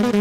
Look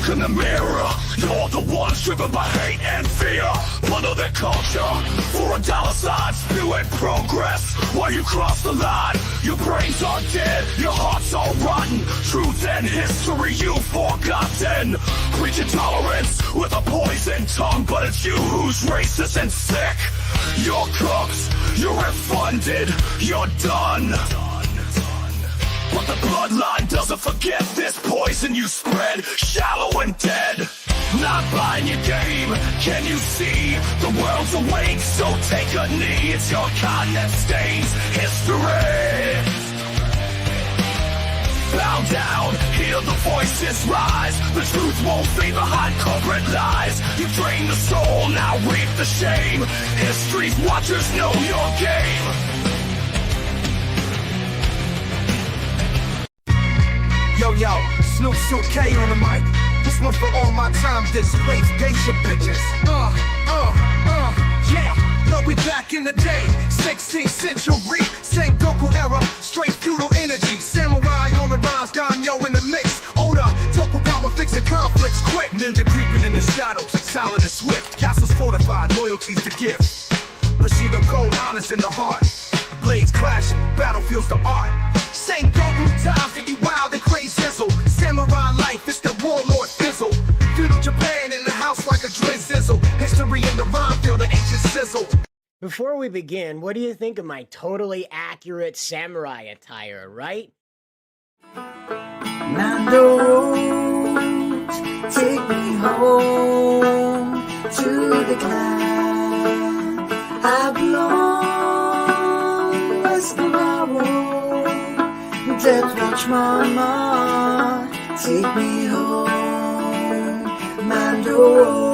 in the mirror, you're the ones driven by hate and fear. Plunder their culture for $1 spewing progress. While you cross the line, your brains are dead, your hearts are rotten. Truth and history you've forgotten. Preaching tolerance with a poisoned tongue, but it's you who's racist and sick. You're cooked, you're funded, you're done. But the bloodline doesn't forget this poison you spread, shallow and dead. Not buying your game, can you see? The world's awake, so take a knee. It's your kind that stains history. Bow down, hear the voices rise. The truth won't fade behind corporate lies. You drain the soul, now reap the shame. History's watchers know your game. Yo, Snoop K on the mic. This one for all my time disgraced geisha bitches. Yeah. Know we back in the day, 16th century, Sengoku era, straight feudal energy. Samurai on the rise, Ganyo in the mix. Oda, Toku power fixing conflicts quick. Ninja creeping in the shadows, silent and swift. Castles fortified, loyalties to give. Bushido gold, honest in the heart. Blades clashing, battlefields the art. Sengoku times to be wild and crazy sizzle. Samurai life, it's the warlord fizzle. Feudal Japan in the house like a dread sizzle. History in the rhyme field, the ancient sizzle. Before we begin, what do you think of my totally accurate samurai attire, right? Mando, take me home to the clan I belong. Rest tomorrow. Death watch mama, take me home, Mando.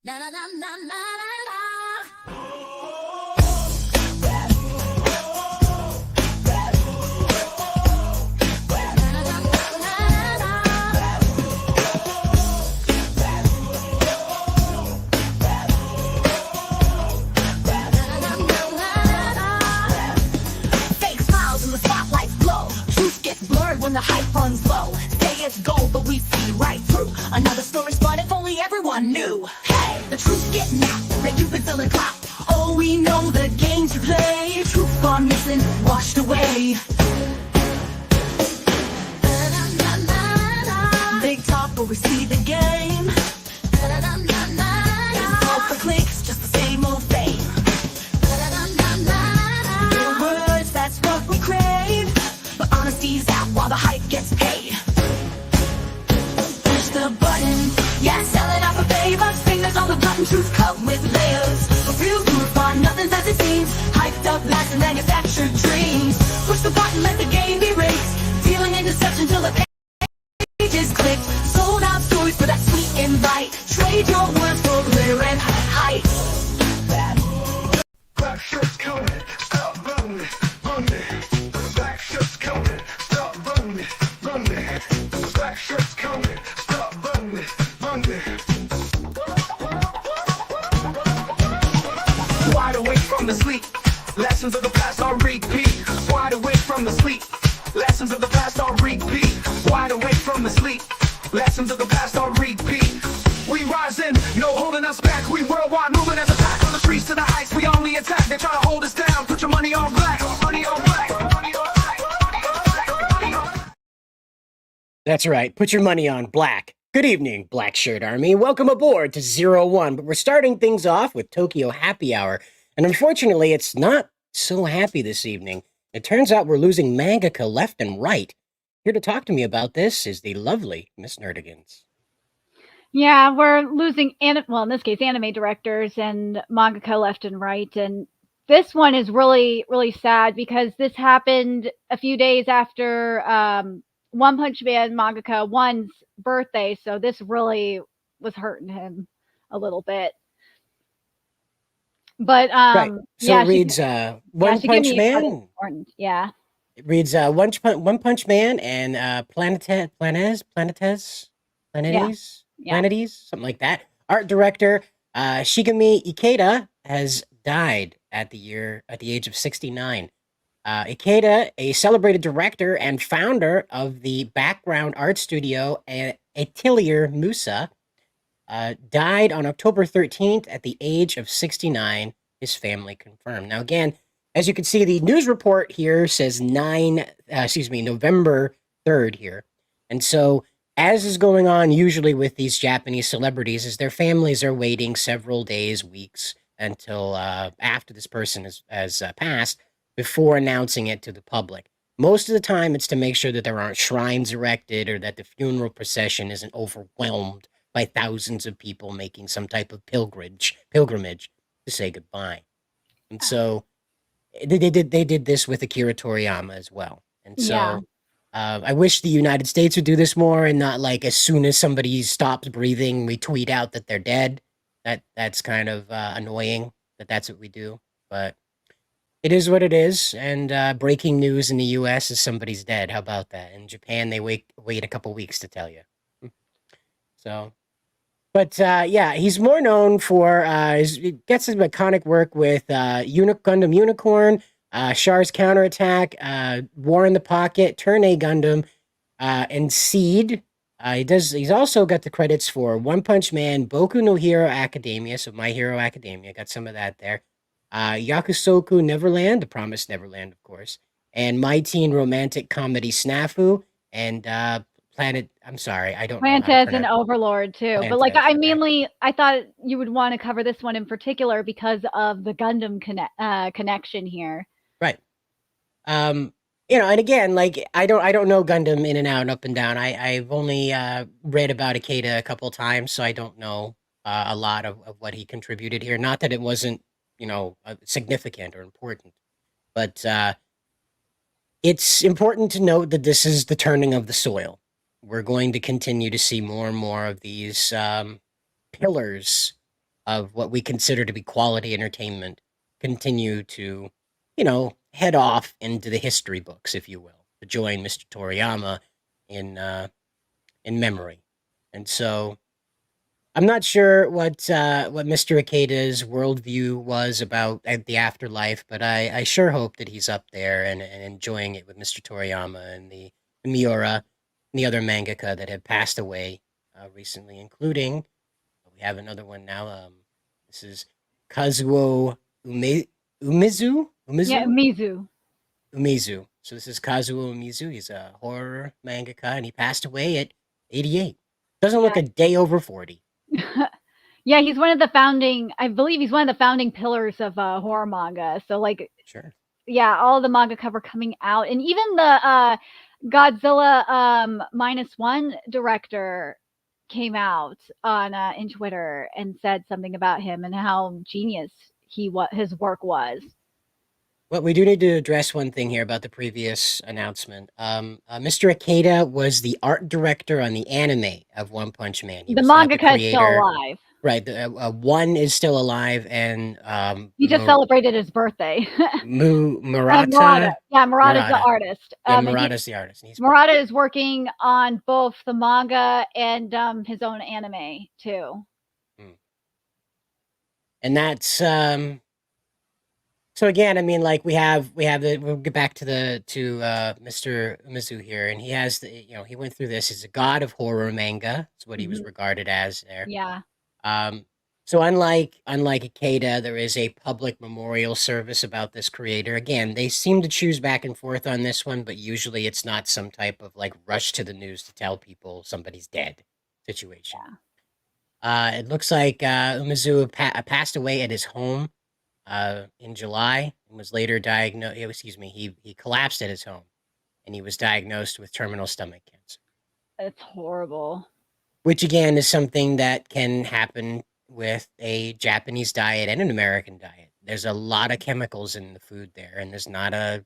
Na na na na na na. When the hype runs low, say it's gold, but we see right through. Another story spun if only everyone knew. Hey, the truth's getting out, that you've been feeling clout. Oh, we know the games you play. Truth gone missing, washed away. Big talk, but we see the game. It's all for clicks, just the same old fame. Real words, that's what we crave. But honesty's out while the hype gets paid. Push the button, yeah, selling out for favors. Fingers on the button, truth cut with layers. A real truth find nothing's as it seems. Hyped up lies and manufactured dreams. Push the button, let the game be raced. Dealing in deception till the page is clicked. Sold out stories for that sweet invite. Trade your words for glitter and height. Black shirts coming, stop running, running. Black shirts coming, stop running, running. Black shirts coming, stop running, running. Wide awake from the sleep, lessons of the past are repeat. Wide awake from the sleep, lessons of the past are repeat. Wide awake from the sleep, lessons of the past are repeat. We rising, no holding us back. We worldwide moving as a pack on the streets to the heights. We only attack, they try to hold us down. Put your money on black, money on black. That's right, put your money on black. Good evening, Black Shirt Army. Welcome aboard to 01. But we're starting things off with Tokyo Happy Hour. And unfortunately, it's not so happy this evening. It turns out we're losing mangaka left and right. Here to talk to me about this is the lovely Miss Nerdigans. Yeah, we're losing, well, in this case, anime directors and mangaka left and right. And this one is really, really sad because this happened a few days after One Punch Man mangaka One's birthday. So this really was hurting him a little bit. But Right. So yeah, it reads One Punch Shigemi was Man. important. Yeah, It reads One Punch Man and yeah, Planetes, yeah. something like that. Art director Shigemi Ikeda has died at the age of 69. Ikeda, a celebrated director and founder of the background art studio Atelier Musa, died on October 13th at the age of 69, his family confirmed. Now, again, as you can see, the news report here says November 3rd here. And so, as is going on usually with these Japanese celebrities, is their families are waiting several days, weeks until after this person has passed before announcing it to the public. Most of the time, it's to make sure that there aren't shrines erected or that the funeral procession isn't overwhelmed by thousands of people making some type of pilgrimage to say goodbye. And so they did this with Akira Toriyama as well. And Yeah. so I wish the United States would do this more and not like as soon as somebody stops breathing, we tweet out that they're dead. That's kind of annoying that that's what we do. But it is what it is. And breaking news in the U.S. is somebody's dead. How about that? In Japan, they wait a couple weeks to tell you. So but yeah, he's more known for he gets some iconic work with Gundam Unicorn, Char's Counterattack, War in the Pocket, Turn A Gundam, and Seed. He's also got the credits for One Punch Man, Boku no Hero Academia, so My Hero Academia, got some of that there. Yakusoku Neverland, The Promised Neverland, of course, and My Teen Romantic Comedy Snafu, and I'm sorry, I don't know how to Plantes and pronounce Overlord too. But like Plantes, okay. I thought you would want to cover this one in particular because of the Gundam connection here. Right. And again, like I don't know Gundam in and out, up and down. I've only read about Ikeda a couple times, so I don't know a lot of what he contributed here. Not that it wasn't, significant or important, but it's important to note that this is the turning of the soil. We're going to continue to see more and more of these pillars of what we consider to be quality entertainment continue to, head off into the history books, if you will, to join Mr. Toriyama in memory. And so I'm not sure what Mr. Ikeda's worldview was about the afterlife, but I sure hope that he's up there and enjoying it with Mr. Toriyama and the Miura and the other mangaka that have passed away recently, including we have another one now. This is Kazuo Umezu. Yeah, Mizu. Umezu. So this is Kazuo Umezu. He's a horror mangaka, and he passed away at 88. Doesn't look a day over 40. Yeah, he's one of the founding. I believe he's one of the founding pillars of horror manga. So like, Sure. yeah, all the manga cover coming out, and even the Godzilla -1 director came out on in Twitter and said something about him and how genius his work was. Well, we do need to address one thing here about the previous announcement. Mr. Ikeda was the art director on the anime of One Punch Man. He The was not the mangaka is still creator. alive. Right. The one is still alive, and He just celebrated his birthday. Murata. Yeah, Murata's the artist. Yeah, Murata's the artist. And Murata is working on both the manga and his own anime too. And that's so again, I mean, like we'll get back to Mr. Mizu here, and he has he went through this. He's a god of horror manga. That's what he was regarded as there. Yeah. So unlike Ikeda, there is a public memorial service about this creator. Again, they seem to choose back and forth on this one, but usually it's not some type of like rush to the news to tell people somebody's dead situation. Yeah. It looks like Umezu passed away at his home in July and was later diagnosed. Excuse me, he collapsed at his home, and he was diagnosed with terminal stomach cancer. It's horrible. which again is something that can happen with a Japanese diet and an American diet. There's a lot of chemicals in the food there, and there's not a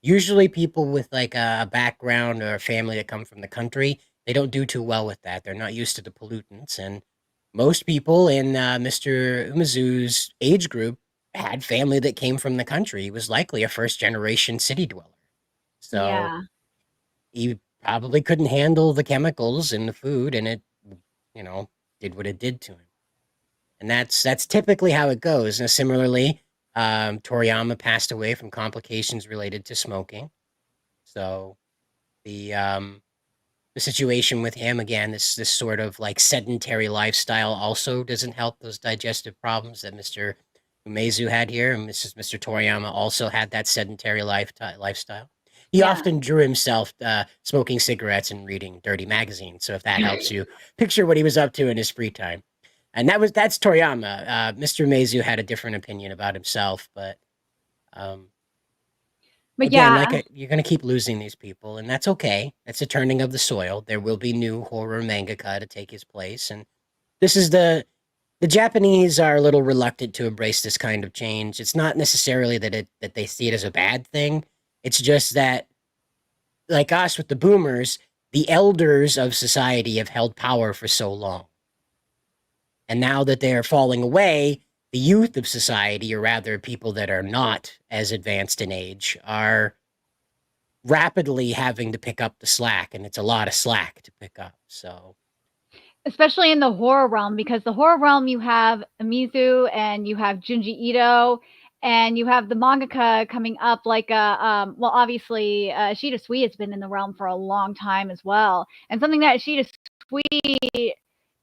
usually people with like a background or a family that come from the country, they don't do too well with that. They're not used to the pollutants, and most people in Mr. Umezu's age group had family that came from the country. He was likely a first generation city dweller. So Yeah. he probably couldn't handle the chemicals in the food, and it, you know, did what it did to him. And that's typically how it goes. And similarly, Toriyama passed away from complications related to smoking. So the situation with him again, this sort of like sedentary lifestyle also doesn't help those digestive problems that Mr. Umezu had here, and Mr. Toriyama also had that sedentary lifestyle. He Yeah. often drew himself smoking cigarettes and reading dirty magazines. So if that helps you picture what he was up to in his free time, and that's Toriyama. Mr. Umezu had a different opinion about himself, but But again, yeah, you're gonna keep losing these people, and that's okay. That's a turning of the soil. There will be new horror mangaka to take his place, and this is the Japanese are a little reluctant to embrace this kind of change. It's not necessarily that they see it as a bad thing. It's just that, like us with the boomers, the elders of society have held power for so long, and now that they are falling away, the youth of society, or rather people that are not as advanced in age, are rapidly having to pick up the slack, and it's a lot of slack to pick up. So, especially in the horror realm, because the horror realm you have Mizu and you have Junji Ito and you have the mangaka coming up like well obviously Shida Sui has been in the realm for a long time as well. And something that Shida Sui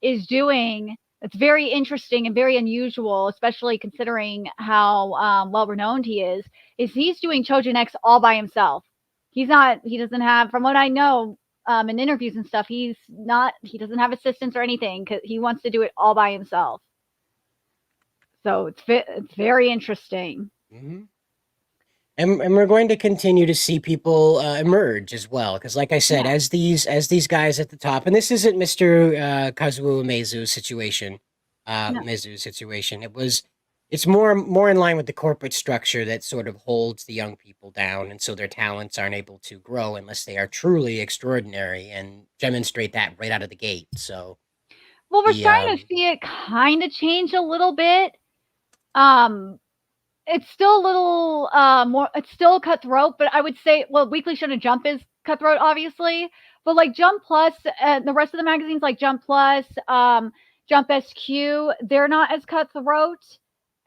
is doing that's very interesting and very unusual, especially considering how well renowned he is he's doing Chojin X all by himself. He doesn't have, from what I know, in interviews and stuff, he doesn't have assistants or anything because he wants to do it all by himself. So it's very interesting. mhm. And we're going to continue to see people emerge as well, because like I said, Yeah. as these guys at the top, and this isn't Mr. Kazuo Umezu's situation, No. Mizu's situation. It's more in line with the corporate structure that sort of holds the young people down, and so their talents aren't able to grow unless they are truly extraordinary and demonstrate that right out of the gate. So Well, we're the starting to see it kind of change a little bit. Um, it's still a little more. It's still cutthroat, but I would say, well, Weekly Shonen Jump is cutthroat, obviously. But like Jump Plus and the rest of the magazines, like Jump Plus, Jump SQ, they're not as cutthroat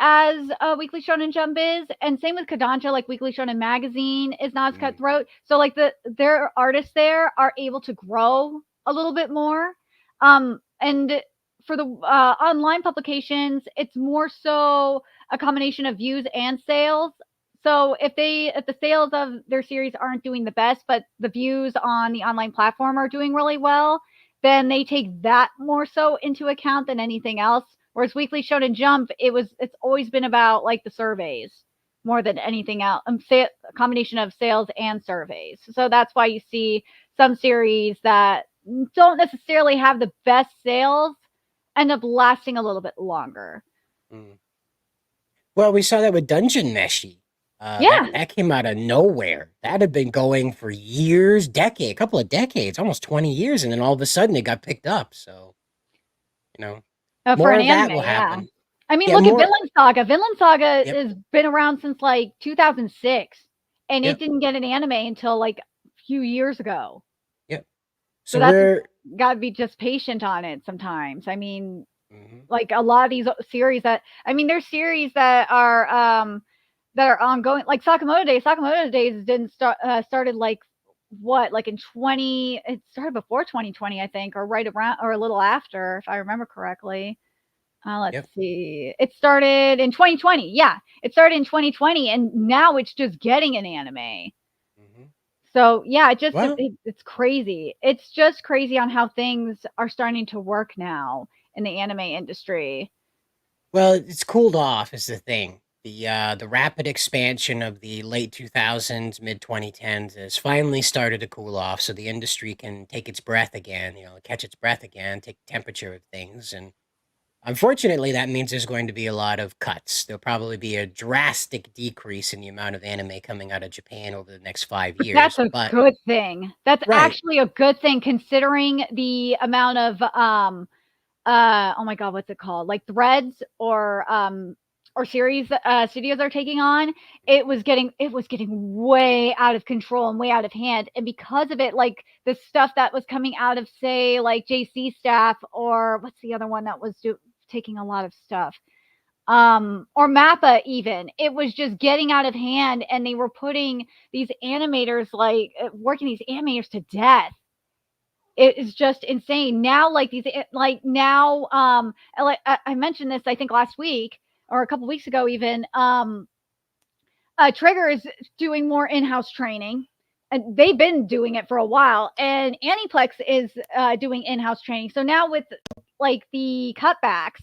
as Weekly Shonen Jump is, and same with Kodansha. Like Weekly Shonen Magazine is not as cutthroat. So like their artists there are able to grow a little bit more. And for the online publications, it's more so a combination of views and sales. So if the sales of their series aren't doing the best, but the views on the online platform are doing really well, then they take that more so into account than anything else. Whereas Weekly Shonen Jump, it's always been about like the surveys more than anything else. A combination of sales and surveys. So that's why you see some series that don't necessarily have the best sales end up lasting a little bit longer. Well, we saw that with Dungeon Meshi. Yeah. That came out of nowhere. That had been going for years, a couple of decades, almost 20 years, and then all of a sudden it got picked up. So, you know, For more an of that anime, will yeah. happen. I mean, Yeah, look at more. Vinland Saga. Vinland Saga Yep. has been around since like 2006, and Yep. it didn't get an anime until like a few years ago. Yep. So we're got to be just patient on it sometimes. I mean, Mhm. like a lot of these series there's series that are ongoing, like Sakamoto Days. Sakamoto Days didn't started like what, like in 20, it started before 2020, I think, or right around or a little after, if I remember correctly. Let's Yep. see. It started in 2020. Yeah, it started in 2020, and now it's just getting an anime. Mhm. So yeah, Well, it's crazy. It's just crazy on how things are starting to work now in the anime industry. well, it's cooled off is the thing. The rapid expansion of the late 2000s, mid 2010s has finally started to cool off, so the industry can take its breath again. Catch its breath again, take the temperature of things, and unfortunately, that means there's going to be a lot of cuts. There'll probably be a drastic decrease in the amount of anime coming out of Japan over the next 5 years. That's a But good thing. That's right, actually a good thing considering the amount of oh my god, what's it called? Like threads or series studios are taking on. It was getting way out of control and way out of hand. And because of it, like the stuff that was coming out of say like JC staff or what's the other one that was taking a lot of stuff? Or Mappa even. It was just getting out of hand and they were putting these animators like working these animators to death. It is just insane. Now, like these, like now, like I mentioned this, I think last week or a couple weeks ago, even. Trigger is doing more in-house training, and they've been doing it for a while. And Aniplex is doing in-house training. So now with like the cutbacks,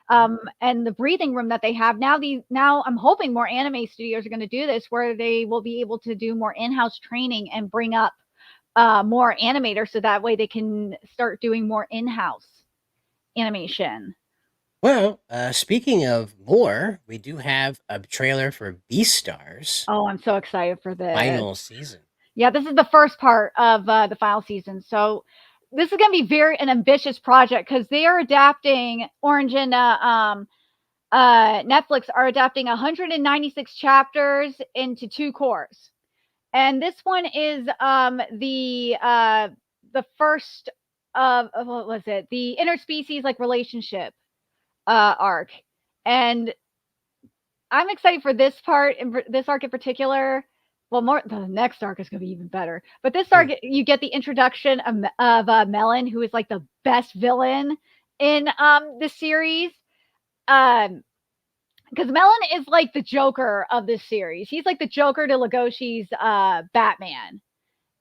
and the breathing room that they have now, I'm hoping more anime studios are going to do this, where they will be able to do more in-house training and bring up more animators, so that way they can start doing more in-house animation. well, speaking of more, we do have a trailer for Beastars Oh, I'm so excited for this. final season. Yeah, this is the first part of the final season. So this is going to be very an ambitious project because they are adapting Orange and Netflix are adapting 196 chapters into 2 cours. And this one is the first of what was it? The interspecies like relationship arc. And I'm excited for this part and this arc in particular. Well, more the next arc is going to be even better. But this arc, you get the introduction of Melon, who is like the best villain in the series. Because Melon is like the Joker of this series. He's like the Joker to Legoshi's Batman.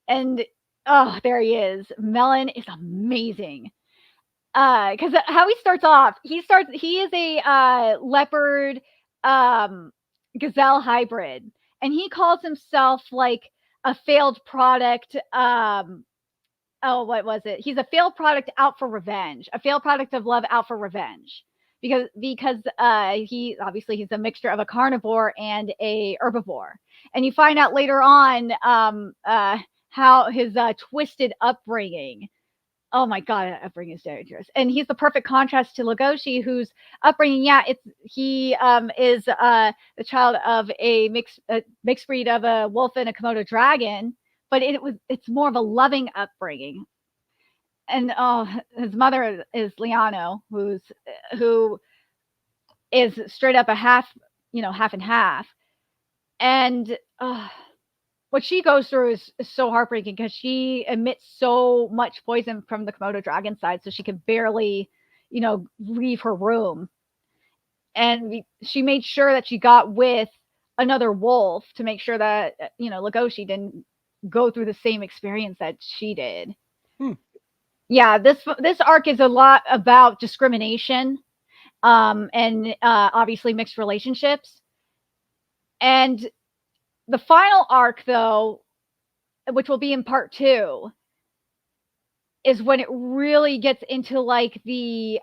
And oh, there he is. Melon is amazing. Because how he starts off, he is a leopard gazelle hybrid, and he calls himself like a failed product. Oh, what was it? He's a failed product out for revenge, a failed product of love out for revenge. Because he's a mixture of a carnivore and a herbivore, and you find out later on how his twisted upbringing. Oh my god, that upbringing is dangerous. And he's the perfect contrast to Legoshi, whose upbringing, he is the child of a mixed breed of a wolf and a Komodo dragon, but it's more of a loving upbringing. And his mother is Liano, who is straight up a half and half. And what she goes through is so heartbreaking because she emits so much poison from the Komodo dragon side, so she can barely, leave her room. And she made sure that she got with another wolf to make sure that, Legoshi didn't go through the same experience that she did. Yeah, this arc is a lot about discrimination, and obviously mixed relationships. And the final arc, though, which will be in part 2, is when it really gets into like the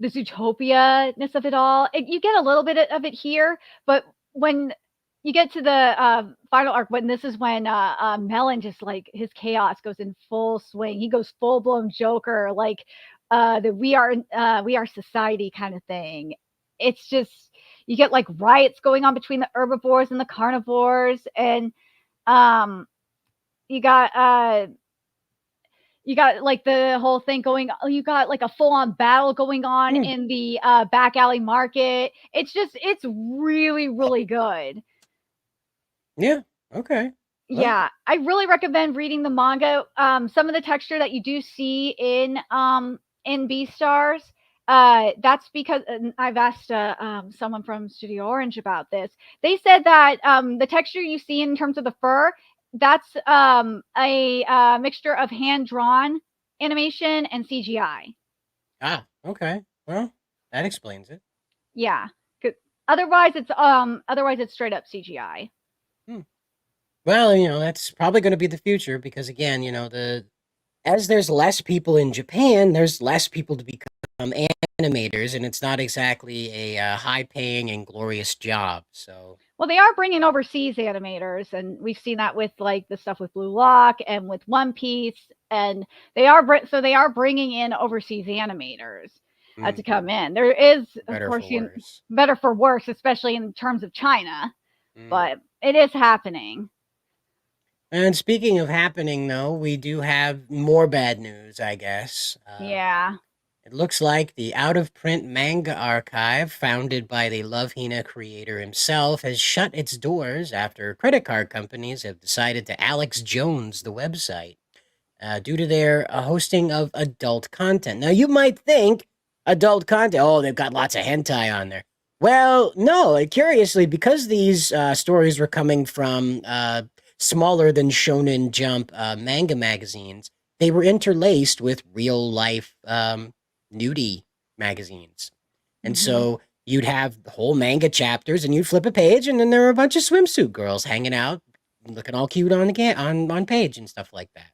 Zootopia-ness of it all. You get a little bit of it here, but when you get to the final arc, this is when Melon just like his chaos goes in full swing. He goes full blown Joker, like the we are society kind of thing. It's just, you get like riots going on between the herbivores and the carnivores, and you got like the whole thing going. You got like a full on battle going on in the back alley market. It's really, really good. Yeah. Okay. Well, Yeah, I really recommend reading the manga. Some of the texture that you do see in Beastars, that's because I've asked someone from Studio Orange about this. They said that the texture you see in terms of the fur, that's a mixture of hand-drawn animation and CGI. okay. Well, that explains it. Yeah. Otherwise, it's straight up CGI. Well, that's probably going to be the future because again, as there's less people in Japan, there's less people to become animators, and it's not exactly a high-paying and glorious job. So, Well, they are bringing overseas animators, and we've seen that with like the stuff with Blue Lock and with One Piece, and they are bringing in overseas animators to come in. There is, of better course, for worse. better for worse, especially in terms of China, Mm. but it is happening. And speaking of happening, though, we do have more bad news, I guess. Yeah. It looks like the out of print manga archive, founded by the Love Hina creator himself, has shut its doors after credit card companies have decided to Alex Jones the website due to their hosting of adult content. Now, you might think adult content, oh, they've got lots of hentai on there. Well, no, curiously, because these stories were coming from smaller than Shonen Jump manga magazines, they were interlaced with real life nudie magazines. And so you'd have whole manga chapters and you'd flip a page and then there were a bunch of swimsuit girls hanging out, looking all cute on page and stuff like that.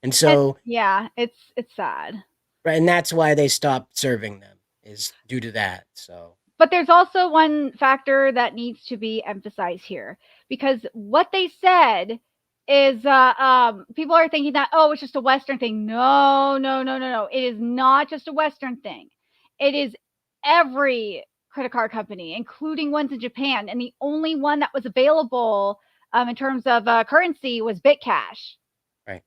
And so yeah, it's sad. right, and that's why they stopped serving them is due to that. So But there's also one factor that needs to be emphasized here, because what they said is people are thinking that, oh, it's just a Western thing. No, no, no, no, no. It is not just a Western thing. It is every credit card company, including ones in Japan. And the only one that was available in terms of currency was Bitcash. right.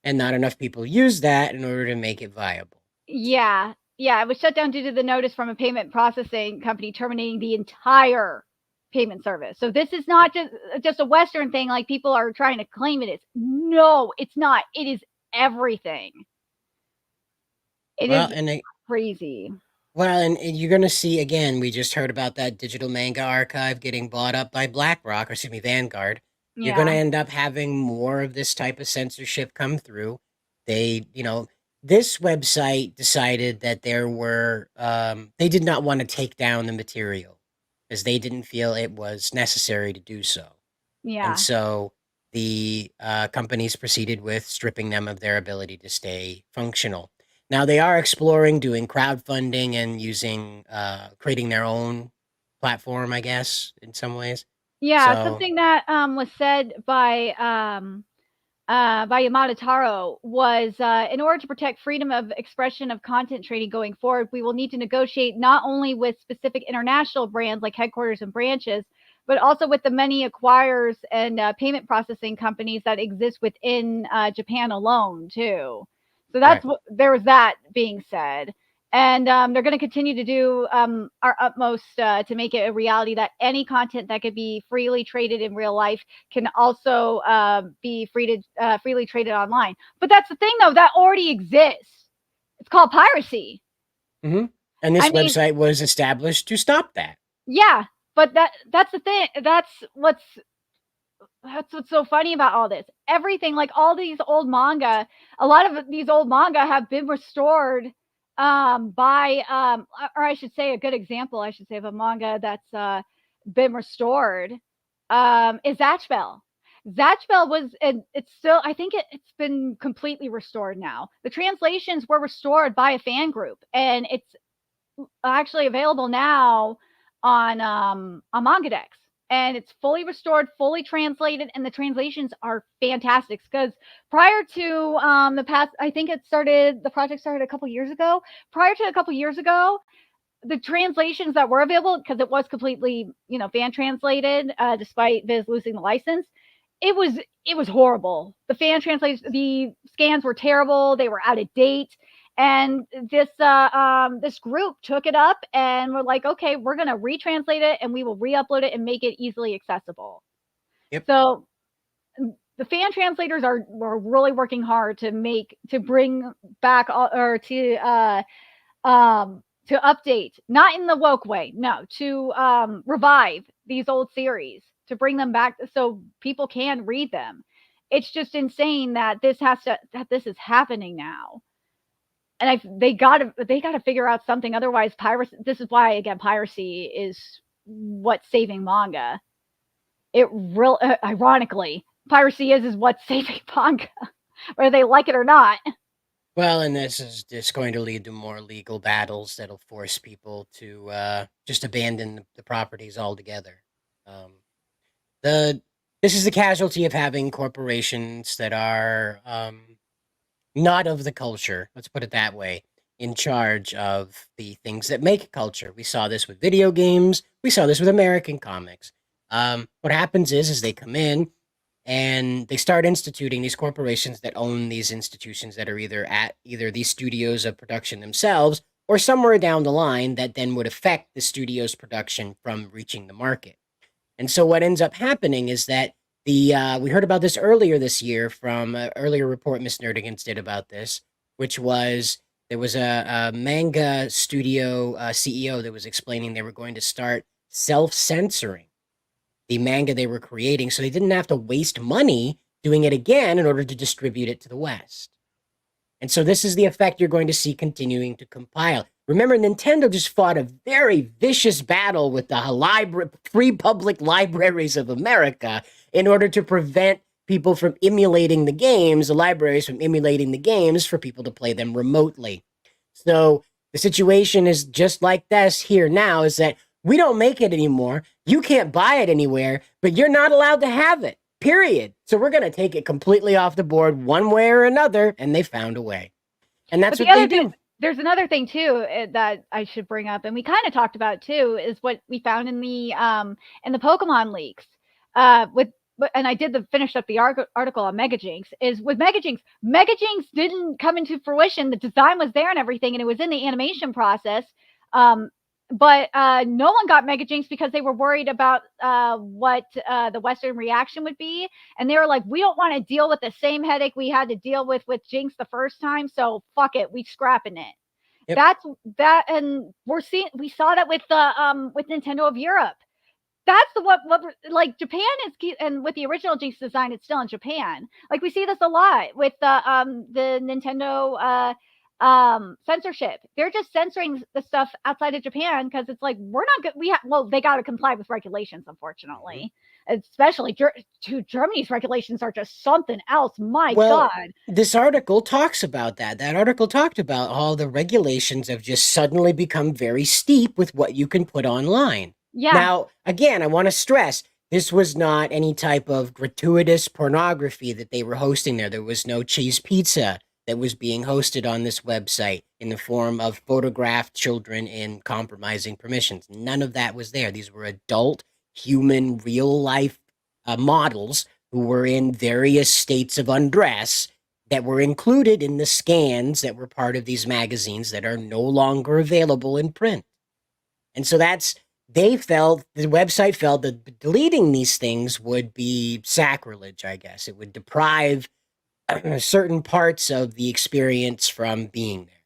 And not enough people use that in order to make it viable. Yeah. Yeah, it was shut down due to the notice from a payment processing company terminating the entire payment service. So this is not just a Western thing like people are trying to claim it is. No, it's not. It is everything. It is crazy. Well, and you're going to see again. We just heard about that digital manga archive getting bought up by BlackRock, or excuse me, Vanguard. You're going to Yeah. end up having more of this type of censorship come through. This website decided that they did not want to take down the material because they didn't feel it was necessary to do so. Yeah. And so the companies proceeded with stripping them of their ability to stay functional. Now they are exploring doing crowdfunding and using creating their own platform, I guess, in some ways. Yeah, So something that was said by Yamada Taro was in order to protect freedom of expression of content trading going forward, we will need to negotiate not only with specific international brands like headquarters and branches, but also with the many acquirers and payment processing companies that exist within Japan alone, too. So that's right. there was that being said. And they're going to continue to do our utmost to make it a reality that any content that could be freely traded in real life can also be freely traded online. But that's the thing, though, that already exists. It's called piracy. Mm-hmm. And this website was established to stop that. Yeah, but that's the thing. That's what's so funny about all this. Everything, like all these old manga, a lot of these old manga have been restored by or I should say a good example, I should say, of a manga that's been restored is Zatchbell. Zatchbell was, and it's still, I think it's been completely restored now. The translations were restored by a fan group, and it's actually available now on MangaDex. And it's fully restored, fully translated, and the translations are fantastic. Because prior to I think the project started a couple years ago. Prior to a couple years ago, the translations that were available, because it was completely, fan translated, despite Viz losing the license, it was horrible. The fan translations, the scans were terrible. They were out of date. And this group took it up and were like, okay, we're going to retranslate it and we will re-upload it and make it easily accessible. Yep. So the fan translators are really working hard to bring back or to update, not in the woke way, no, to revive these old series, to bring them back so people can read them. It's just insane that this is happening now. and they gotta figure out something. Otherwise, piracy. This is why, again, piracy is what's saving manga. It real ironically, piracy is what's saving manga, whether they like it or not. Well, and this is just going to lead to more legal battles that'll force people to just abandon the properties altogether. Um, the This is the casualty of having corporations that are not of the culture. Let's put it that way. In charge of the things that make culture. We saw this with video games. We saw this with American comics. What happens is they come in and they start instituting these corporations that own these institutions that are either at either these studios of production themselves or somewhere down the line that then would affect the studio's production from reaching the market. And so what ends up happening is that we heard about this earlier this year from an earlier report Miss Nerdigans did about this, which was there was a manga studio CEO that was explaining they were going to start self-censoring the manga they were creating so they didn't have to waste money doing it again in order to distribute it to the West. And so this is the effect you're going to see continuing to compile. Remember, Nintendo just fought a very vicious battle with the Free Public Libraries of America in order to prevent people from emulating the games, the libraries from emulating the games for people to play them remotely. So the situation is just like this here now, is that we don't make it anymore. You can't buy it anywhere, but you're not allowed to have it, period. So we're going to take it completely off the board one way or another, and they found a way. And that's what they do. There's another thing, too, that I should bring up, and we kind of talked about, too, is what we found in the Pokemon leaks. And I finished up the article on Megajinx, is with Megajinx didn't come into fruition. The design was there and everything, and it was in the animation process. But no one got Megajinx because they were worried about what the Western reaction would be. And they were like, we don't want to deal with the same headache we had to deal with Jinx the first time. So fuck it, we scrapping it. Yep. That's that. And we saw that with Nintendo of Europe. That's what like Japan is, and with the original Jinx design, it's still in Japan. Like we see this a lot with the Nintendo censorship. They're just censoring the stuff outside of Japan because it's like we're not good. They got to comply with regulations, unfortunately. Especially Germany's regulations are just something else. My God. This article talks about that. That article talked about how the regulations have just suddenly become very steep with what you can put online. Yeah. Now, again, I want to stress, this was not any type of gratuitous pornography that they were hosting there. There was no cheese pizza that was being hosted on this website in the form of photographed children in compromising permissions. None of that was there. These were adult, human, real-life models who were in various states of undress that were included in the scans that were part of these magazines that are no longer available in print. And so the website felt that deleting these things would be sacrilege, I guess. It would deprive certain parts of the experience from being there.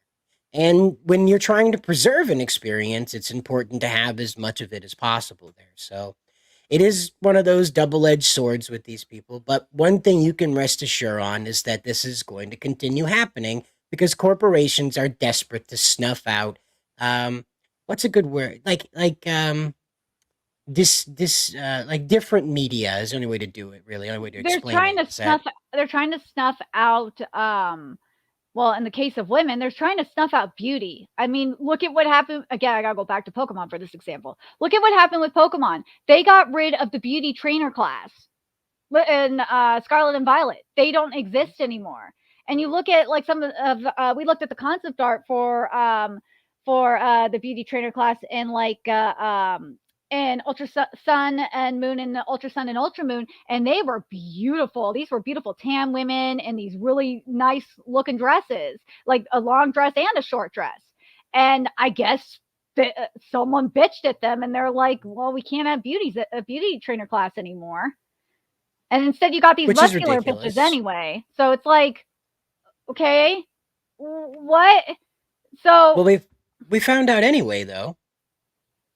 And when you're trying to preserve an experience, it's important to have as much of it as possible there. So it is one of those double-edged swords with these people. But one thing you can rest assured on is that this is going to continue happening because corporations are desperate to snuff out what's a good word? Like different media is the only way to do it, really. The only way to explain it. They're trying to snuff out, in the case of women, they're trying to snuff out beauty. I mean, look at what happened. Again, I gotta go back to Pokemon for this example. Look at what happened with Pokemon. They got rid of the beauty trainer class in Scarlet and Violet. They don't exist anymore. And you look at like we looked at the concept art for the beauty trainer class in in Ultra Sun and Moon and Ultra Sun and Ultra Moon, and they were beautiful. These were beautiful tan women in these really nice looking dresses, like a long dress and a short dress. And I guess someone bitched at them, and they're like, "Well, we can't have a beauty trainer class anymore." And instead, you got these muscular bitches anyway. So it's like, okay, what? So we found out anyway, though,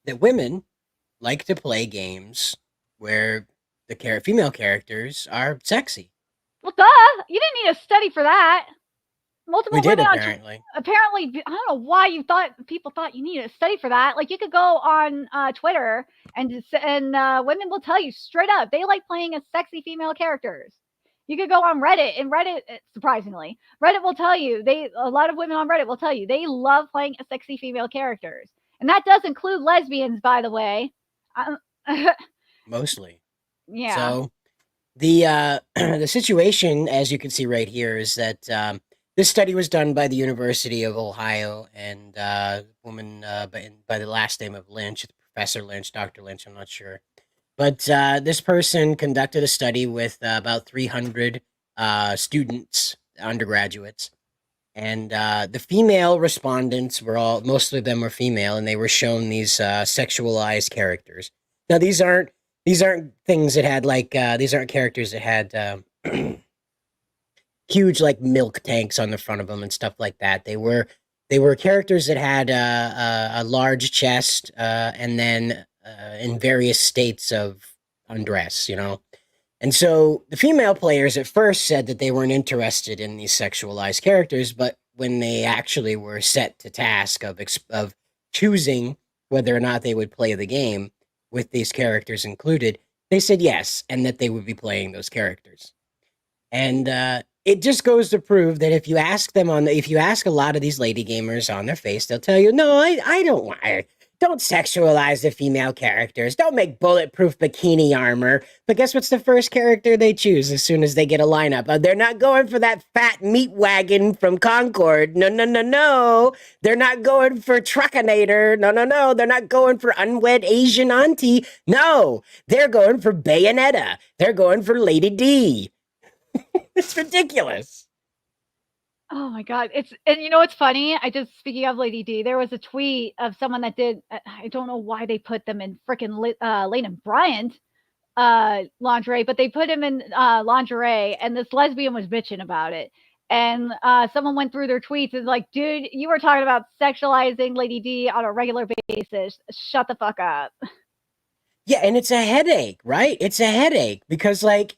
that women like to play games where the female characters are sexy. Well, duh! You didn't need a study for that. multiple We did, women on apparently. apparently. I don't know why people thought you needed a study for that. Like you could go on Twitter and women will tell you straight up they like playing as sexy female characters. You could go on Reddit, and Reddit, surprisingly, Reddit will tell you a lot of women on Reddit will tell you they love playing as sexy female characters, and that does include lesbians, by the way. Mostly. Yeah. So the the situation, as you can see right here, is that this study was done by the University of Ohio, and a woman by the last name of Lynch, Professor Lynch, Dr. Lynch, I'm not sure. But this person conducted a study with about 300 students, undergraduates, and the female respondents were most of them were female, and they were shown these sexualized characters. Now these aren't things that had like these aren't characters that had huge like milk tanks on the front of them and stuff like that. They were characters that had a large chest and then in various states of undress, you know. And so the female players at first said that they weren't interested in these sexualized characters, but when they actually were set to task of choosing whether or not they would play the game with these characters included, they said yes, and that they would be playing those characters. And it just goes to prove that if you ask a lot of these lady gamers on their face, they'll tell you, no, I don't want. Don't sexualize the female characters. Don't make bulletproof bikini armor. But guess what's the first character they choose as soon as they get a lineup? They're not going for that fat meat wagon from Concord. No, no, no, no. They're not going for Truckinator. No, no, no. They're not going for unwed Asian auntie. No, they're going for Bayonetta. They're going for Lady D. It's ridiculous. Oh my god, and you know what's funny? Speaking of Lady D, there was a tweet of someone that did. I don't know why they put them in freaking Lane Bryant lingerie, but they put him in lingerie, and this lesbian was bitching about it. And someone went through their tweets and like, dude, you were talking about sexualizing Lady D on a regular basis. Shut the fuck up. Yeah, and it's a headache, right? It's a headache because like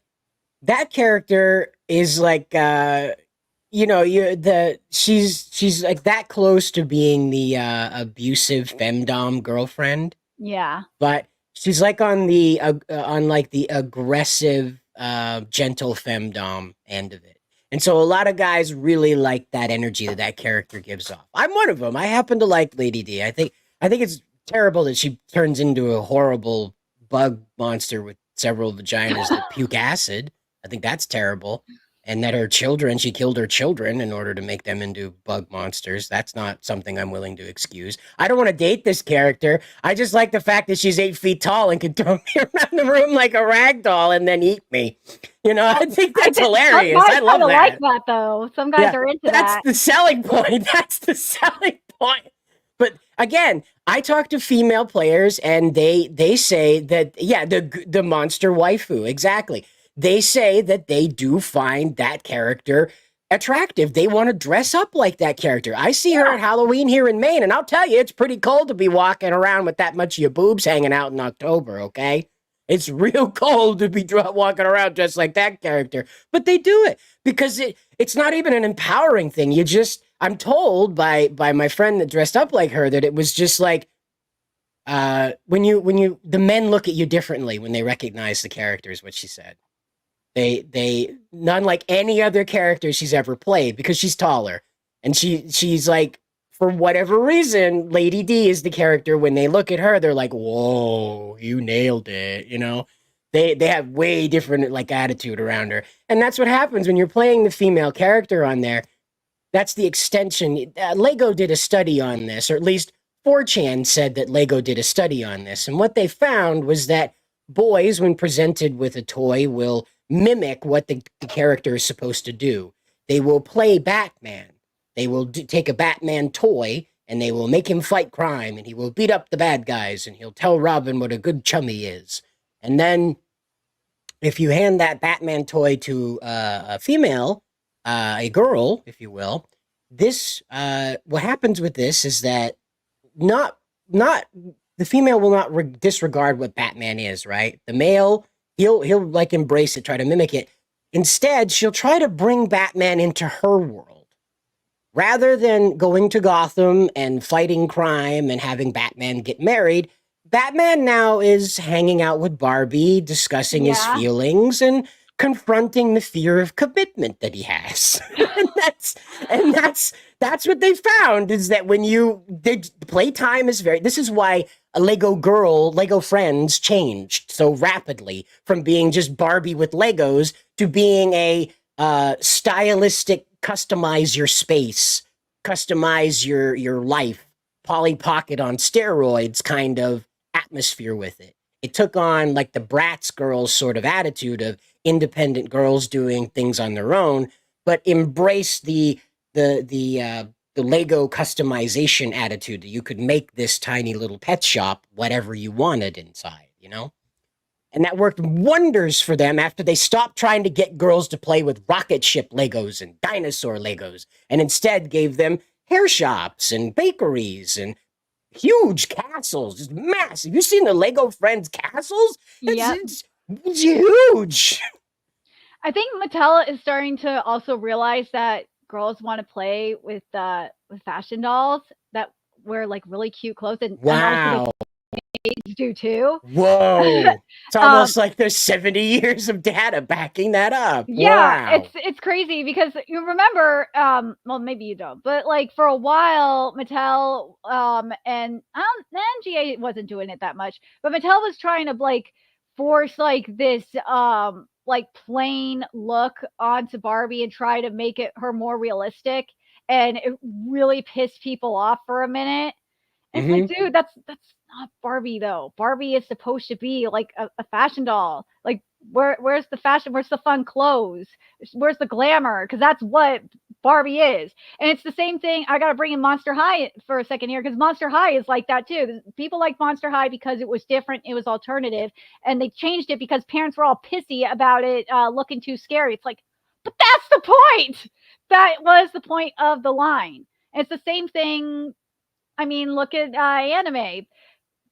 that character is like she's like that close to being the abusive femdom girlfriend, Yeah. but she's like on the aggressive gentle femdom end of it. And so a lot of guys really like that energy that character gives off. I'm one of them. I happen to like Lady D. I think it's terrible that she turns into a horrible bug monster with several vaginas that puke acid. I think that's terrible. And that she killed her children in order to make them into bug monsters. That's not something I'm willing to excuse. I don't want to date this character. I just like the fact that she's 8 feet tall and can throw me around the room like a rag doll and then eat me. You know, I think that's hilarious. I love that. Like that though. Some guys are into that's that. the selling point. That's the selling point. But again, I talk to female players and they say that, yeah, the monster waifu, exactly. They say that they do find that character attractive. They want to dress up like that character. I see her at Halloween here in Maine, and I'll tell you, it's pretty cold to be walking around with that much of your boobs hanging out in October, okay? It's real cold to be walking around dressed like that character. But they do it because it's not even an empowering thing. I'm told by my friend that dressed up like her that it was just like, the men look at you differently when they recognize the character, is what she said. They none like any other character she's ever played because she's taller. And she's like, for whatever reason, Lady D is the character. When they look at her, they're like, whoa, you nailed it. You know, they have way different like attitude around her. And that's what happens when you're playing the female character on there. That's the extension. Lego did a study on this, or at least 4chan said that Lego did a study on this. And what they found was that boys, when presented with a toy, will mimic what the character is supposed to do. They will play Batman. They will take a Batman toy and they will make him fight crime and he will beat up the bad guys and he'll tell Robin what a good chum he is. And then if you hand that Batman toy to a female, a girl, if you will, this what happens with this is that not the female will not disregard what Batman is, right? The male, he'll like embrace it, try to mimic it. Instead, she'll try to bring Batman into her world. Rather than going to Gotham and fighting crime and having Batman get married, Batman now is hanging out with Barbie, discussing his Yeah. feelings and confronting the fear of commitment that he has. And that's what they found is that when you did playtime is very this is why a Lego friends changed so rapidly from being just Barbie with Legos to being a stylistic customize your space, customize your life, Polly Pocket on steroids kind of atmosphere with it. It took on like the Bratz girls sort of attitude of independent girls doing things on their own, but embraced the Lego customization attitude that you could make this tiny little pet shop whatever you wanted inside, you know? And that worked wonders for them after they stopped trying to get girls to play with rocket ship Legos and dinosaur Legos and instead gave them hair shops and bakeries and huge castles, just massive. You seen the Lego Friends castles? Yep. It's huge. I think Mattel is starting to also realize that girls want to play with fashion dolls that wear like really cute clothes, and obviously Wow. they do too. Whoa. It's Um, almost like there's 70 years of data backing that up. Yeah, Wow. it's crazy because you remember, well, maybe you don't, but like for a while, Mattel, and NGA wasn't doing it that much, but Mattel was trying to like force like this, like plain look onto Barbie and try to make her more realistic, and it really pissed people off for a minute. It's like, Mhm. dude, that's not Barbie though. Barbie is supposed to be like a fashion doll. Like, where's the fashion? Where's the fun clothes? Where's the glamour? Because that's what Barbie is. And it's the same thing. I gotta bring in Monster High for a second here because Monster High is like that too. People like Monster High because it was different, it was alternative, and they changed it because parents were all pissy about it looking too scary. It's like, but that's the point. That was the point of the line. And it's the same thing. I mean, look at anime.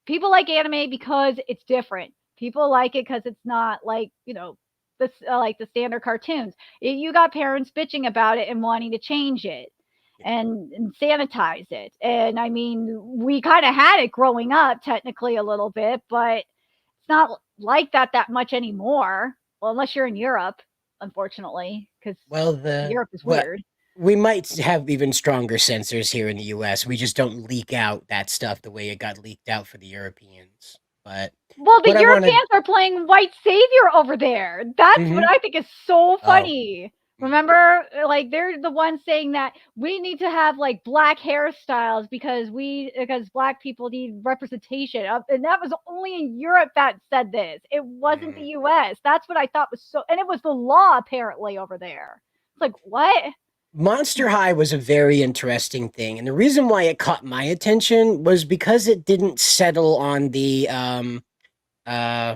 People like anime because it's different. People like it because it's not like, this like the standard cartoons. You got parents bitching about it and wanting to change it and sanitize it. And I mean, we kind of had it growing up, technically a little bit, but it's not like that much anymore. Well, unless you're in Europe, unfortunately, because Well, the Europe is what weird. we might have even stronger censors here in the US. We just don't leak out that stuff the way it got leaked out for the Europeans. But Well, the what I wanted Europeans are playing white savior over there. That's what Mhm. I think is so Oh. funny. Mm. Remember, like they're the ones saying that we need to have like black hairstyles because black people need representation. And that was only in Europe that said this. It wasn't the Mm. US. That's what I thought was so, and it was the law apparently over there. It's like, what? Monster High was a very interesting thing, and the reason why it caught my attention was because it didn't settle on uh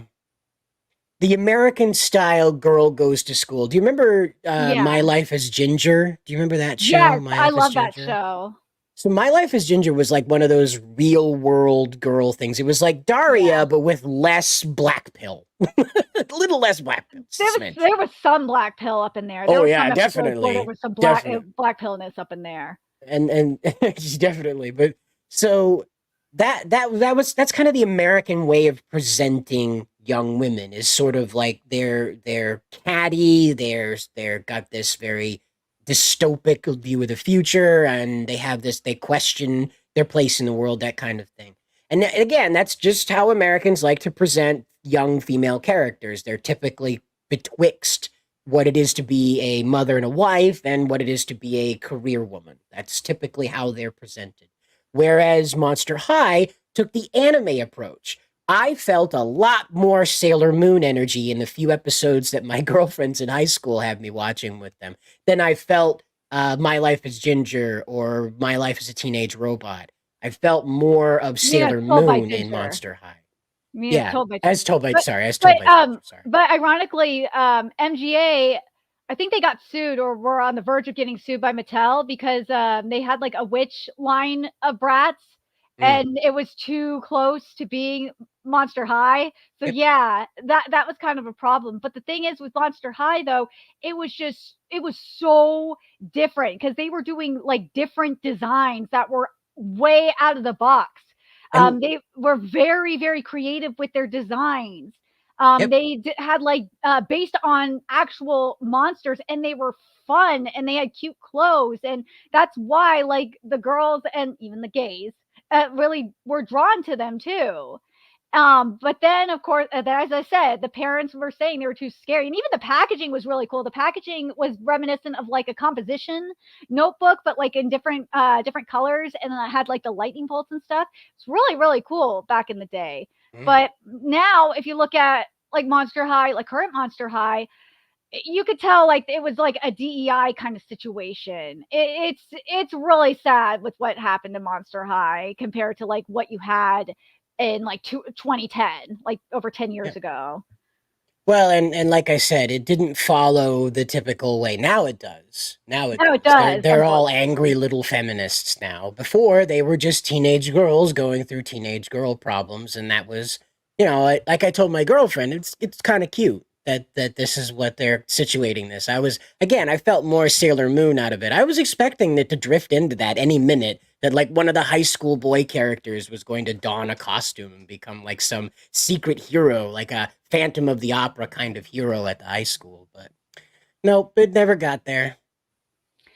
the American style girl goes to school. Do you remember Yeah. My Life as Ginger? Do you remember that show, Yes, My I Life as love that Ginger? show. So My Life as Ginger was like one of those real world girl things. It was like Yeah. Daria, but with less black pill. A little less black pill. Smidge. There was some black pill up in there. There Oh were yeah, some episodes where there definitely. was some Definitely. black pillness up in there. And definitely. But so that's kind of the American way of presenting young women is sort of like they're catty, they're got this very dystopic view of the future, and they question their place in the world, that kind of thing. And again, that's just how Americans like to present young female characters. They're typically betwixt what it is to be a mother and a wife and what it is to be a career woman. That's typically how they're presented. Whereas Monster High took the anime approach. I felt a lot more Sailor Moon energy in the few episodes that my girlfriends in high school had me watching with them than I felt My Life as Ginger or My Life as a Teenage Robot. I felt more of You mean as Sailor told by Moon in Ginger. Monster High. You mean as Yeah, told by as Ginger. told by sorry, as But told by Ginger. Sorry. but ironically, MGA, I think they got sued or were on the verge of getting sued by Mattel because they had like a witch line of brats, and it was too close to being Monster High. So Yep. yeah, that was kind of a problem. But the thing is with Monster High though, it was so different because they were doing like different designs that were way out of the box. And They were very, very creative with their designs. yep. They had like based on actual monsters, and they were fun, and they had cute clothes, and that's why like the girls and even the gays really were drawn to them too. But then of course, as I said, the parents were saying they were too scary, and even the packaging was really cool. The packaging was reminiscent of like a composition notebook, but like in different colors, and then I had like the lightning bolts and stuff. It's really, really cool back in the day. But now, if you look at like Monster High, like current Monster High, you could tell like it was like a DEI kind of situation. It's really sad with what happened to Monster High compared to like what you had in like 2010, like over 10 years ago. Well, and like I said, it didn't follow the typical way. Now it does. Now it Now it does. does, They're all angry unfortunately. little feminists now. Before they were just teenage girls going through teenage girl problems, and that was, like I told my girlfriend, it's kind of cute that this is what they're situating this. I felt more Sailor Moon out of it. I was expecting it to drift into that any minute. That like one of the high school boy characters was going to don a costume and become like some secret hero, like a Phantom of the Opera kind of hero at the high school. But nope, it never got there.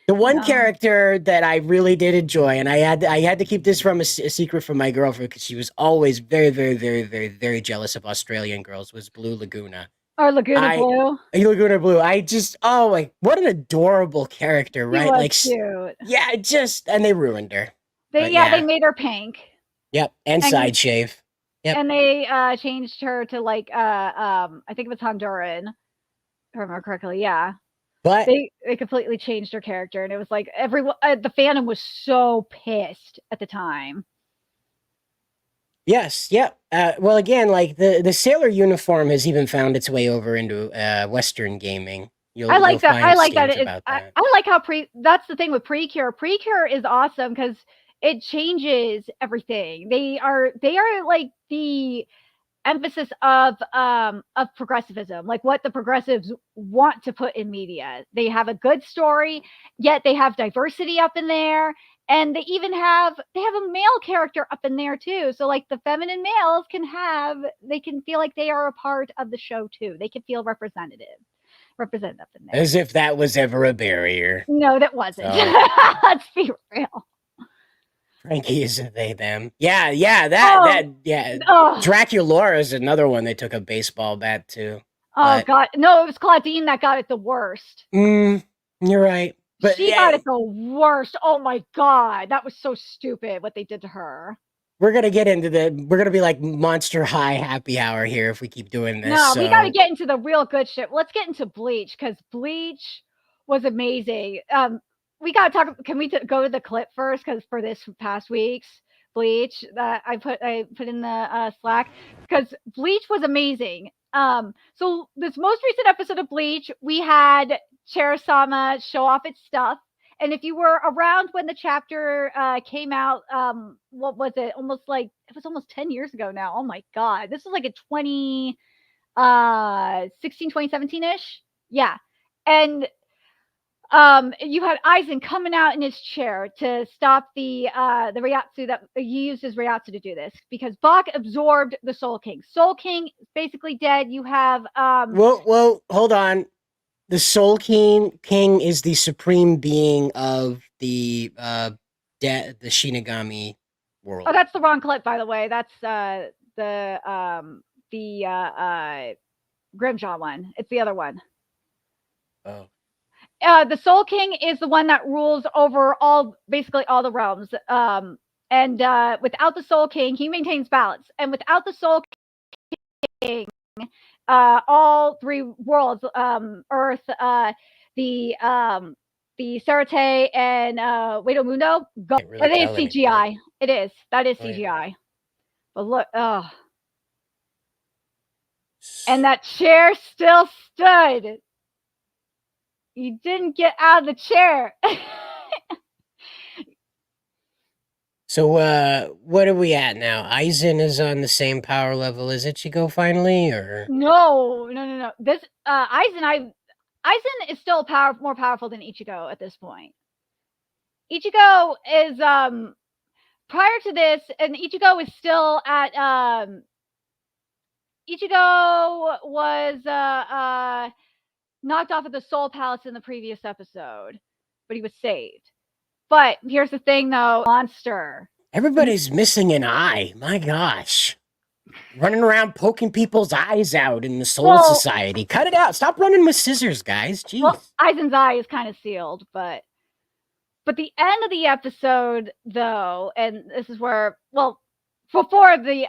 The one No. character that I really did enjoy, and I had to keep this from a secret from my girlfriend because she was always very, very, very, very, very jealous of Australian girls, was Blue Laguna. Or Laguna I Blue. Laguna Blue. I just like what an adorable character, He right? was Like cute. yeah, and they ruined her. But They yeah, made her pink. yep, and And side shave. Yep. and they changed her to like I think it was Honduran, if I remember correctly. Yeah. But They completely changed her character, and it was like everyone the fandom was so pissed at the time. yes, yep. Well, again, like the sailor uniform has even found its way over into Western gaming. I You'll like that. I find like that. skins about that. I like how that's the thing with Precure. Precure is awesome because it changes everything. They are like the emphasis of progressivism, like what the progressives want to put in media. They have a good story, yet they have diversity up in there, and they have a male character up in there too. So like the feminine males they can feel like they are a part of the show too. They can feel represented up in there. As if that was ever a barrier. No, that wasn't. So Let's be real. Frankie is a they them. Yeah, yeah, Oh, yeah. oh, Draculaura is another one they took a baseball bat to. oh But God. No, it was Claudine that got it the worst. you're right. But She got yeah, it the worst. Oh my God. That was so stupid what they did to her. we're gonna be like Monster High happy hour here if we keep doing this. No, we got to So get into the real good shit. Let's get into Bleach because Bleach was amazing. We got to talk. Can we go to the clip first? Because for this past week's Bleach that I put in the Slack, because Bleach was amazing. So this most recent episode of Bleach, we had Cherisama show off its stuff. And if you were around when the chapter came out, what was it? It was almost 10 years ago now. Oh my God. This was like a 2016, 2017-ish. Yeah. And you had Aizen coming out in his chair to stop the Ryatsu that he used his Ryatsu to do this because Bach absorbed the Soul King. Soul King is basically dead. You have well, hold on. The Soul King is the supreme being of the the Shinigami world. oh, that's the wrong clip, by the way. That's the Grimjaw one. It's the other one. Oh. The Soul King is the one that rules over basically all the realms. And without the Soul King, he maintains balance. And without the Soul King, all three worlds, Earth, the Sarate, and Wado Mundo, go. Can't really It is tell anymore. CGI. It is. That is Oh, yeah. CGI. But look, oh. And that chair still stood. You didn't get out of the chair. So, what are we at now? Aizen is on the same power level as Ichigo finally, or No. This Aizen is still more powerful than Ichigo at this point. Ichigo is prior to this, and Ichigo is still at Ichigo was knocked off at the Soul Palace in the previous episode, but he was saved. But here's the thing, though, monster. everybody's missing an eye? My gosh. Running around poking people's eyes out in the Soul Society. Cut it out. Stop running with scissors, guys. Jeez. Well, Aizen's eye is kind of sealed, but the end of the episode, though, and this is where, well, before the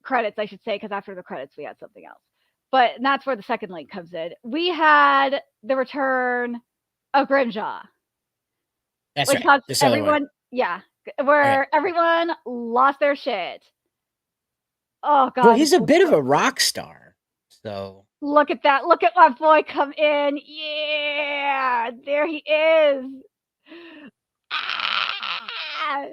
credits, I should say, because after the credits we had something else. But that's where the second link comes in. We had the return of Grimjaw. That's right. Everyone, yeah, where everyone lost their shit. Oh god. Well, he's a bit of a rock star. So look at that. Look at my boy come in. Yeah, there he is. Ah!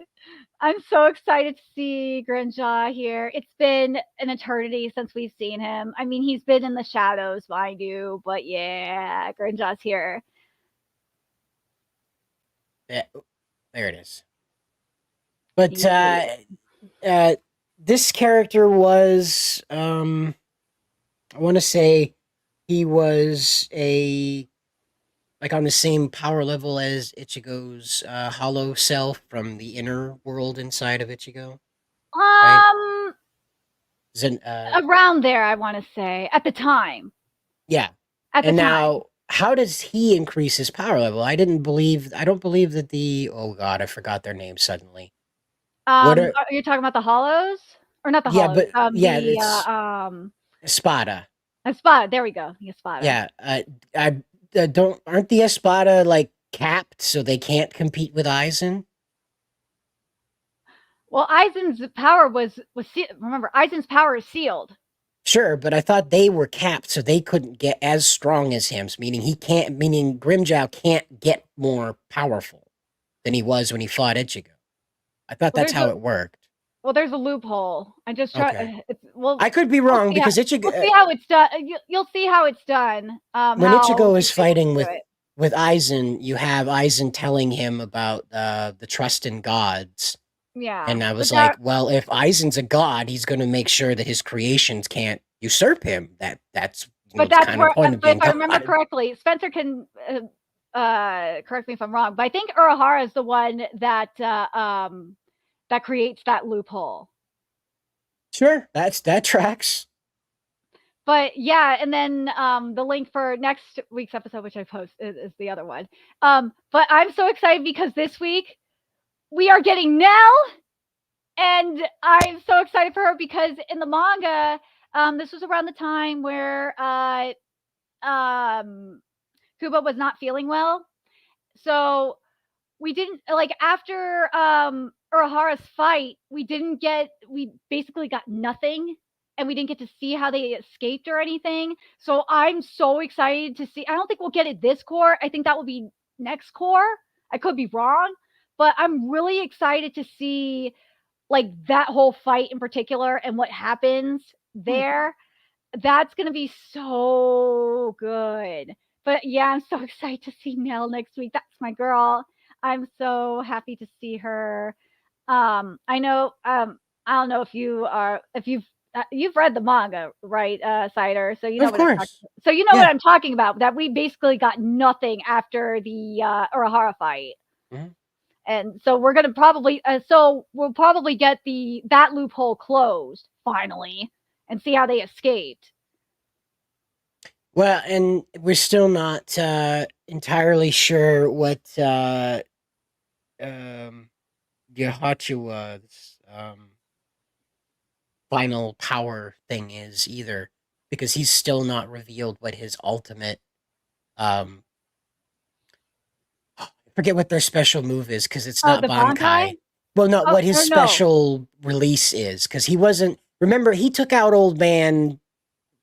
I'm so excited to see Grimjaw here. It's been an eternity since we've seen him. I mean, he's been in the shadows, mind you, but yeah, Grimjaw's here. there it is. But this character was, I want to say, he was like on the same power level as Ichigo's hollow self from the inner world inside of Ichigo. Right? Around there, I want to say, at the time. Yeah. Now, how does he increase his power level? I don't believe that oh god, I forgot their name suddenly. Are you talking about the hollows? Or not the hollows? It's Espada. Espada, there we go. The Espada. Yeah. Aren't the Espada like capped so they can't compete with Aizen? Well, Aizen's power was remember, Aizen's power is sealed. Sure, but I thought they were capped so they couldn't get as strong as him, meaning Grimjaw can't get more powerful than he was when he fought Ichigo. I thought that's how it worked. Well, there's a loophole. I just try. Okay. I could be wrong because Ichigo. We'll see how it's done. You'll see how it's done. When Ichigo is fighting with Aizen, you have Aizen telling him about the trust in gods. Yeah. And I was like, well, if Aizen's a god, he's going to make sure that his creations can't usurp him. That's kind of point of being if I remember correctly, Spencer can correct me if I'm wrong, but I think O.R.C.A is the one that that creates that loophole. Sure, that tracks. But yeah, and then the link for next week's episode, which I post, is the other one. But I'm so excited because this week we are getting Nell, and I'm so excited for her because in the manga, this was around the time where Kubo was not feeling well. So we didn't, like, after Urahara's fight, we basically got nothing, and we didn't get to see how they escaped or anything. So I'm so excited to see. I don't think we'll get it this core. I think that will be next core. I could be wrong, but I'm really excited to see, like, that whole fight in particular and what happens there. That's going to be so good. But yeah, I'm so excited to see Nell next week. That's my girl. I'm so happy to see her. I know, I don't know if you've read the manga, right, Cider? So you know what I'm talking about. That we basically got nothing after the Urahara fight. Mm-hmm. And so we're gonna probably we'll probably get that loophole closed finally and see how they escaped. Well, and we're still not entirely sure what Yahachua's final power thing is either, because he's still not revealed what his ultimate I forget what their special move is because it's not Bankai. Well, no, what his special release is, because he wasn't. Remember, he took out Old Man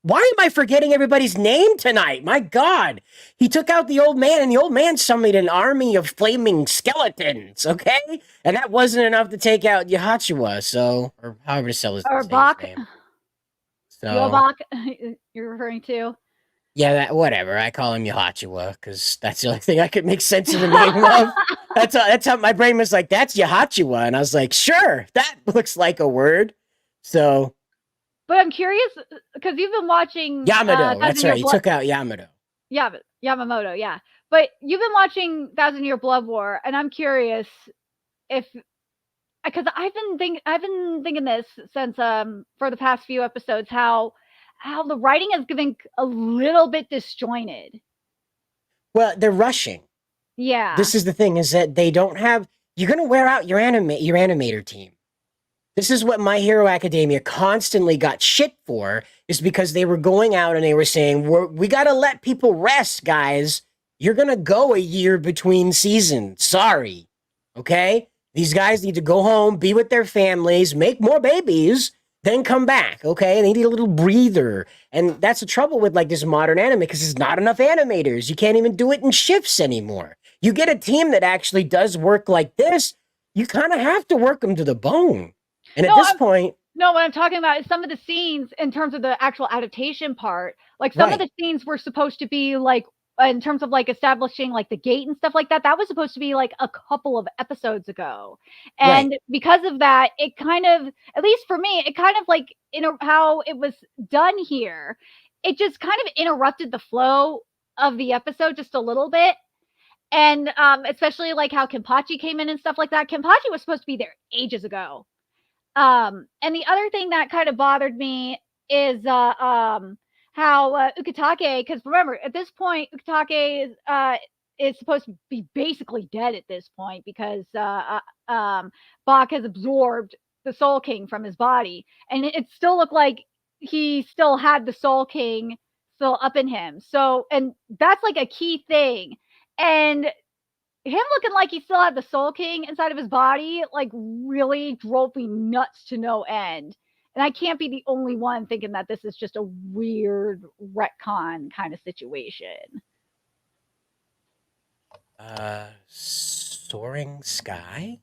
Why am I forgetting everybody's name tonight? My God. He took out the old man, and the old man summoned an army of flaming skeletons, okay? And that wasn't enough to take out Yahachiwa, so, or however to say his Or name. Bach, So, Yobach, you're referring to. yeah, that whatever. I call him Yahachiwa because that's the only thing I could make sense of the name of. That's how my brain was like, that's Yahachiwa. And I was like, sure, that looks like a word. So, But I'm curious because you've been watching Yamato. That's Thousand Year right. He Blood. took out Yamato. Yeah, but Yamamoto. Yeah, but you've been watching Thousand Year Blood War, and I'm curious if because I've been thinking this since for the past few episodes how the writing is getting a little bit disjointed. Well, they're rushing. Yeah. This is the thing: is that they don't have. You're gonna wear out your animator team. This is what My Hero Academia constantly got shit for, is because they were going out and they were saying, we got to let people rest, guys. You're going to go a year between seasons. Sorry. Okay? These guys need to go home, be with their families, make more babies, then come back. Okay? They need a little breather. And that's the trouble with like this modern anime, because there's not enough animators. You can't even do it in shifts anymore. You get a team that actually does work like this, you kind of have to work them to the bone. And at this point... No, what I'm talking about is some of the scenes in terms of the actual adaptation part. Like some of the scenes were supposed to be like, in terms of like establishing like the gate and stuff like that, that was supposed to be like a couple of episodes ago. And because of that, it kind of, at least for me, it kind of like, how it was done here, it just kind of interrupted the flow of the episode just a little bit. And especially like how Kenpachi came in and stuff like that. Kenpachi was supposed to be there ages ago. And the other thing that kind of bothered me is how Ukitake, because remember at this point Ukitake is supposed to be basically dead at this point because Bach has absorbed the Soul King from his body, and it still looked like he still had the Soul King still up in him. So, and that's like a key thing, and him looking like he still had the Soul King inside of his body, like, really drove me nuts to no end. And I can't be the only one thinking that this is just a weird retcon kind of situation. Soaring Sky?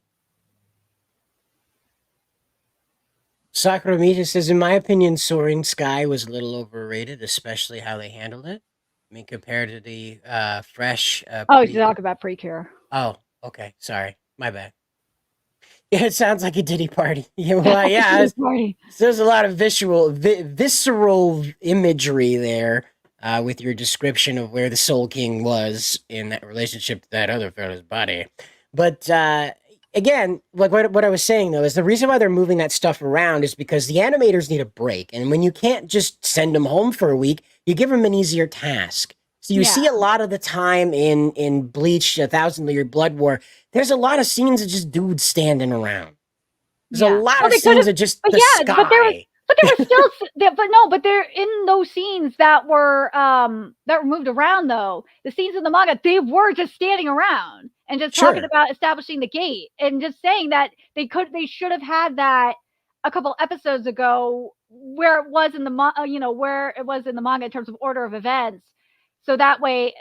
Sakura Mita says, in my opinion, Soaring Sky was a little overrated, especially how they handled it. I mean, compared to the fresh... you talk about Precure. Oh, okay. Sorry. My bad. Yeah, it sounds like a Diddy party. Well, yeah. There's a lot of visceral imagery there with your description of where the Soul King was in that relationship to that other fellow's body. But again, like what I was saying, though, is the reason why they're moving that stuff around is because the animators need a break. And when you can't just send them home for a week, you give them an easier task. So you see a lot of the time in Bleach, 1,000-Year Blood War, there's a lot of scenes of just dudes standing around. There's a lot of scenes of just the sky. But there were still, but they're in those scenes that were moved around though. The scenes in the manga, they were just standing around and just talking about establishing the gate and just saying that they should have had that a couple episodes ago where it was in the where it was in the manga in terms of order of events. So that way,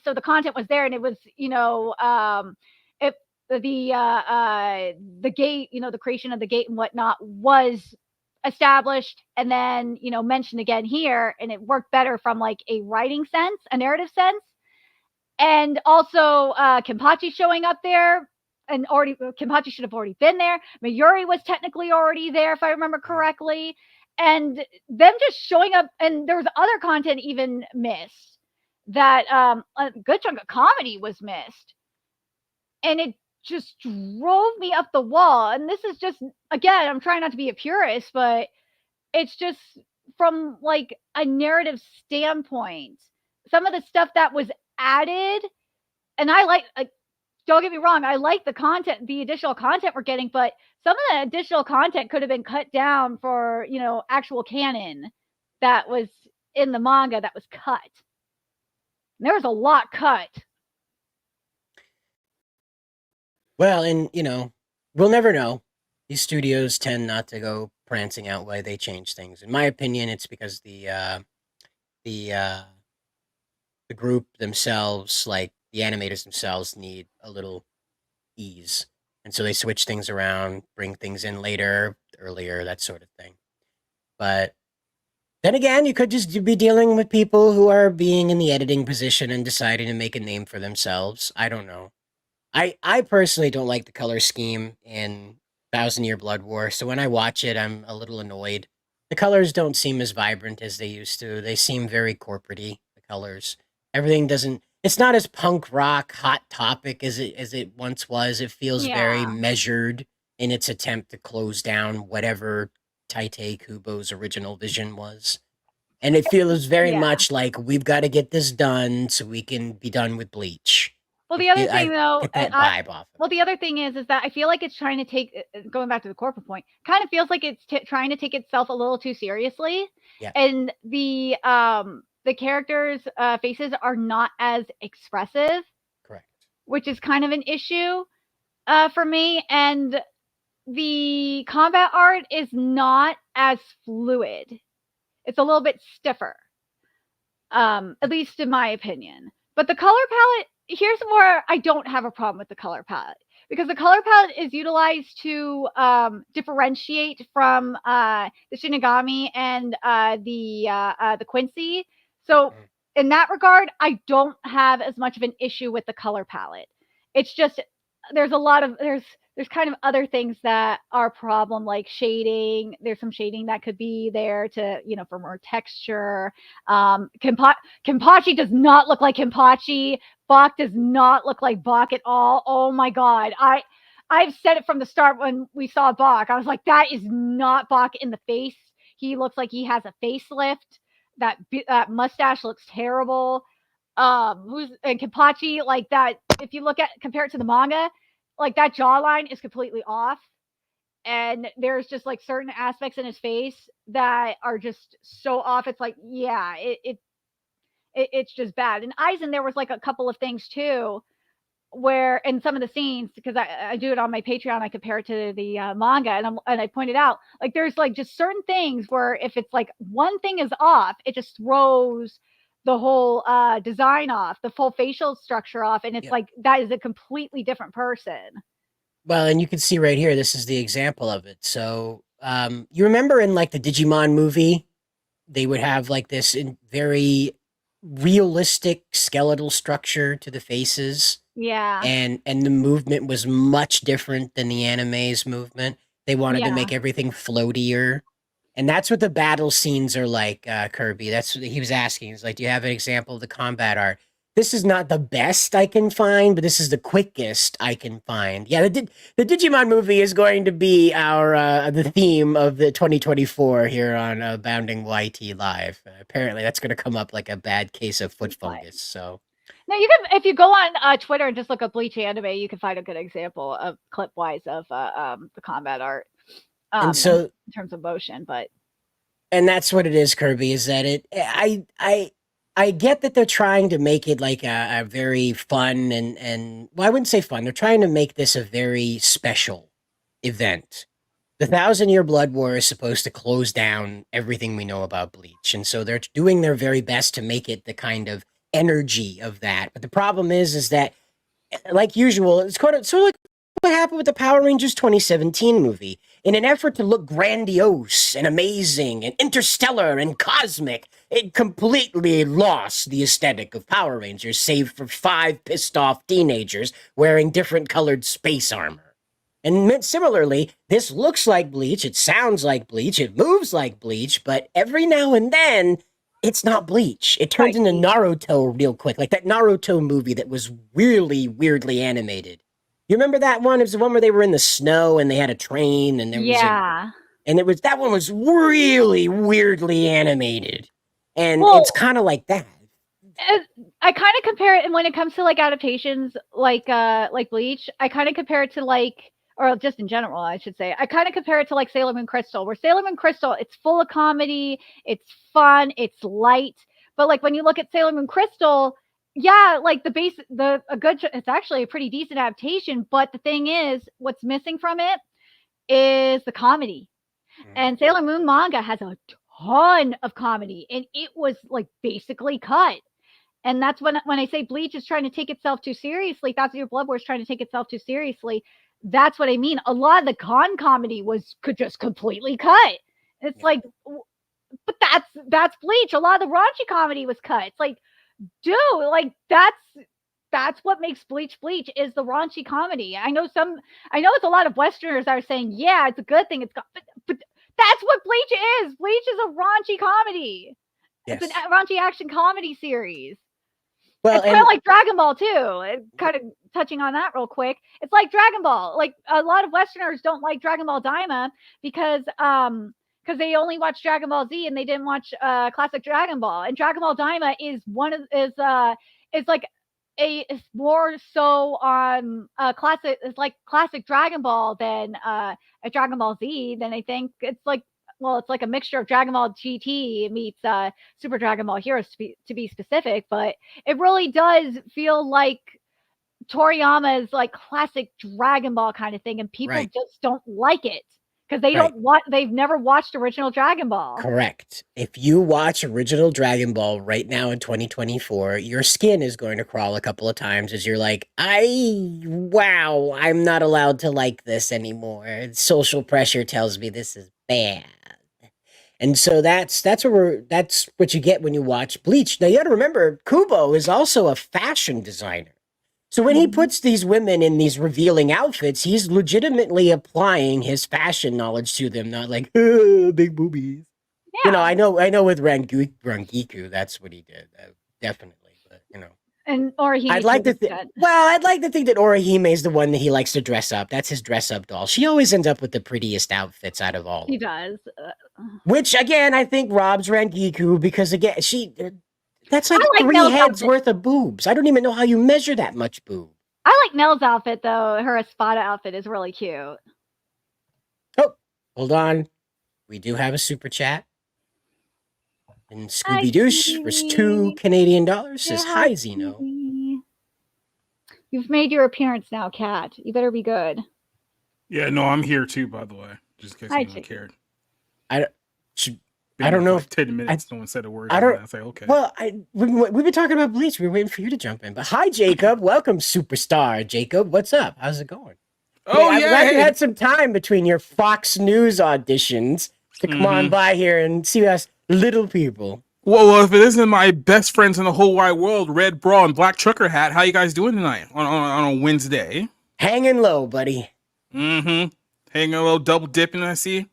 so the content was there, and it was, the gate, the creation of the gate and whatnot was established and then, mentioned again here, and it worked better from like a writing sense, a narrative sense. And also Kenpachi showing up there, and Kenpachi should have already been there. Mayuri was technically already there, if I remember correctly. And them just showing up, and there was other content even missed, that a good chunk of comedy was missed, and it just drove me up the wall. And this is just, again, I'm trying not to be a purist, but it's just from like a narrative standpoint, some of the stuff that was added, and I like don't get me wrong, I like the content, the additional content we're getting, but some of the additional content could have been cut down for, actual canon that was in the manga that was cut. And there was a lot cut. Well, and, we'll never know. These studios tend not to go prancing out why they changed things. In my opinion, it's because the group themselves, like the animators themselves, need a little ease, and so they switch things around, bring things in later, earlier, that sort of thing. But then again, you could just be dealing with people who are being in the editing position and deciding to make a name for themselves. I don't know. I personally don't like the color scheme in Thousand Year Blood War, so when I watch it, I'm a little annoyed. The colors don't seem as vibrant as they used to. They seem very corporate-y, the colors. Everything doesn't it's not as punk rock hot topic as it once was. It feels very Yeah. measured in its attempt to close down whatever Taite Kubo's original vision was. And it feels very Yeah. much like we've got to get this done so we can be done with Bleach. Well, the other I thing though, get that vibe off of well, the other thing is that I feel like it's trying to take going back to the corporate point, kind of feels like it's trying to take itself a little too seriously, Yeah. and the characters' faces are not as expressive, correct. which is kind of an issue for me. And the combat art is not as fluid; it's a little bit stiffer, at least in my opinion. But the color palette, here's where I don't have a problem with the color palette, because the color palette is utilized to differentiate from the Shinigami and the Quincy. So in that regard, I don't have as much of an issue with the color palette. It's just there's a lot of there's kind of other things that are a problem, like shading. There's some shading that could be there to, for more texture. Kenpachi does not look like Kenpachi. Bach does not look like Bach at all. Oh my god. I've said it from the start when we saw Bach. I was like, that is not Bach in the face. He looks like he has a facelift. That mustache looks terrible. Who's and Kenpachi, like that, if you compare it to the manga, like that jawline is completely off. And there's just like certain aspects in his face that are just so off. It's like, yeah, it's just bad. And Eisen, there was like a couple of things too, where in some of the scenes, because I do it on my Patreon, I compare it to the manga, and I pointed out, like, there's like just certain things where if it's like one thing is off, it just throws the whole design off, the full facial structure off, and it's like that is a completely different person. Well, and you can see right here, this is the example of it. So, you remember in like the Digimon movie, they would have like this very realistic skeletal structure to the faces. Yeah. And the movement was much different than the anime's movement. They wanted to make everything floatier. And that's what the battle scenes are like, Kirby. That's what he was asking. He's like, do you have an example of the combat art? This is not the best I can find, but this is the quickest I can find. Yeah, the Digimon movie is going to be our the theme of the 2024 here on Bounding YT Live. Apparently, that's going to come up like a bad case of foot fungus. So. No, you can, if you go on Twitter and just look up Bleach anime, you can find a good example of clip-wise of the combat art. And so, in terms of motion, and that's what it is, Kirby. Is that I get that they're trying to make it like a very fun and well, I wouldn't say fun. They're trying to make this a very special event. The 1,000-Year Blood War is supposed to close down everything we know about Bleach, and so they're doing their very best to make it the kind of energy of that. But the problem is that, like usual, it's sort of like what happened with the Power Rangers 2017 movie. In an effort to look grandiose and amazing and interstellar and cosmic, it completely lost the aesthetic of Power Rangers, save for 5 pissed-off teenagers wearing different colored space armor. And similarly, this looks like Bleach, it sounds like Bleach, it moves like Bleach, but every now and then, it's not Bleach. It turns into Naruto real quick, like that Naruto movie that was really weirdly animated. You remember that one? It was the one where they were in the snow and they had a train and there was that one was really weirdly animated. And it's kind of like that. I kind of compare it, and when it comes to like adaptations like Bleach, I kind of compare it to like, or just in general, I should say, I kind of compare it to like Sailor Moon Crystal, where Sailor Moon Crystal, it's full of comedy, it's fun, it's light. But like when you look at Sailor Moon Crystal, yeah, like it's actually a pretty decent adaptation. But the thing is, what's missing from it is the comedy. And Sailor Moon manga has a ton of comedy, and it was like basically cut. And that's when I say Bleach is trying to take itself too seriously, Thousand Year Blood War is trying to take itself too seriously. That's what I mean. A lot of the comedy could just completely cut. It's like, but that's Bleach. A lot of the raunchy comedy was cut. It's like, dude, like that's what makes Bleach is the raunchy comedy. I know it's a lot of Westerners that are saying, yeah, it's a good thing. But that's what Bleach is. Bleach is a raunchy comedy. Yes. It's a raunchy action comedy series. Well, it's kind of like Dragon Ball too. Kind of touching on that real quick. It's like Dragon Ball. Like a lot of Westerners don't like Dragon Ball Daima because they only watch Dragon Ball Z and they didn't watch classic Dragon Ball. And Dragon Ball Daima is like it's more so on classic. It's like classic Dragon Ball than a Dragon Ball Z. Then I think it's like. Well, it's like a mixture of Dragon Ball GT meets Super Dragon Ball Heroes to be specific, but it really does feel like Toriyama's like classic Dragon Ball kind of thing, and people just don't like it because they've never watched original Dragon Ball. Correct. If you watch original Dragon Ball right now in 2024, your skin is going to crawl a couple of times as you're like, wow, I'm not allowed to like this anymore. Social pressure tells me this is bad. And so that's what you get when you watch Bleach. Now you got to remember, Kubo is also a fashion designer. So when he puts these women in these revealing outfits, he's legitimately applying his fashion knowledge to them, not like big boobies. Yeah. You know, I know with Rangiku, that's what he did, definitely. But you know, and Orihime. I'd like to think that Orihime is the one that he likes to dress up. That's his dress up doll. She always ends up with the prettiest outfits out of all. He does. Which again, I think robs Rangiku because again, that's like 3 heads worth of boobs. I don't even know how you measure that much boob. I like Nell's outfit though. Her Espada outfit is really cute. Oh, hold on. We do have a super chat. And Scooby Doosh for $2 Canadian says, hi, Zeno. You've made your appearance now, Kat. You better be good. Yeah, no, I'm here too, by the way. Just in case anyone cared. I don't know. Like 10 minutes, no one said a word. I don't. I say okay. Well, we've been talking about Bleach. We were waiting for you to jump in. But hi, Jacob. Welcome, superstar. Jacob, what's up? How's it going? Oh, I'm glad you had some time between your Fox News auditions to come on by here and see us little people. Well, if it isn't my best friends in the whole wide world, red bra and black trucker hat, how you guys doing tonight on a Wednesday? Hanging low, buddy. Hanging low, double dipping, I see.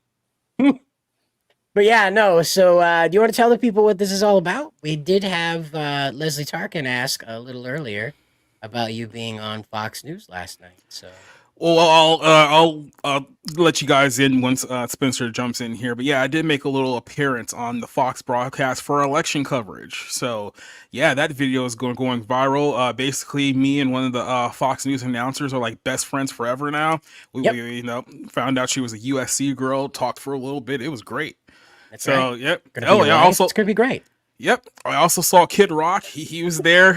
But yeah, no. So do you want to tell the people what this is all about? We did have Leslie Tarkin ask a little earlier about you being on Fox News last night. So. Well, I'll let you guys in once Spencer jumps in here. But yeah, I did make a little appearance on the Fox broadcast for election coverage. So yeah, that video is going viral. Basically, me and one of the Fox News announcers are like best friends forever now. We found out she was a USC girl, talked for a little bit. It was great. That's so right. yep. Also it's gonna be great. Yep. I also saw Kid Rock. He was there,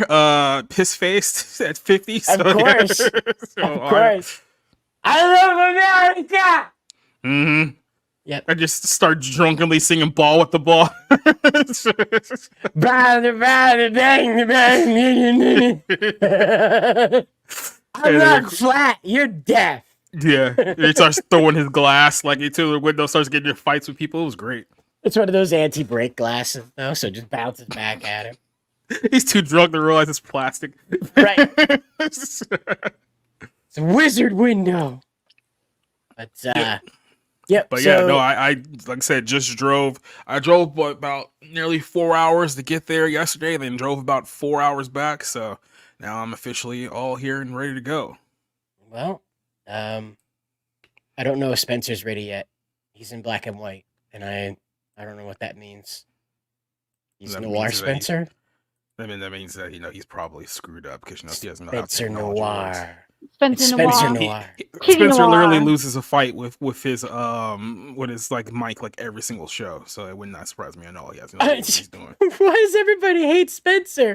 piss faced at 50. So, of course. Of course. I love America. Yep. I just start drunkenly singing "Ball with the Ball." I'm not flat. You're deaf. Yeah. He starts throwing his glass like into the window, starts getting in fights with people. It was great. It's one of those anti-break glasses, though, so it just bounces back at him. He's too drunk to realize it's plastic. Right. It's a wizard window. But yep. But yeah, no, I like I said, I drove about nearly 4 hours to get there yesterday, then drove about 4 hours back. So now I'm officially all here and ready to go. Well, I don't know if Spencer's ready yet. He's in black and white, and I don't know what that means. He's Noir Spencer. That means that he's probably screwed up because he doesn't know Spencer Noir. Spencer Noir. Spencer literally loses a fight with his like mic like every single show, so it would not surprise me at all. He has no idea what he's doing. Why does everybody hate Spencer?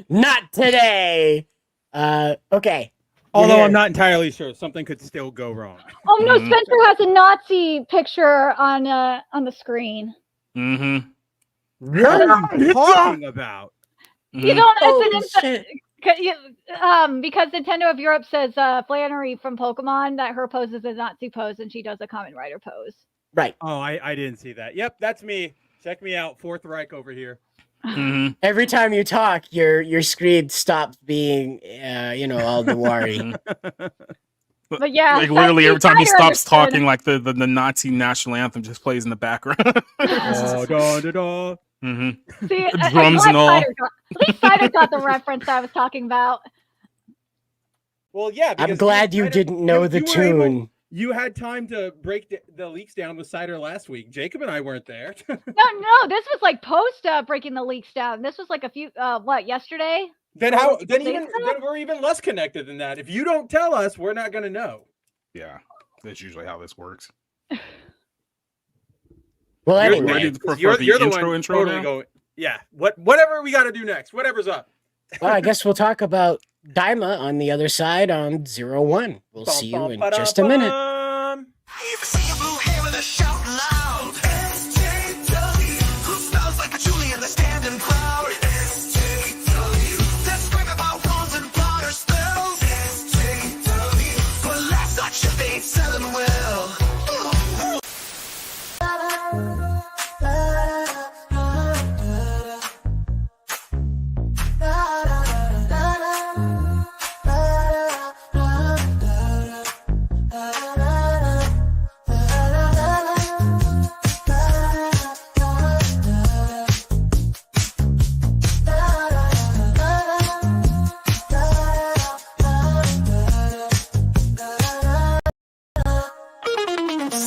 Not today. Okay. Although here. I'm not entirely sure. Something could still go wrong. Oh no, Spencer has a Nazi picture on the screen. Mm-hmm. What are you talking about? You don't. Holy It's shit. because Nintendo of Europe says Flannery from Pokemon that her pose is a Nazi pose and she does a Kamen Rider pose. Right. Oh, I didn't see that. Yep, that's me. Check me out. Fourth Reich over here. Mm-hmm. Every time you talk, your screen stops being, all Dewari. But yeah, Like literally every time he Snyder stops understood. talking, like the Nazi national anthem just plays in the background. Da, da, da, da. Mm-hmm. See, Drums and all. At least Snyder got the reference I was talking about. Well, yeah. I'm because glad you didn't know the you were able- tune. you had time to break the leaks down with Cider last week. Jacob and I weren't there. No, this was like post breaking the leaks down. This was like a few yesterday. Then Days we're even less connected than that. If you don't tell us, we're not gonna know. Yeah, that's usually how this works. Well, You're anyway, ready for You're the the intro one intro totally now? going. Yeah. Whatever we got to do next. Whatever's up. well, I guess we'll talk about Daima on the other side on 01. We'll see you in just a minute. If I see a blue hair, shout loud. SJW, who smells like patchouli in the standing crowd? SJW, let's scream about wands and powder spells. SJW, but last night shit they ain't selling well.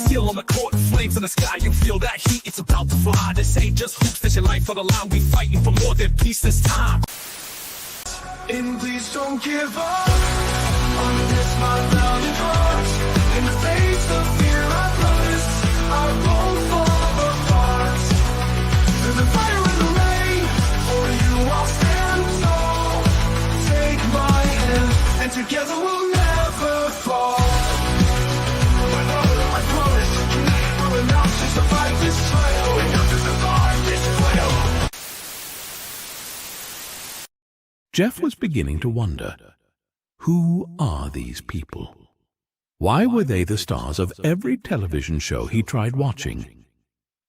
Still on the court, flames in the sky, you feel that heat, it's about to fly. This ain't just hoops, this your life on the line. We fighting for more than peace this time. And please don't give up on this, my valiant heart. In the face of fear, I promise I won't fall apart. Through the fire and the rain, for you I'll stand tall. Take my hand, and together we'll never fall. I promise, we're enough to survive this trial. Enough to survive this trial. Jeff was beginning to wonder, who are these people? Why were they the stars of every television show he tried watching?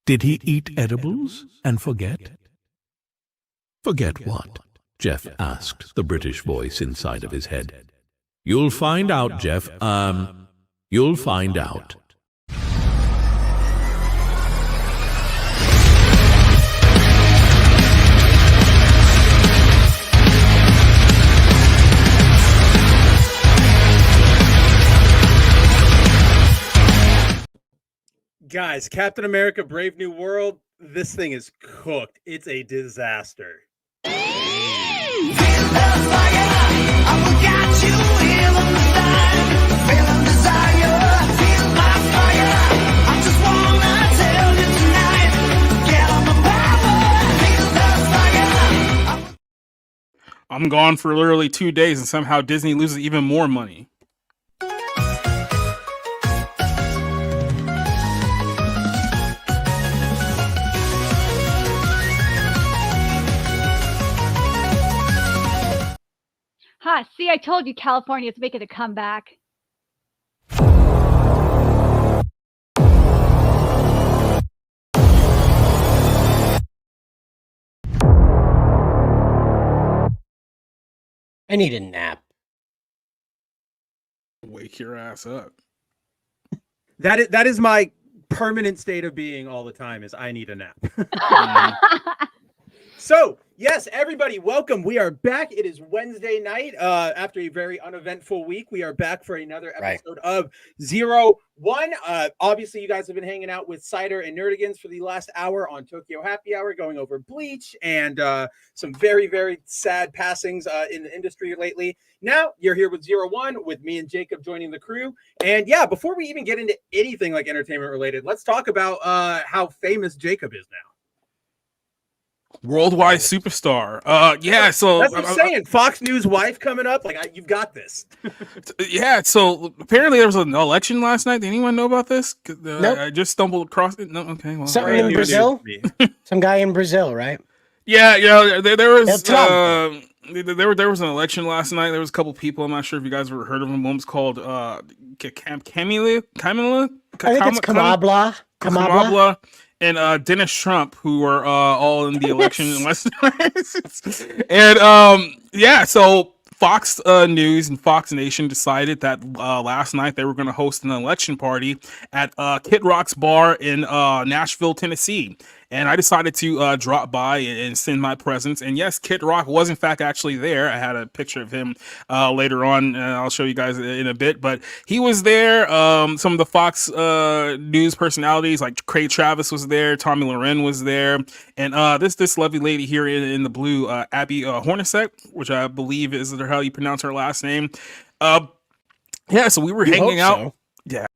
Did he eat edibles and forget? Forget what? Jeff asked the British voice inside of his head. You'll find out, Jeff. You'll find out. Guys, Captain America: Brave New World. This thing is cooked. It's a disaster. I'm gone for literally 2 days, and somehow Disney loses even more money. Ha! See, I told you California's making a comeback. I need a nap. Wake your ass up. That is my permanent state of being all the time. Is I need a nap. So, yes, everybody, welcome. We are back. It is Wednesday night. After a very uneventful week, we are back for another episode of 01. Obviously, you guys have been hanging out with Cider and Nerdigans for the last hour on Tokyo Happy Hour, going over Bleach and some very, very sad passings in the industry lately. Now, you're here with 01, with me and Jacob joining the crew. And yeah, before we even get into anything like entertainment related, let's talk about how famous Jacob is now. Worldwide superstar. Yeah. So That's what I'm saying. Fox News wife coming up. Like, you've got this. yeah. So apparently there was an election last night. Did anyone know about this? Nope. I just stumbled across it. No. Okay. Well, Something Brand in new Brazil. news to me. Some guy in Brazil, right? Yeah. Yeah. There was. Trump. There was an election last night. There was a couple people. I'm not sure if you guys ever heard of them. One was called Camila. I think it's Kamabla. And Dennis Trump, who were all in the election last night. And yeah, so Fox News and Fox Nation decided that last night they were going to host an election party at Kid Rock's bar in Nashville, Tennessee. And I decided to drop by and send my presence. And yes, Kid Rock was in fact actually there. I had a picture of him later on. I'll show you guys in a bit. But he was there. Some of the Fox News personalities like Craig Travis was there. Tommy Loren was there. And this lovely lady here in the blue, Abby Hornacek, which I believe is how you pronounce her last name. Yeah, so we were hanging out. So. Yeah.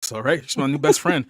So right, she's my new best friend.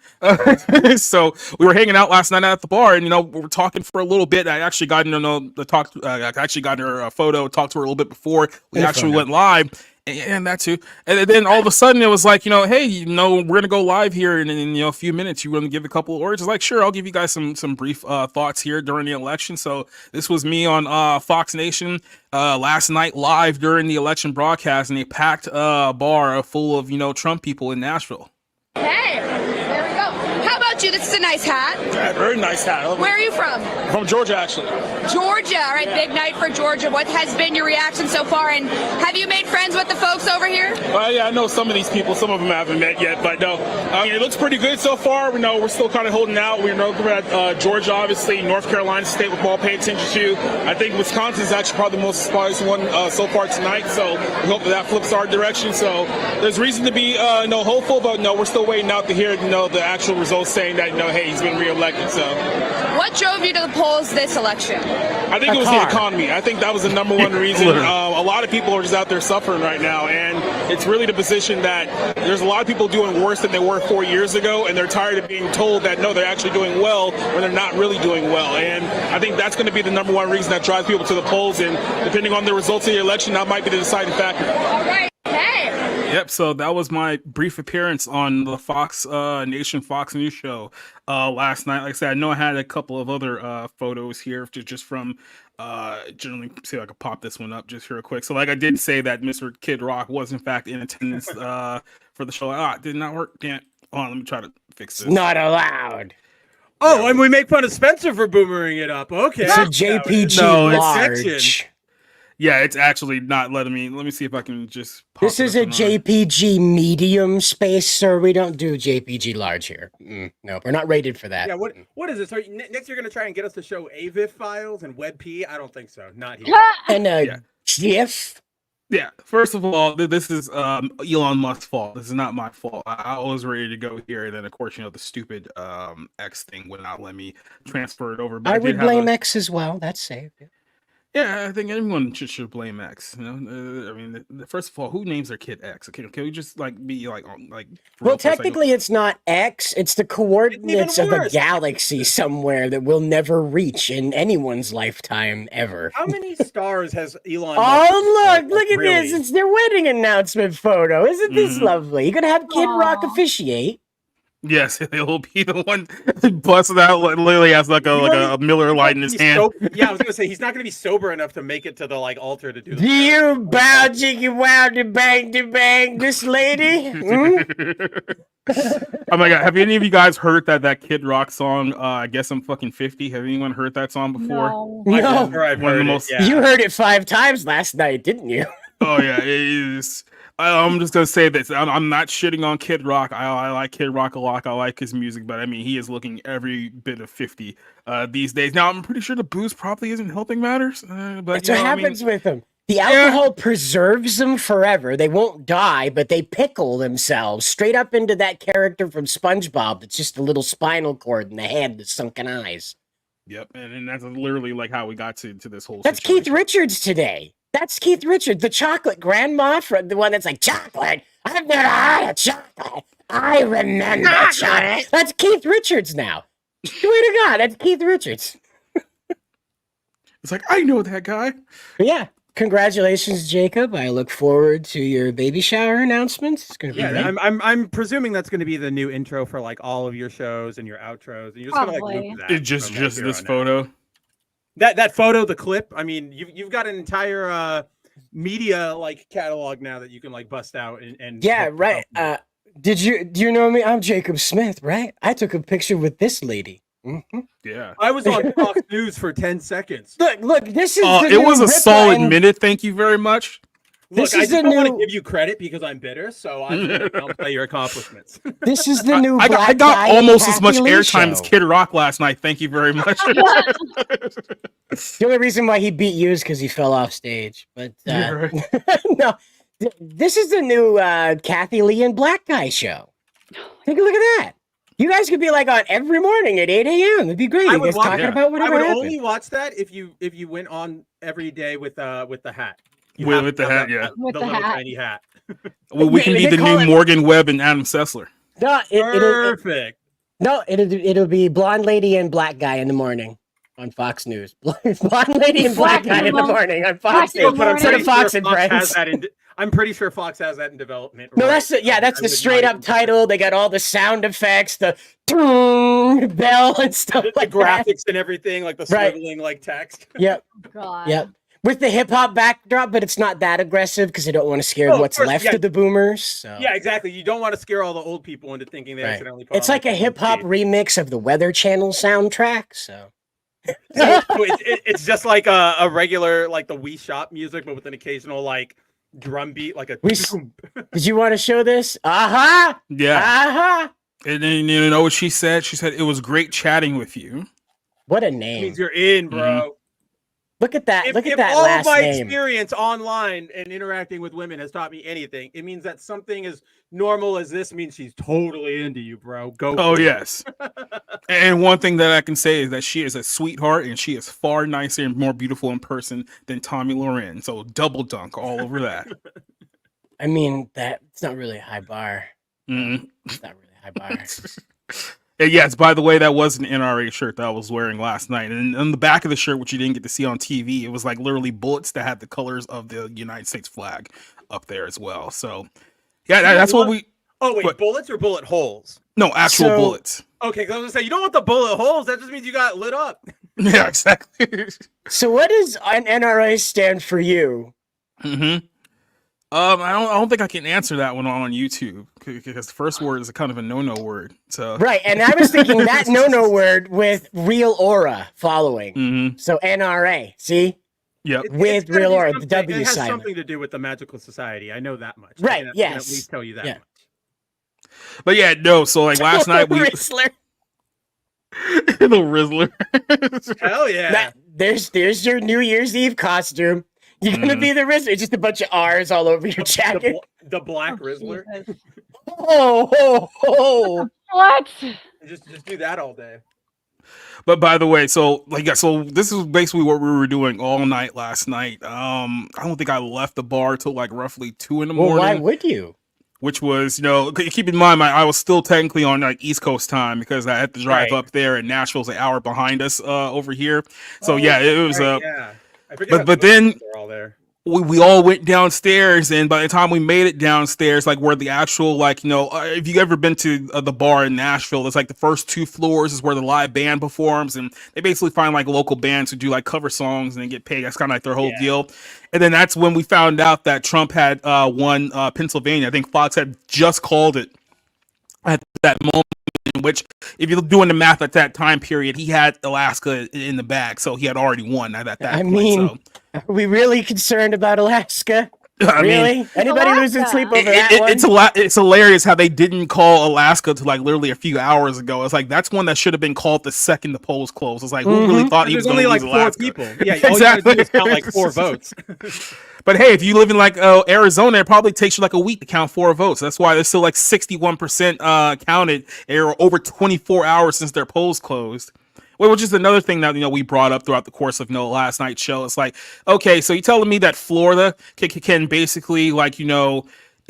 So we were hanging out last night at the bar, and we were talking for a little bit. I actually got I actually got her photo, talked to her a little bit before we actually went live, and that too. And then all of a sudden it was like, hey, we're gonna go live here in a few minutes. You want to give a couple of words? It's like, sure, I'll give you guys some brief thoughts here during the election. So this was me on Fox Nation last night live during the election broadcast, and a packed bar full of Trump people in Nashville. Hey, there we go. How about you? This is a nice hat. Yeah, very nice hat. Where are you from? From Georgia, actually. Georgia. All right, big night for Georgia. What has been your reaction so far? And have you made friends with the folks over here? Well, yeah, I know some of these people. Some of them I haven't met yet, but no, it looks pretty good so far. We're still kind of holding out. We're at Georgia, obviously, North Carolina State, we're all paying attention to. I think Wisconsin is actually probably the most surprising one so far tonight. So we hope that flips our direction. So there's reason to be hopeful, but no, we're still waiting out to hear the actual results saying that hey, he's been reelected. So what drove you to the polls this election? I think it was the economy. I think that was the number one reason. A lot of people are just out there suffering right now, and it's really the position that there's a lot of people doing worse than they were 4 years ago, and they're tired of being told that no, they're actually doing well when they're not really doing well. And I think that's going to be the number one reason that drives people to the polls, and depending on the results of the election, that might be the deciding factor. All right. Hey. Yep, so that was my brief appearance on the Fox Nation Fox News show last night. Like I said, I know I had a couple of other photos here just from generally see if I could pop this one up just real quick. So like I did say that Mr. Kid Rock was in fact in attendance for the show. It did not work. Damn it. Hold on, let me try to fix this. Not allowed. Oh, and we make fun of Spencer for boomering it up. Okay. It's a JPG large. Yeah, it's actually not letting me. Let me see if I can just pop This is a JPG medium space, sir. We don't do JPG large here. No, we're not rated for that. Yeah, what is this? Next you're going to try and get us to show AVIF files and WebP? I don't think so. Not here. And GIF? Yeah, first of all, this is Elon Musk's fault. This is not my fault. I was ready to go here, and then of course, the stupid X thing would not let me transfer it over. But I would blame X as well. That's safe. Yeah, I think everyone should blame X. I mean, first of all, who names their kid X? Okay, can we just be like? Well, technically, it's not X. It's the coordinates of a galaxy somewhere that we'll never reach in anyone's lifetime ever. How many stars has Elon? Look at this! It's their wedding announcement photo. Isn't this lovely? You're gonna have Kid Rock officiate. Yes, he'll be the one busting out literally has like a Miller Lite in his hand. Yeah, I was gonna say he's not gonna be sober enough to make it to the altar to do. Do you bow jiggy wow to bang this lady? Oh my god, have any of you guys heard that Kid Rock song? I guess I'm fucking 50. Have anyone heard that song before? No. I've heard it, yeah. You heard it 5 times last night, didn't you? Oh yeah, it is. I'm just gonna say this. I'm not shitting on Kid Rock. I like Kid Rock a lot. I like his music, but I mean, he is looking every bit of 50 these days. Now, I'm pretty sure the booze probably isn't helping matters. But that's what happens with them. The alcohol preserves them forever. They won't die, but they pickle themselves straight up into that character from SpongeBob. That's just a little spinal cord in the head, the sunken eyes. Yep, and that's literally like how we got to this whole. That's situation. Keith Richards today. That's Keith Richards, the chocolate grandma, from the one that's like, chocolate. I've never had a chocolate. I remember chocolate. That's Keith Richards now. Swear to God, that's Keith Richards. It's like, I know that guy. But yeah, congratulations, Jacob. I look forward to your baby shower announcements. It's gonna be great. I'm presuming that's going to be the new intro for like all of your shows and your outros, and you're just going to like Probably. loop that. It's just from, like, here this on out. photo. That photo, the clip. I mean, you've got an entire media like catalog now that you can like bust out and Yeah, right. Do you know me? I'm Jacob Smith, right? I took a picture with this lady. Yeah. I was on Fox News for 10 seconds. Look, this is It was a solid minute. Thank you very much. Look, I just don't want to give you credit because I'm bitter, so I'm going to downplay your accomplishments. This is the new. I Black got Guy almost as much Kathy Lee airtime as show. Kid Rock last night. Thank you very much. The only reason why he beat you is because he fell off stage. But no, this is the new Kathy Lee and Black Guy show. Take a look at that. You guys could be like on every morning at 8 a.m. It'd be great. I You would guys watch talking that. about whatever I would happened. only watch that if you went on every day with the hat. You With have the to have hat, that- yeah. With the the little hat. tiny hat. Well, we can They be the call new it- Morgan Webb and Adam Sessler. No, Perfect. it'll be blonde lady and black guy in the morning on Fox News. Blonde lady and black guy in the morning on Fox Black in News the instead of morning. Fox and Friends. I'm pretty sure Fox has that in development. No, right? that's the, yeah, that's I the would straight not up even- title. They got all the sound effects, the bell and stuff The like that. graphics and everything, like the Right. swiveling like text. Yep, God. yep. With the hip hop backdrop, but it's not that aggressive because they don't want to scare Oh, of what's course, left yeah. of the boomers. So. Yeah, exactly. You don't want to scare all the old people into thinking they Right. accidentally put It's on, like a hip hop remix of the Weather Channel soundtrack. So. So it's just like a regular, like the Wii Shop music, but with an occasional like drum beat, like a. Did you want to show this? Aha! Yeah. Aha! And then you know what she said? She said it was great chatting with you. What a That name! means you're in, bro. Look at that! Look at If that all last of my name. experience online and interacting with women has taught me anything, it means that something as normal as this means she's totally into you, bro. Go. Oh, for it. yes. And one thing that I can say is that she is a sweetheart and she is far nicer and more beautiful in person than Tommy Loren. So double dunk all over that. I mean, it's not really a high bar. Mhm. It's not really a high bar. And yes, by the way, that was an NRA shirt that I was wearing last night. And on the back of the shirt, which you didn't get to see on TV, it was like literally bullets that had the colors of the United States flag up there as well. So, yeah, that's what we. Oh wait, What? bullets or bullet holes? No, actual So- bullets. Okay, because I was gonna say you don't want the bullet holes. That just means you got lit up. Yeah, exactly. So, what does an NRA stand for you? I don't think I can answer that one on YouTube because the first word is a kind of a no-no word. So Right, and I was thinking that no word with real aura following. So NRA, see? Yep. With gotta real be aura, the something- W It has silent. something to do with the magical society. I know that much. Right, I can yes. at least tell you that Yeah. much. But yeah, no. So like last night we Rizzler. the Rizzler. Hell yeah. There's your New Year's Eve costume. You're gonna be the Rizzler. Just a bunch of R's all over your jacket. The Black Rizzler. Jesus. Oh. What? Just do that all day. But by the way, so this is basically what we were doing all night last night. I don't think I left the bar till like roughly 2 a.m. Well, why would you? Which was, keep in mind, I was still technically on like East Coast time because I had to drive Right. up there, and Nashville's an hour behind us over here. So yeah, it was. Yeah. I forget But then they're all there. we all went downstairs, and by the time we made it downstairs, like where the actual if you've ever been to the bar in Nashville, it's like the first 2 floors is where the live band performs, and they basically find like local bands who do like cover songs and they get paid. That's kind of like their whole deal. And then that's when we found out that Trump had won Pennsylvania. I think Fox had just called it at that moment. In which, if you're doing the math at that time period, he had Alaska in the bag, so he had already won at that I point. mean, are we really concerned about Alaska? I mean, Really? Anybody losing sleep over that one? it's hilarious how they didn't call Alaska to like literally a few hours ago. It's like that's one that should have been called the second the polls closed. It's like who really thought he was There's going only to like lose 4 Alaska? people. Yeah, all you gotta do is count like 4 votes. But hey, if you live in like Arizona, it probably takes you like a week to count 4 votes. That's why there's still like 61% counted. They're over 24 hours since their polls closed. Well, which is another thing that we brought up throughout the course of last night's show. It's like, okay, so you're telling me that Florida can basically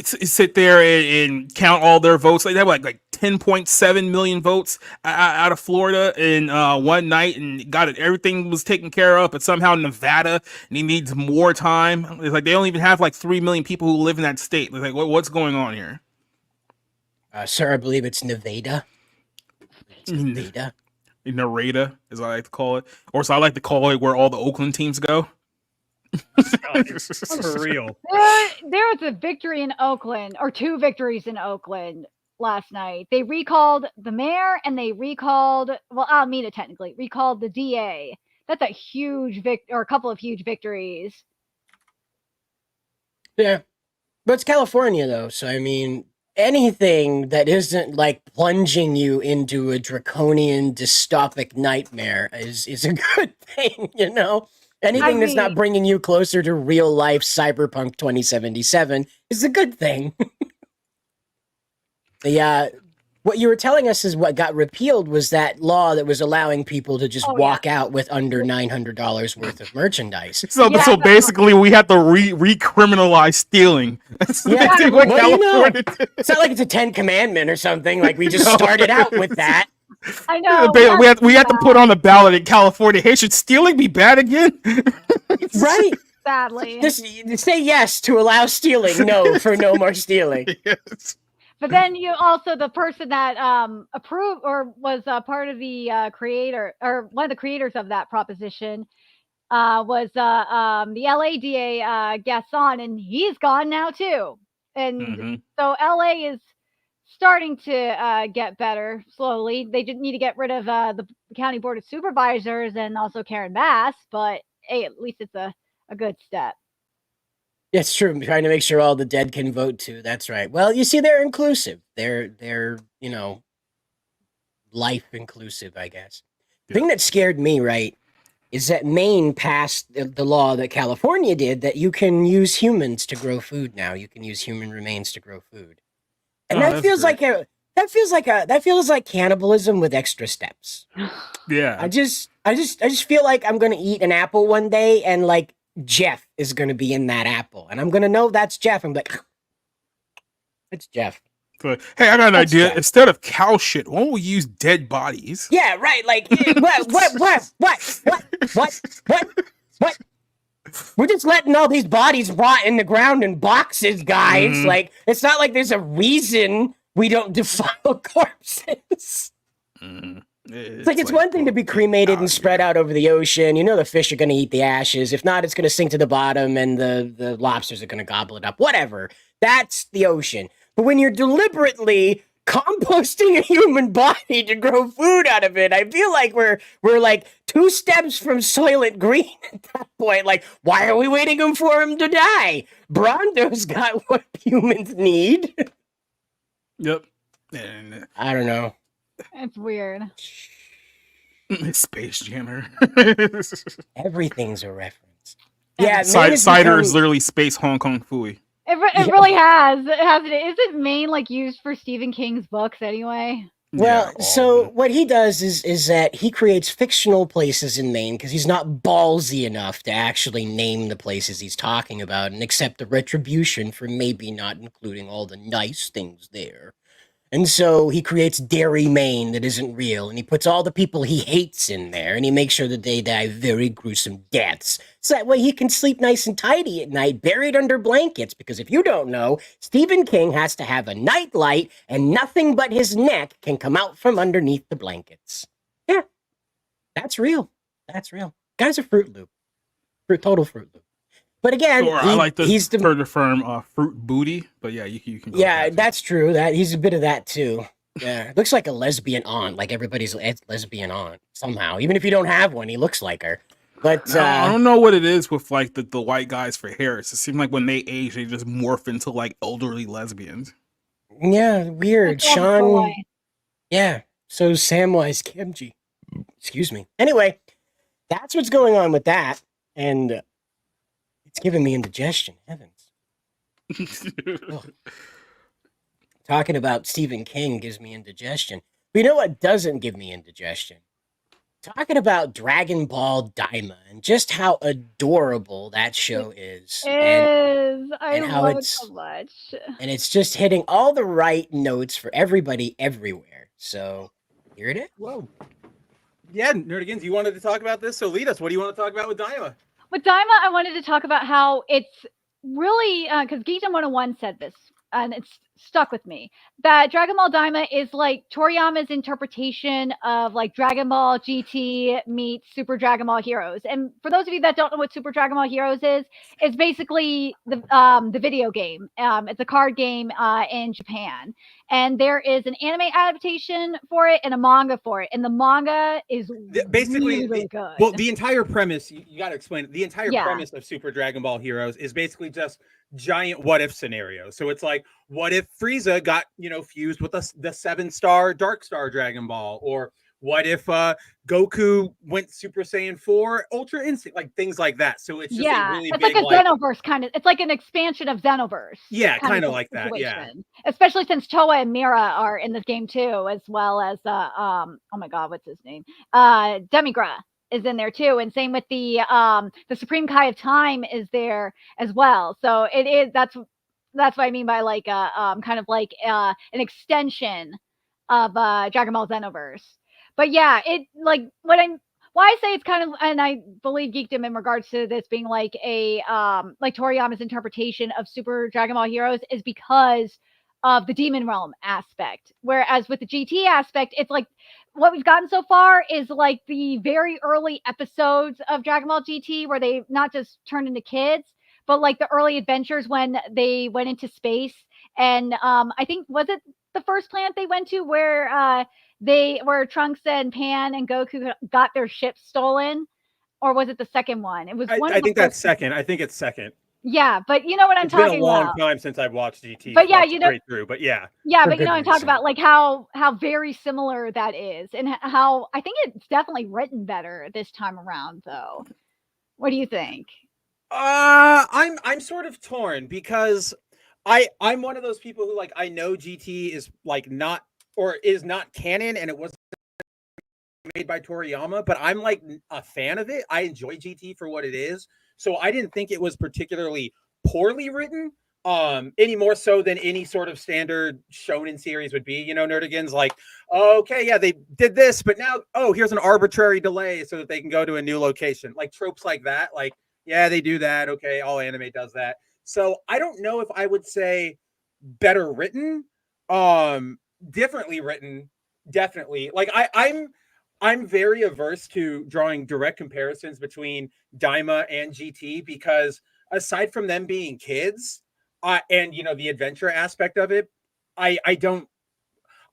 sit there and count all their votes. Like they have like 10.7 million votes out of Florida in one night and got it. Everything was taken care of, but somehow Nevada, and he needs more time. It's like they don't even have like 3 million people who live in that state. It's like, what's going on here? Sir, I believe it's Nevada. It's Nevada. Narada, as I like to call it. Or so I like to call it where all the Oakland teams go. For real. There was a victory in Oakland, or 2 victories in Oakland last night. They recalled the mayor and they recalled, well, Alameda technically, recalled the DA. That's a huge or a couple of huge victories. Yeah. But it's California, though. So, I mean, anything that isn't like plunging you into a draconian dystopic nightmare is a good thing, you know? Anything that's not bringing you closer to real life cyberpunk 2077 is a good thing. What you were telling us is what got repealed was that law that was allowing people to just walk out with under $900 worth of merchandise. So basically, we have to recriminalize stealing. Yeah, well, you know, it's not like it's a 10 commandment or something. Like we just started out with that. I know. We have to put on the ballot in California. Hey, should stealing be bad again? Right. Sadly. Just say yes to allow stealing. No for no more stealing. Yes. But then you also, the person that approved or was part of the creator, or one of the creators of that proposition, was the LA DA Gasson, and he's gone now too. And so LA is starting to get better slowly. They didn't need to get rid of the county board of supervisors and also Karen Bass, but hey, at least it's a good step. It's true. I'm trying to make sure all the dead can vote too. That's right. Well, you see, they're inclusive. They're life inclusive, I guess. The thing that scared me, right, is that Maine passed the law that California did that you can use humans to grow food now. You can use human remains to grow food. And that feels like cannibalism with extra steps. Yeah. I just feel like I'm gonna eat an apple one day and like Jeff is gonna be in that apple, and I'm gonna know that's Jeff. I'm like, it's Jeff. Hey, I got an idea. Jeff. Instead of cow shit, why don't we use dead bodies? Yeah, right. Like what? We're just letting all these bodies rot in the ground in boxes, guys. Like, it's not like there's a reason we don't defile corpses. It's like it's one thing to be cremated and spread out over the ocean. You know the fish are going to eat the ashes. If not, it's going to sink to the bottom and the lobsters are going to gobble it up. Whatever. That's the ocean. But when you're deliberately composting a human body to grow food out of it, I feel like we're like 2 steps from Soylent Green at that point. Like, why are we waiting for him to die? Brondo's got what humans need. Yep. And I don't know. It's weird. Space Jammer. Everything's a reference. Yeah, cider is literally space Hong Kong Fooey. It really has. Isn't Maine like used for Stephen King's books anyway? Well, so what he does is that he creates fictional places in Maine because he's not ballsy enough to actually name the places he's talking about and accept the retribution for maybe not including all the nice things there. And so he creates Derry, Maine that isn't real, and he puts all the people he hates in there, and he makes sure that they die very gruesome deaths. So that way he can sleep nice and tidy at night, buried under blankets, because if you don't know, Stephen King has to have a night light, and nothing but his neck can come out from underneath the blankets. Yeah, that's real. That's real. Guy's a Fruit Loop. Total Fruit Loop. But again, I like he's the term fruit booty, but yeah, you can go yeah, that's true. That he's a bit of that too. Yeah, looks like a lesbian aunt, like everybody's lesbian aunt somehow. Even if you don't have one, he looks like her. But I don't know what it is with like the white guys for Harris. It seems like when they age, they just morph into like elderly lesbians. Yeah, weird. Sean. Yeah, so Samwise Gamgee. Excuse me. Anyway, that's what's going on with that, and it's giving me indigestion. Heavens. Talking about Stephen King gives me indigestion. But you know what doesn't give me indigestion? talking about Dragon Ball Daima and just how adorable that show is, I and how love it so much. it's just hitting all the right notes for everybody everywhere. So here it is. Whoa. Yeah, Nerdigans, you wanted to talk about this, so lead us. What do you want to talk about with Daima? With Daima, I wanted to talk about how it's really because Geekdom 101 said this, and it's stuck with me, that Dragon Ball Daima is like Toriyama's interpretation of like Dragon Ball GT meets Super Dragon Ball Heroes. And for those of you that don't know what Super Dragon Ball Heroes is, it's basically the video game. It's a card game in Japan, and there is an anime adaptation for it and a manga for it. And the manga is basically really good. Well, the entire premise, you got to explain it. The entire premise of Super Dragon Ball Heroes is basically just giant what if scenarios. So it's like, what if Frieza got, fused with the 7-star Dark Star Dragon Ball? Or what if Goku went Super Saiyan 4 Ultra Instinct? Like things like that. So it's just a really it's big, like a Xenoverse kind of. It's like an expansion of Xenoverse. Yeah, kind of like that. Yeah. Especially since Toa and Mira are in this game too, as well as oh my god, what's his name? Demigra is in there too, and same with the Supreme Kai of Time is there as well. So it is that's what I mean by like kind of like an extension of Dragon Ball Xenoverse. But yeah, it like why I say it's kind of, and I believe Geekdom in regards to this being like a like Toriyama's interpretation of Super Dragon Ball Heroes is because of the Demon Realm aspect. Whereas with the GT aspect, it's like what we've gotten so far is like the very early episodes of Dragon Ball GT where they not just turned into kids, but like the early adventures when they went into space. And I think, was it the first planet they went to where Trunks and Pan and Goku got their ship stolen? Or was it the second one? It was one. I think that's second. I think it's second. Yeah, but you know what I'm talking about. It's been a long time since I've watched GT. But yeah, straight through. But yeah. Yeah, but you know what I'm talking about, like how very similar that is, and how I think it's definitely written better this time around, though. What do you think? I'm sort of torn because I'm one of those people who like I know GT is like not or is not canon and it wasn't made by Toriyama, but I'm like a fan of it. I enjoy GT for what it is. So I didn't think it was particularly poorly written, any more so than any sort of standard shonen series would be. Nerdigans like, okay, yeah, they did this, but now, here's an arbitrary delay so that they can go to a new location. Like tropes like that. Like, yeah, they do that. Okay, all anime does that. So I don't know if I would say better written, differently written, definitely. Like I'm very averse to drawing direct comparisons between Daima and GT because aside from them being kids, and the adventure aspect of it, I don't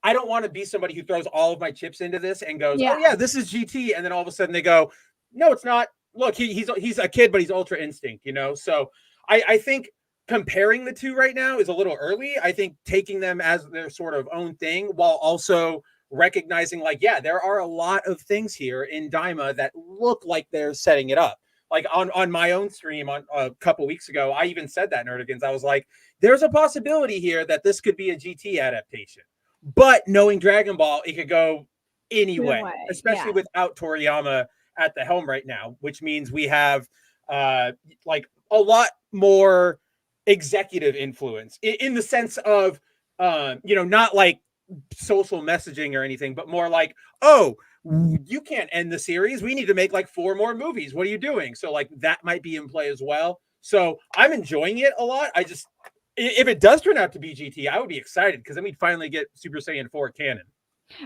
want to be somebody who throws all of my chips into this and goes, oh yeah, this is GT, and then all of a sudden they go, no, it's not. Look, he's a kid, but he's Ultra Instinct, So I think comparing the two right now is a little early. I think taking them as their sort of own thing while also recognizing like, yeah, there are a lot of things here in Daima that look like they're setting it up. Like on my own stream on a couple weeks ago, I even said that, Nerdigans. I was like, there's a possibility here that this could be a GT adaptation. But knowing Dragon Ball, it could go anyway, especially without Toriyama at the helm right now, which means we have like a lot more executive influence in the sense of, not like social messaging or anything, but more like, you can't end the series. We need to make like 4 more movies. What are you doing? So like that might be in play as well. So I'm enjoying it a lot. If it does turn out to be GT, I would be excited because then we'd finally get Super Saiyan 4 canon.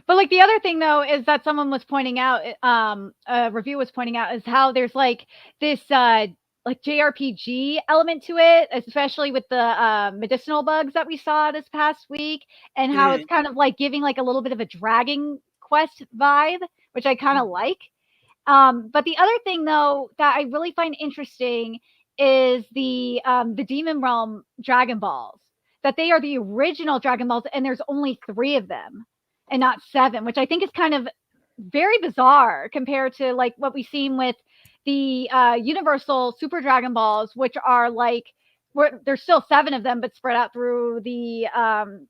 But like the other thing though is that someone was pointing out, a review was pointing out, is how there's like this like JRPG element to it, especially with the medicinal bugs that we saw this past week, and how it's kind of like giving like a little bit of a Dragon Quest vibe, which I kind of like. But the other thing though that I really find interesting is the Demon Realm Dragon Balls, that they are the original Dragon Balls and there's only 3 of them and not 7, which I think is kind of very bizarre compared to like what we've seen with the Universal Super Dragon Balls, which are like there's still 7 of them, but spread out through the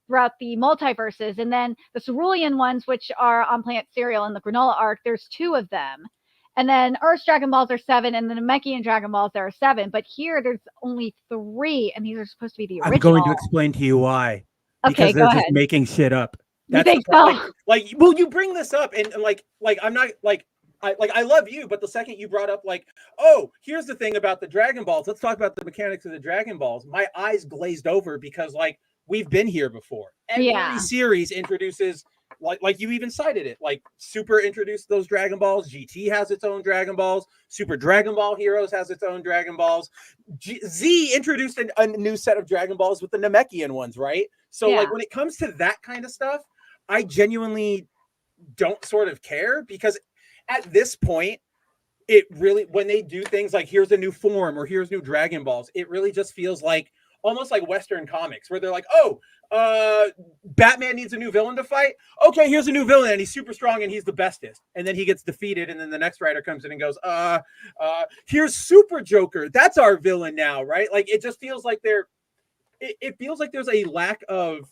throughout the multiverses. And then the Cerulean ones, which are on Planet Cereal in the Granola arc, there's 2 of them. And then Earth's Dragon Balls are 7, and the Namekian Dragon Balls there are 7. But here there's only 3, and these are supposed to be the original. I'm going to explain to you why. Okay, because they're go just ahead. making shit up. You think so? Like, well, you bring this up, and like I'm not like. I love you, but the second you brought up like, oh, here's the thing about the Dragon Balls. Let's talk about the mechanics of the Dragon Balls. My eyes glazed over because like we've been here before. Every series introduces like you even cited it. Like Super introduced those Dragon Balls. GT has its own Dragon Balls. Super Dragon Ball Heroes has its own Dragon Balls. Z introduced a new set of Dragon Balls with the Namekian ones, right? So like when it comes to that kind of stuff, I genuinely don't sort of care because at this point, it really, when they do things like here's a new form or here's new Dragon Balls, it really just feels like almost like Western comics where they're like, oh, Batman needs a new villain to fight. Okay, here's a new villain and he's super strong and he's the bestest. And then he gets defeated and then the next writer comes in and goes, here's Super Joker. That's our villain now, right? Like it just feels like it feels like there's a lack of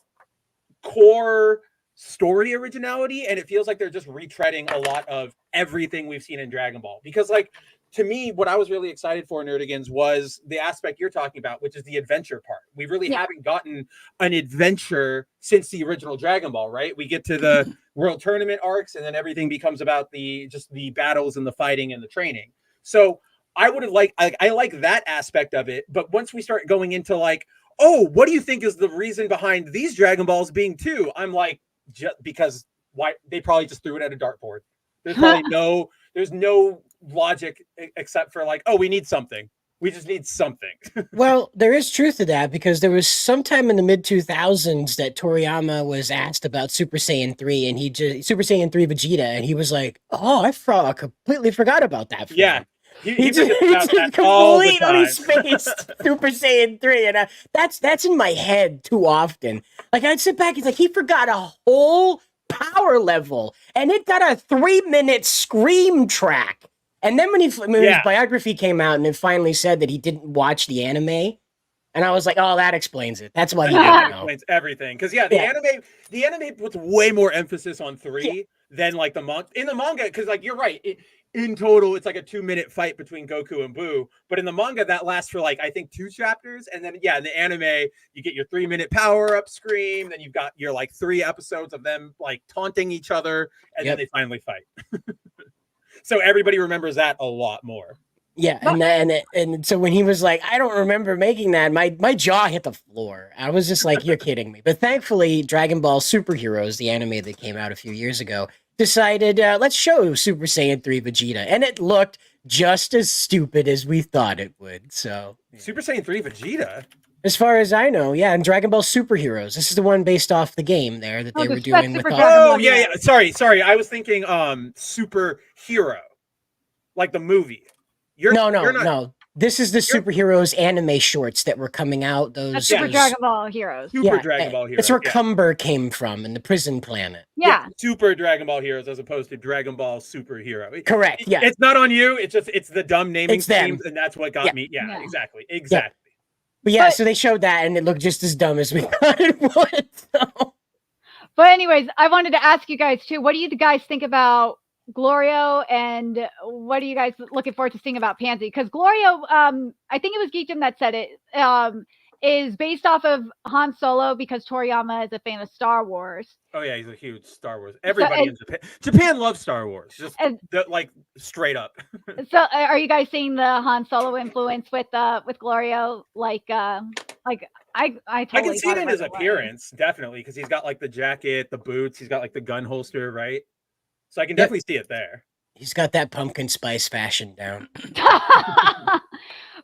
core story originality, and it feels like they're just retreading a lot of everything we've seen in Dragon Ball. Because like to me, what I was really excited for Nerdigans was the aspect you're talking about, which is the adventure part. We really haven't gotten an adventure since the original Dragon Ball, right? We get to the World Tournament arcs, and then everything becomes about the battles and the fighting and the training. So I would have liked, I like that aspect of it, but once we start going into like, oh, what do you think is the reason behind these Dragon Balls being 2? I'm like, just because why they probably just threw it at a dartboard. There's probably there's no logic except for like, oh, we need something. We just need something. Well, there is truth to that because there was sometime in the mid 2000s that Toriyama was asked about Super Saiyan 3 and he just Super Saiyan 3 Vegeta and he was like, oh, I completely forgot about that. Yeah. He just completely spaced Super Saiyan 3, and that's in my head too often. Like I'd sit back, he's like, he forgot a whole power level, and it got a 3-minute scream track. And then when his biography came out, and it finally said that he didn't watch the anime, and I was like, oh, that explains it. That's why he didn't know. Explains everything. Because the anime puts way more emphasis on 3 than like the manga. In the manga, because like you're right. In total, it's like a 2-minute fight between Goku and Buu. But in the manga, that lasts for like, I think 2 chapters. And then, in the anime, you get your 3-minute power-up scream. Then you've got your like 3 episodes of them like taunting each other. And then they finally fight. So everybody remembers that a lot more. Yeah, and so when he was like, I don't remember making that, my jaw hit the floor. I was just like, you're kidding me. But thankfully, Dragon Ball Superheroes, the anime that came out a few years ago, decided, let's show Super Saiyan 3 Vegeta. And it looked just as stupid as we thought it would. So Super Saiyan 3 Vegeta? As far as I know, yeah, and Dragon Ball Superheroes. This is the one based off the game there that they were doing with Sorry. I was thinking Superhero. Like the movie. No. This is the superheroes anime shorts that were coming out. Those Super Dragon Ball Heroes. Dragon Ball Heroes. That's where Cumber came from in the prison planet. Yeah. Super Dragon Ball Heroes as opposed to Dragon Ball Superhero. Correct. Yeah. It's not on you. It's the dumb naming schemes, and that's what got me. Yeah, exactly. But yeah, so they showed that, and it looked just as dumb as we thought it would. So. But anyways, I wanted to ask you guys too. What do you guys think about Glorio, and what are you guys looking forward to seeing about Pansy? Because Glorio, I think it was Geekdom that said it, is based off of Han Solo because Toriyama is a fan of Star Wars. Oh yeah, he's a huge Star Wars. Everybody in Japan loves Star Wars, just like straight up. So, are you guys seeing the Han Solo influence with Glorio? I can see it in his appearance, definitely, because he's got like the jacket, the boots, he's got like the gun holster, right? So I can definitely see it there. He's got that pumpkin spice fashion down.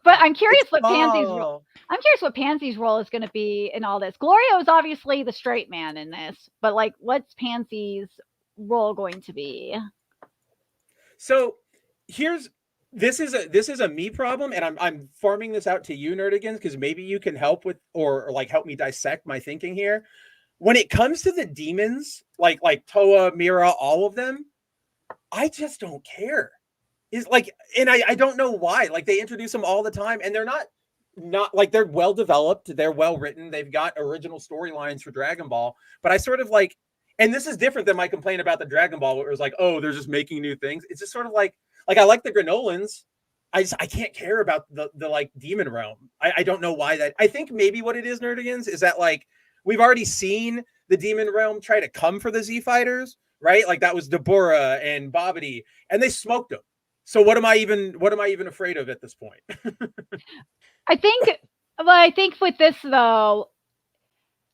But I'm curious what Pansy's role is going to be in all this. Glorio is obviously the straight man in this, but like, what's Pansy's role going to be? So this is a me problem, and I'm farming this out to you, Nerdigans, because maybe you can help with or like help me dissect my thinking here. When it comes to the demons, like Toa, Mira, all of them, I just don't care. Is like, and I don't know why. Like they introduce them all the time, and they're not not like they're well developed, they're well written, they've got original storylines for Dragon Ball, but I sort of like, and this is different than my complaint about the Dragon Ball, where it was like, oh, they're just making new things. It's just sort of like I like the Granolans. I can't care about the like Demon Realm. I don't know why that. I think maybe what it is, Nerdigans, is that like we've already seen the Demon Realm try to come for the Z Fighters, right? Like that was Deborah and Babidi, and they smoked them. So what am I even afraid of at this point? I think with this though,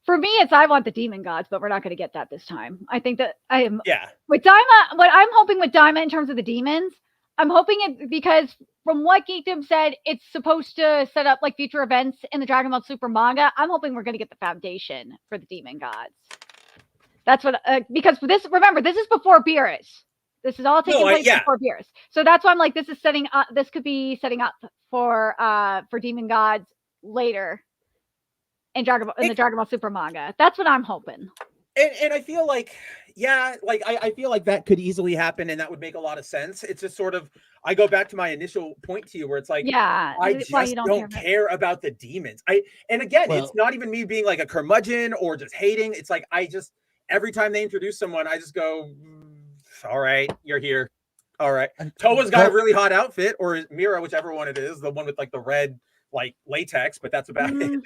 for me, it's I want the demon gods, but we're not going to get that this time. I think that I am. Yeah. With Daima, what I'm hoping with Daima in terms of the demons, I'm hoping it because from what Geekdom said, it's supposed to set up like future events in the Dragon Ball Super manga. I'm hoping we're going to get the foundation for the demon gods. That's what because this. Remember, this is before Beerus. This is all taking place before Beerus. So that's why I'm like, this is setting up. This could be setting up for demon gods later in the Dragon Ball Super manga. That's what I'm hoping. And I feel like, yeah, like I feel like that could easily happen, and that would make a lot of sense. It's just sort of, I go back to my initial point to you, where it's like, yeah, I just don't care about the demons. It's not even me being like a curmudgeon or just hating. It's like every time they introduce someone, I just go, all right, you're here. All right. Towa's got a really hot outfit, or Mira, whichever one it is, the one with like the red like latex, but that's about it.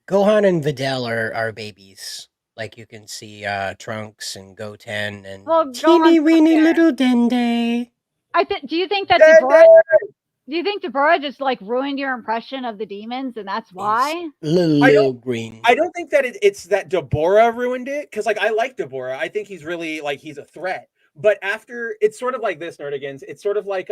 Gohan and Videl are babies. Like you can see Trunks and Goten and teeny weeny little Dende. Do you think that Deborah just like ruined your impression of the demons, and that's why? Little green. I don't think that it's that Deborah ruined it, because like I like Deborah. I think he's really like he's a threat. But after, it's sort of like this, Nerdigans. It's sort of like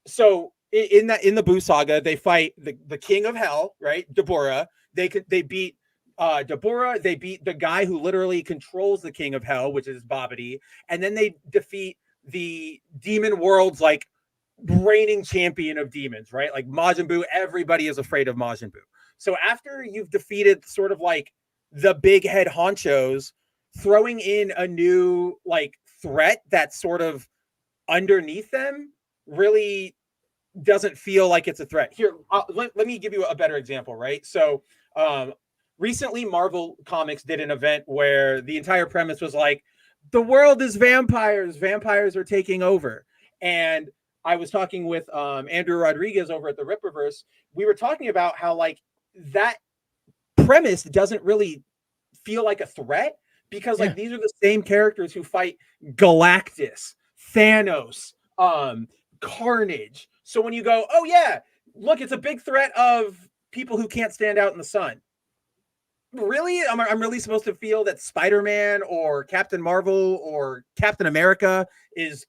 so in the Buu saga, they fight the King of Hell, right? Deborah. They beat Deborah. They beat the guy who literally controls the King of Hell, which is Babidi, and then they defeat the demon world's like reigning champion of demons, right? Like Majin Buu. Everybody is afraid of Majin Buu. So after you've defeated sort of like the big head honchos, throwing in a new like threat that's sort of underneath them really doesn't feel like it's a threat. Here, let me give you a better example, right? So recently Marvel Comics did an event where the entire premise was like, the world is vampires are taking over. And I was talking with Andrew Rodriguez over at the Ripperverse. We were talking about how like that premise doesn't really feel like a threat, because like these are the same characters who fight Galactus, Thanos, Carnage. So when you go, oh yeah, look, it's a big threat of people who can't stand out in the sun. Really? I'm really supposed to feel that Spider-Man or Captain Marvel or Captain America is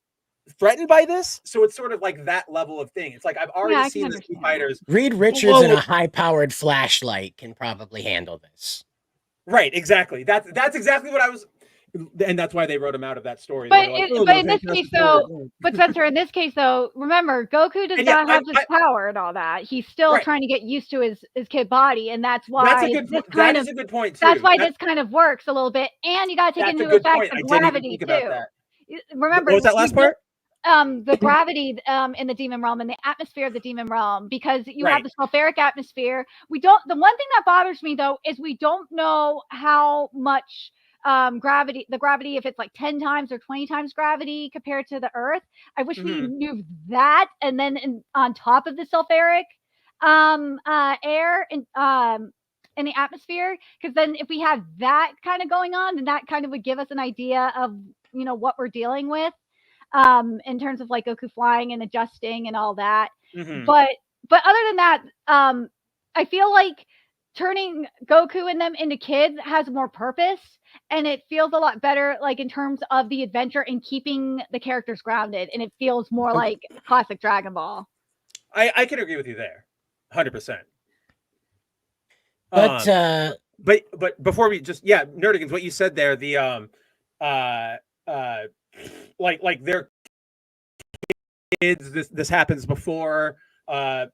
threatened by this? So it's sort of like that level of thing. It's like I've already seen the two fighters. Reed Richards and a high-powered flashlight can probably handle this. Right, exactly. That's exactly what I was, and that's why they wrote him out of that story. But in this case, though, Spencer, in this case, though, remember, Goku does not have his power and all that. He's still trying to get used to his kid body, and that's why that is a good point too. That's why this kind of works a little bit, and you got to take into effect the gravity too. Remember, what was that last part? The gravity in the demon realm and the atmosphere of the demon realm, because you have the sulfuric atmosphere. The one thing that bothers me though is we don't know how much gravity, if it's like 10 times or 20 times gravity compared to the earth. I wish we knew that, and then on top of the sulfuric air in the atmosphere, because then if we have that kind of going on, then that kind of would give us an idea of what we're dealing with in terms of like Goku flying and adjusting and all that. But other than that, I feel like turning Goku and them into kids has more purpose, and it feels a lot better like in terms of the adventure and keeping the characters grounded, and it feels more like classic Dragon Ball. I can agree with you there 100%. But before we just Nerdigans, what you said there, the like their kids, this happens before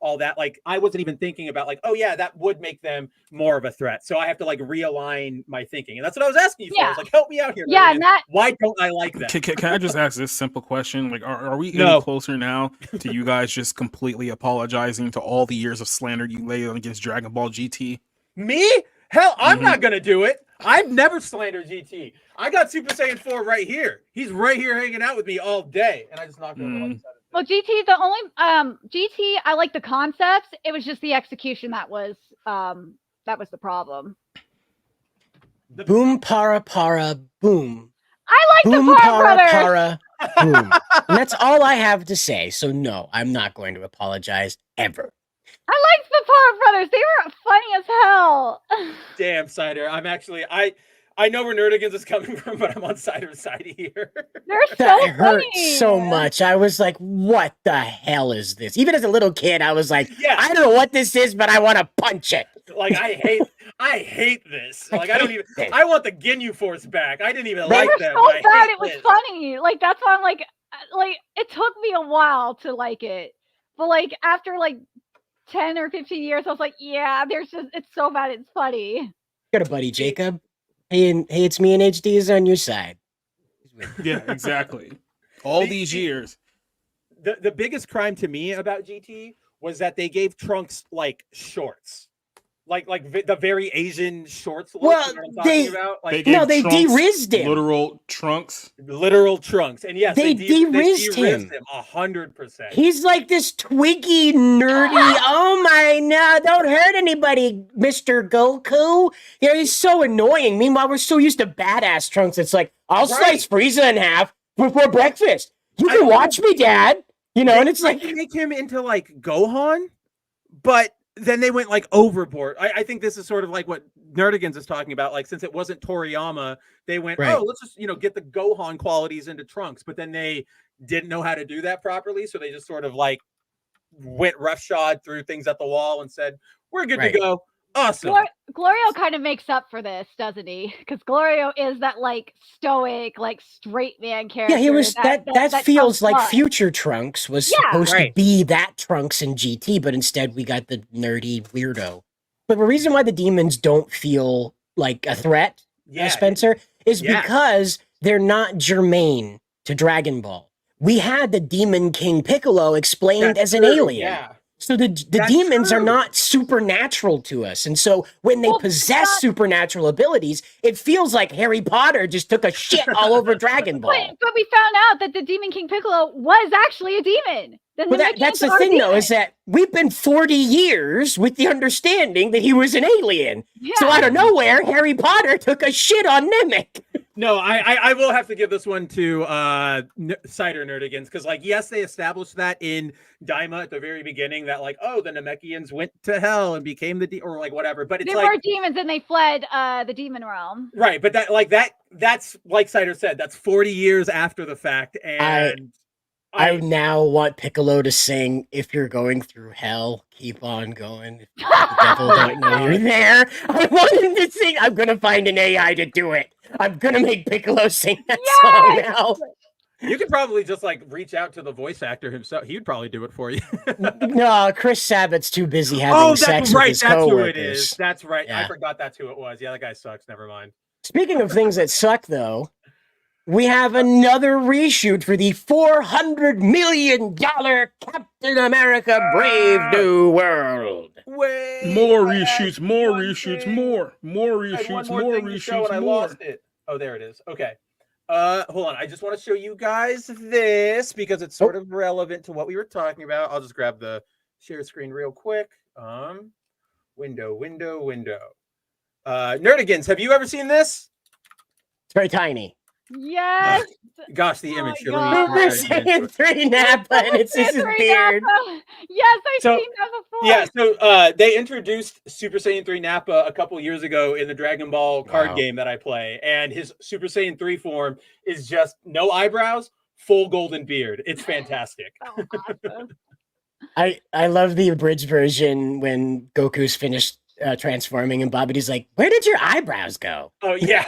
all that. Like, I wasn't even thinking about like, oh yeah, that would make them more of a threat. So I have to like realign my thinking, and that's what I was asking you for. I was like, help me out here. Yeah, and that. Why don't I like that? Can I just ask this simple question? Like, are we any No. closer now to you guys just completely apologizing to all the years of slander you laid on against Dragon Ball GT? Me? Hell, I'm not gonna do it. I've never slandered GT. I got Super Saiyan 4 right here. He's right here hanging out with me all day, and I just knocked over like Well, GT, the only GT, I like the concepts. It was just the execution that was the problem. Boom, para, boom. I like Boom, the Para Brothers. boom. And that's all I have to say. So no, I'm not going to apologize ever. I liked the Para Brothers. They were funny as hell. Damn, Cider. I'm actually I know where Nerdigans is coming from, but I'm on Cider's side here. They're so That hurt funny. so much. I was like, what the hell is this? Even as a little kid, I was like, Yeah. I don't know what this is, but I want to punch it. Like, I hate this. Like, I don't even. this. I want the Ginyu Force back. I didn't even They like were them. so but I bad. hate It was this. funny. Like that's why I'm like it took me a while to like it, but like after like 10 or 15 years, I was like, yeah, it's so bad. It's funny. Got a buddy, Jacob. Hey, it's me and HD is on your side. Yeah, exactly. All these years. The biggest crime to me about GT was that they gave Trunks like shorts. Like the very Asian shorts. Look, Well, you know what I'm talking about? Like, they de-rizzed him. Literal trunks. literal Trunks. And yes, They de-rizzed him. 100%. He's like this twiggy, nerdy. Oh my, no, don't hurt anybody, Mr. Goku. You know, he's so annoying. Meanwhile, we're so used to badass Trunks. It's like, I'll slice Frieza in half before breakfast. You can watch me, Dad. You know, and it's like, they make him into like Gohan, but then they went like overboard. I think this is sort of like what Nerdigans is talking about. Like, since it wasn't Toriyama, they went, Right. oh, let's just, get the Gohan qualities into Trunks. But then they didn't know how to do that properly. So they just sort of like went roughshod through things at the wall and said, we're good to go. Awesome. Glorio kind of makes up for this, doesn't he? Because Glorio is that like stoic, like straight man character. yeah, he was that feels comes like up. future Trunks was supposed to be that Trunks in GT, but instead we got the nerdy weirdo. But the reason why the demons don't feel like a threat, Spencer, is because they're not germane to Dragon Ball. We had the Demon King Piccolo explained as an alien. Yeah. So the demons are not supernatural to us. And so when they possess supernatural abilities, it feels like Harry Potter just took a shit all over Dragon Ball. But we found out that the Demon King Piccolo was actually a demon. Well, that's the thing, though, is that we've been 40 years with the understanding that he was an alien. Yeah. So out of nowhere, Harry Potter took a shit on Namek. No, I will have to give this one to Cider Nerdigans, because like, yes, they established that in Daima at the very beginning, that like, oh, the Namekians went to hell and became or like whatever. But it's they were demons and they fled the demon realm. Right, but that's like Cider said, that's 40 years after the fact, and I now want Piccolo to sing, "If you're going through hell, keep on going. If the devil don't know you're there." I want him to sing. I'm gonna find an AI to do it. I'm gonna make Piccolo sing that song now. You could probably just like reach out to the voice actor himself. He'd probably do it for you. No, Chris Sabat's too busy having sex with his That's coworkers. who it is. That's right. Yeah. I forgot that's who it was. Yeah, that guy sucks. Never mind. Speaking of things that suck, though, we have another reshoot for the $400 million Captain America Brave New World. Wait, More reshoots, more reshoots, more reshoots, more reshoots, I more. lost it. Oh, there it is. Okay. Hold on. I just want to show you guys this because it's sort of relevant to what we were talking about. I'll just grab the share screen real quick. Window. Nerdigans, have you ever seen this? It's very tiny. Yes. Gosh, the image. Super Saiyan 3 Nappa, and it's his beard. Yes, I've seen that before. Yeah, so they introduced Super Saiyan 3 Nappa a couple years ago in the Dragon Ball card game that I play, and his Super Saiyan 3 form is just no eyebrows, full golden beard. It's fantastic. Oh, awesome. I love the abridged version when Goku's finished transforming, and Babidi's like, "Where did your eyebrows go?" Oh yeah.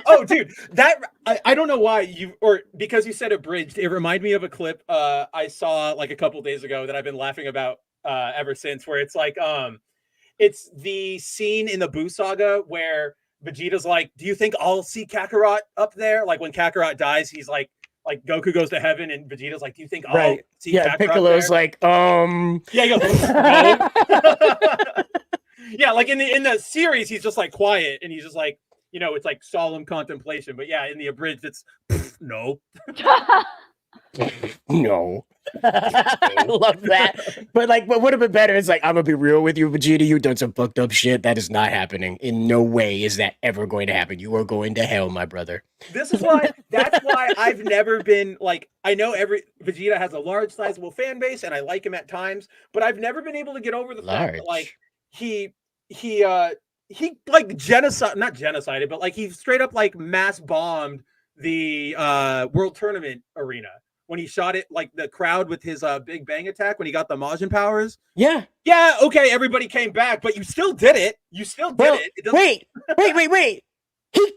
Oh dude, that I don't know why because you said abridged, it reminded me of a clip I saw like a couple days ago that I've been laughing about ever since, where it's like it's the scene in the Buu saga where Vegeta's like, "Do you think I'll see Kakarot up there?" Like when Kakarot dies, he's like Goku goes to heaven, and Vegeta's like, "Do you think I'll see Kakarot Piccolo's there?" like, Yeah, he goes, "No." Yeah, like in the series, he's just like quiet, and he's just like, it's like solemn contemplation. But yeah, in the abridged, it's no. No. I love that. But like, what would have been better is like, I'm gonna be real with you, Vegeta. You've done some fucked up shit. That is not happening. In no way is that ever going to happen. You are going to hell, my brother. That's why I've never been like, I know Vegeta has a large, sizable fan base, and I like him at times, but I've never been able to get over the fact that like he like not genocided, but like he straight up like mass bombed the world tournament arena when he shot it like the crowd with his big bang attack when he got the Majin powers. Yeah. Okay, everybody came back, but you still did it. Wait.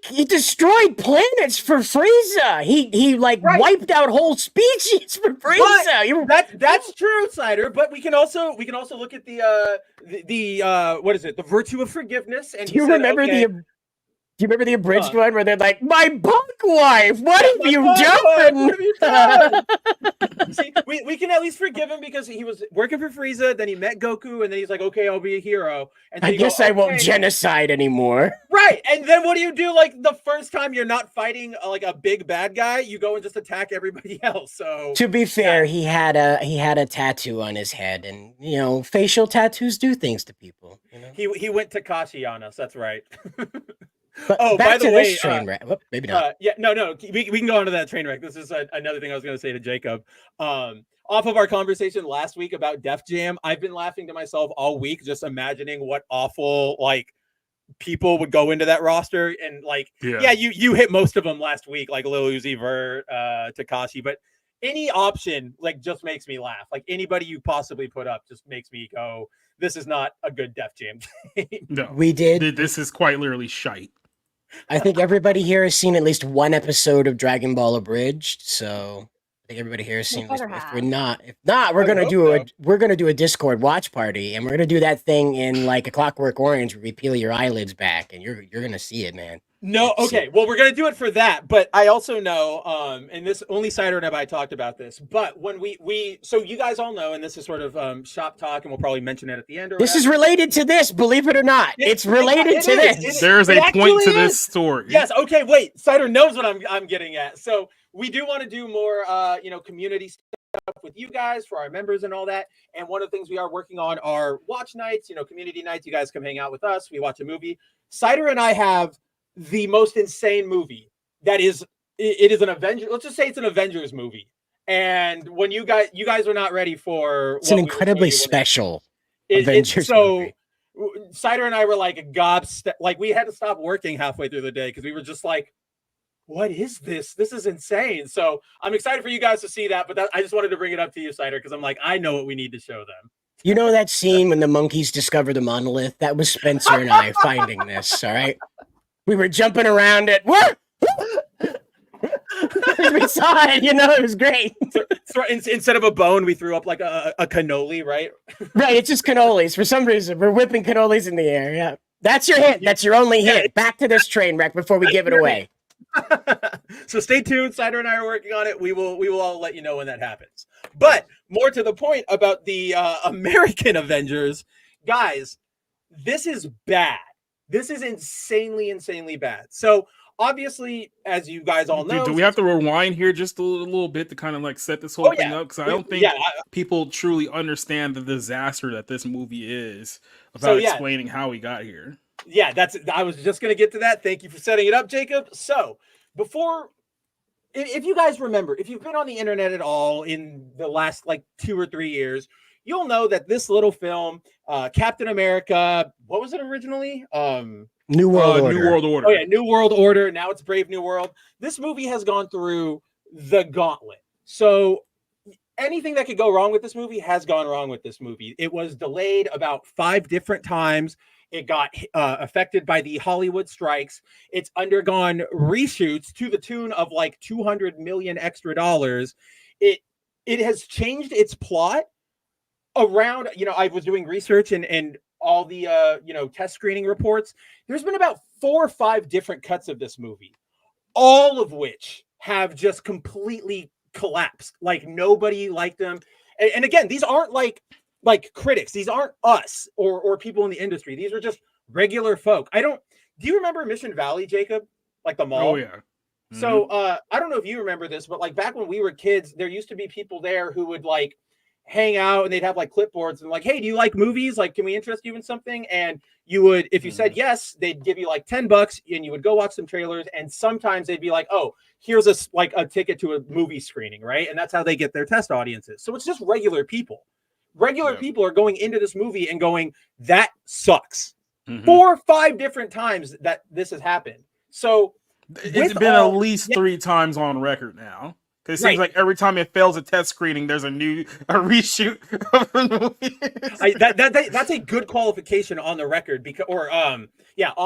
He destroyed planets for Frieza. He wiped out whole species for Frieza. That's true, Cider. But we can also look at the what is it? The virtue of forgiveness. And do you remember the abridged one where they're like, "My bunk wife, what have you done?" See, we can at least forgive him because he was working for Frieza, then he met Goku, and then he's like, "Okay, I'll be a hero." And then I guess I won't genocide anymore. Right, and then what do you do? Like the first time you're not fighting like a big bad guy, you go and just attack everybody else. So to be fair, he had a tattoo on his head, and facial tattoos do things to people. He went Takashi on us. That's right. But by the way, train wreck. Maybe not. No. We can go on to that train wreck. This is another thing I was going to say to Jacob. Off of our conversation last week about Def Jam, I've been laughing to myself all week, just imagining what awful like people would go into that roster, and like, you hit most of them last week, like Lil Uzi Vert, Takashi, but any option like just makes me laugh. Like anybody you possibly put up just makes me go, "This is not a good Def Jam game." No, we did. This is quite literally shite. I think everybody here has seen at least one episode of Dragon Ball Abridged, so I think everybody here has seen this. If not, we're gonna do a Discord watch party, and we're gonna do that thing in like a Clockwork Orange where we peel your eyelids back, and you're gonna see it, man. No, okay. Well, we're gonna do it for that, but I also know, and this only Cider and I talked about this, but when so you guys all know, and this is sort of shop talk, and we'll probably mention it at the end. This is related to this, believe it or not. It's related to this. There's a point to this story. Yes. Okay. Wait. Cider knows what I'm getting at. So we do want to do more, community stuff with you guys for our members and all that. And one of the things we are working on are watch nights. Community nights. You guys come hang out with us. We watch a movie. Cider and I have the most insane movie that is it is an Avengers. Let's just say it's an Avengers movie. And when you guys are not ready for it's an incredibly special Avengers movie. Cider and I were like like we had to stop working halfway through the day because we were just like, what is this? This is insane. So I'm excited for you guys to see that, but I just wanted to bring it up to you, Cider, because I'm like, I know what we need to show them. You know that scene when the monkeys discover the monolith? That was Spencer and I finding this, all right? We were jumping around it. What? We saw it, it was great. So instead of a bone, we threw up like a cannoli, right? Right, it's just cannolis. For some reason, we're whipping cannolis in the air. Yeah, that's your hint. That's your only hint. Back to this train wreck before we give it away. So stay tuned. Cider and I are working on it. We will all let you know when that happens. But more to the point about the American Avengers, guys, this is bad. This is insanely bad. So obviously, as you guys all know, do we have to rewind here just a little bit to kind of like set this whole thing up? Because I don't think people truly understand the disaster that this movie is without explaining how we got here. Yeah, I was just going to get to that. Thank you for setting it up, Jacob. So if you guys remember, if you've been on the internet at all in the last like 2 or 3 years, you'll know that this little film, Captain America, what was it originally? New World Order. New World Order. Oh yeah, New World Order. Now it's Brave New World. This movie has gone through the gauntlet. So anything that could go wrong with this movie has gone wrong with this movie. It was delayed about 5 different times. It got affected by the Hollywood strikes. It's undergone reshoots to the tune of like $200 million extra dollars. It has changed its plot around, I was doing research and all the test screening reports. There's been about 4 or 5 different cuts of this movie, all of which have just completely collapsed. Like nobody liked them. And again, these aren't like critics. These aren't us or people in the industry. These are just regular folk. Do you remember Mission Valley, Jacob? Like the mall? Oh yeah. Mm-hmm. So I don't know if you remember this, but like back when we were kids, there used to be people there who would like hang out and they'd have like clipboards and like, hey, do you like movies? Like, can we interest you in something? And you would, if you said yes, they'd give you like $10 and you would go watch some trailers. And sometimes they'd be like, oh, here's a ticket to a movie screening, right? And that's how they get their test audiences. So it's just regular people. Regular people are going into this movie and going, that sucks. 4 or 5 different times that this has happened. So it's been at least 3 times on record now. Because it seems like every time it fails a test screening, there's a reshoot of the movie. That's a good qualification on the record, on